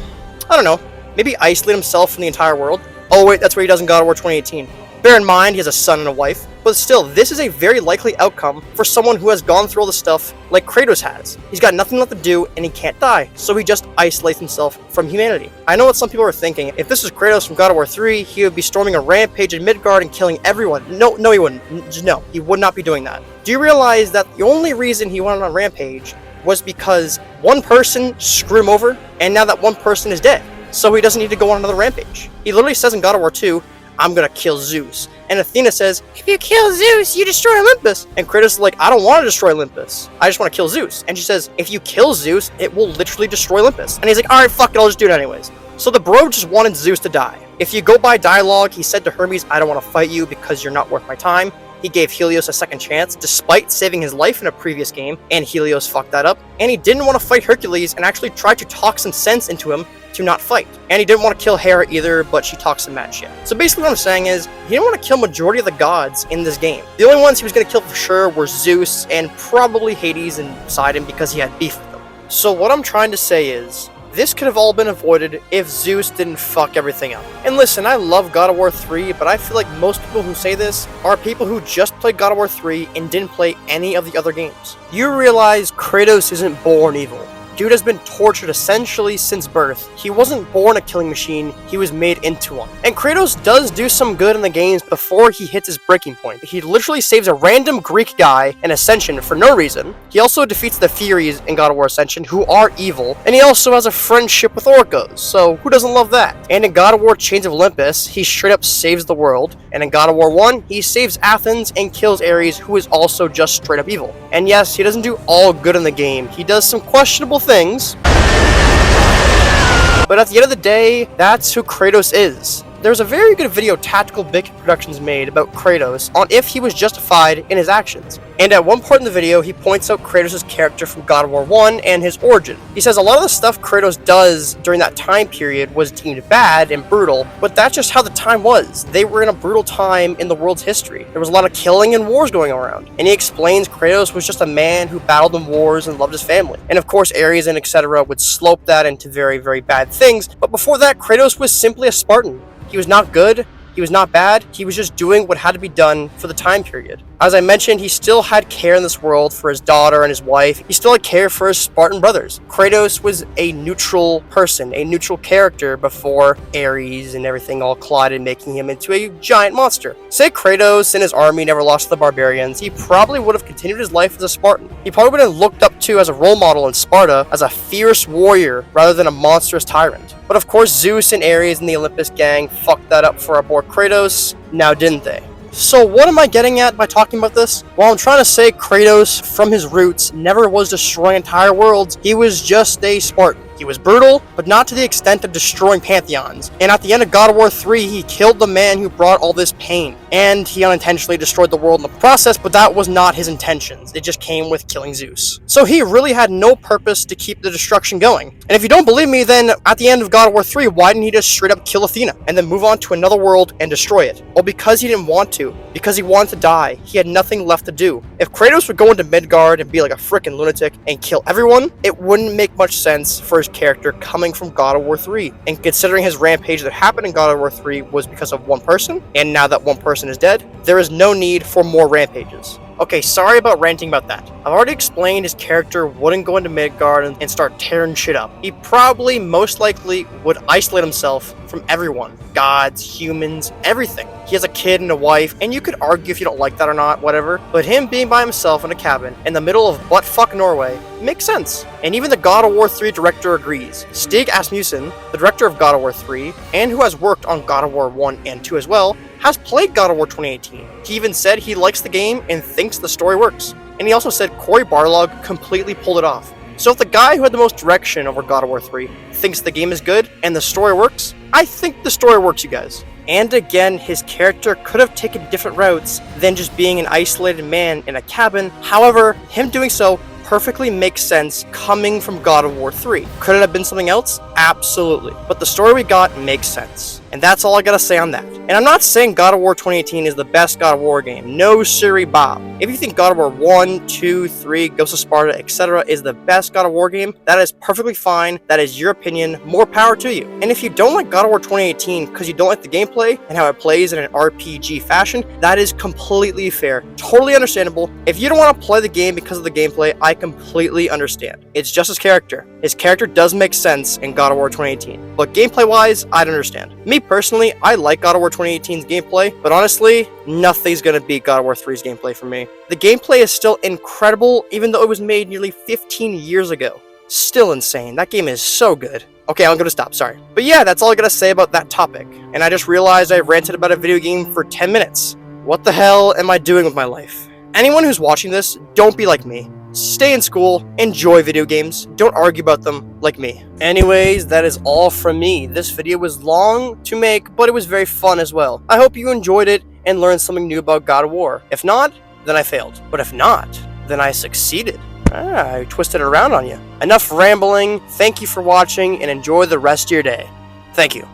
don't know. Maybe isolate himself from the entire world? Oh wait, that's what he does in God of War 2018. Bear in mind, he has a son and a wife, but still, this is a very likely outcome for someone who has gone through all the stuff like Kratos has. He's got nothing left to do, and he can't die, so he just isolates himself from humanity. I know what some people are thinking. If this was Kratos from God of War 3, he would be storming a rampage in Midgard and killing everyone. No, he wouldn't. Just no, he would not be doing that. Do you realize that the only reason he went on a rampage was because one person screwed him over, and now that one person is dead? So he doesn't need to go on another rampage. He literally says in God of War 2, "I'm gonna kill Zeus." And Athena says, "If you kill Zeus, you destroy Olympus." And Kratos is like, "I don't want to destroy Olympus. I just want to kill Zeus." And she says, "If you kill Zeus, it will literally destroy Olympus." And he's like, "Alright, fuck it, I'll just do it anyways." So the bro just wanted Zeus to die. If you go by dialogue, he said to Hermes, "I don't want to fight you because you're not worth my time." He gave Helios a second chance, despite saving his life in a previous game, and Helios fucked that up. And he didn't want to fight Hercules and actually tried to talk some sense into him to not fight. And he didn't want to kill Hera either, but she talks some mad shit. So basically what I'm saying is, he didn't want to kill majority of the gods in this game. The only ones he was going to kill for sure were Zeus and probably Hades and Poseidon because he had beef with them. So what I'm trying to say is, this could have all been avoided if Zeus didn't fuck everything up. And listen, I love God of War 3, but I feel like most people who say this are people who just played God of War 3 and didn't play any of the other games. You realize Kratos isn't born evil. Dude has been tortured essentially since birth. He wasn't born a killing machine, he was made into one. And Kratos does do some good in the games before he hits his breaking point. He literally saves a random Greek guy in Ascension for no reason. He also defeats the Furies in God of War Ascension, who are evil. And he also has a friendship with Orcos, so who doesn't love that? And in God of War Chains of Olympus, he straight up saves the world. And in God of War 1, he saves Athens and kills Ares, who is also just straight up evil. And yes, he doesn't do all good in the game. He does some questionable things. But at the end of the day, that's who Kratos is. There's a very good video Tactical Big Productions made about Kratos on if he was justified in his actions. And at one part in the video, he points out Kratos' character from God of War 1 and his origin. He says a lot of the stuff Kratos does during that time period was deemed bad and brutal, but that's just how the time was. They were in a brutal time in the world's history. There was a lot of killing and wars going around. And he explains Kratos was just a man who battled in wars and loved his family. And of course, Ares and etc. would slope that into very, very bad things. But before that, Kratos was simply a Spartan. He was not good, he was not bad, he was just doing what had to be done for the time period. As I mentioned, he still had care in this world for his daughter and his wife. He still had care for his Spartan brothers. Kratos was a neutral person, a neutral character before Ares and everything all collided, making him into a giant monster. Say Kratos and his army never lost to the barbarians, he probably would have continued his life as a Spartan. He probably would have been looked up to as a role model in Sparta as a fierce warrior rather than a monstrous tyrant. But of course, Zeus and Ares and the Olympus gang fucked that up for our boy Kratos, now didn't they? So what am I getting at by talking about this? Well, I'm trying to say Kratos, from his roots, never was destroying entire worlds. He was just a Spartan. He was brutal, but not to the extent of destroying pantheons. And at the end of God of War 3, he killed the man who brought all this pain. And he unintentionally destroyed the world in the process, but that was not his intentions. It just came with killing Zeus. So he really had no purpose to keep the destruction going. And if you don't believe me, then at the end of God of War 3, why didn't he just straight up kill Athena and then move on to another world and destroy it? Well, because he didn't want to. Because he wanted to die. He had nothing left to do. If Kratos would go into Midgard and be like a freaking lunatic and kill everyone, it wouldn't make much sense for his character coming from God of War 3. And considering his rampage that happened in God of War 3 was because of one person, and now that one person is dead, there is no need for more rampages. Okay, sorry about ranting about that. I've already explained his character wouldn't go into Midgard and start tearing shit up. He probably, most likely, would isolate himself from everyone. Gods, humans, everything. He has a kid and a wife, and you could argue if you don't like that or not, whatever, but him being by himself in a cabin in the middle of buttfuck Norway makes sense. And even the God of War 3 director agrees. Stig Asmussen, the director of God of War 3, and who has worked on God of War 1 and 2 as well, has played God of War 2018. He even said he likes the game and thinks the story works. And he also said Cory Barlog completely pulled it off. So if the guy who had the most direction over God of War 3 thinks the game is good and the story works, I think the story works, you guys. And again, his character could have taken different routes than just being an isolated man in a cabin. However, him doing so perfectly makes sense coming from God of War 3. Could it have been something else? Absolutely. But the story we got makes sense. And that's all I gotta say on that. And I'm not saying God of War 2018 is the best God of War game. No siree bob. If you think God of War 1, 2, 3, Ghost of Sparta, etc. is the best God of War game, that is perfectly fine. That is your opinion. More power to you. And if you don't like God of War 2018 because you don't like the gameplay and how it plays in an RPG fashion, that is completely fair. Totally understandable. If you don't want to play the game because of the gameplay, I completely understand. It's just his character. His character does make sense in God of War 2018. But gameplay-wise, I don't understand. Me personally, I like God of War 2018's gameplay, but honestly, nothing's gonna beat God of War 3's gameplay for me. The gameplay is still incredible, even though it was made nearly 15 years ago. Still insane. That game is so good. Okay, I'm gonna stop, sorry. But yeah, that's all I gotta say about that topic. And I just realized I ranted about a video game for 10 minutes. What the hell am I doing with my life? Anyone who's watching this, don't be like me. Stay in school, enjoy video games, don't argue about them like me. Anyways, that is all from me. This video was long to make, but it was very fun as well. I hope you enjoyed it and learned something new about God of War. If not, then I failed. But if not, then I succeeded. I twisted it around on you. Enough rambling, thank you for watching, and enjoy the rest of your day. Thank you.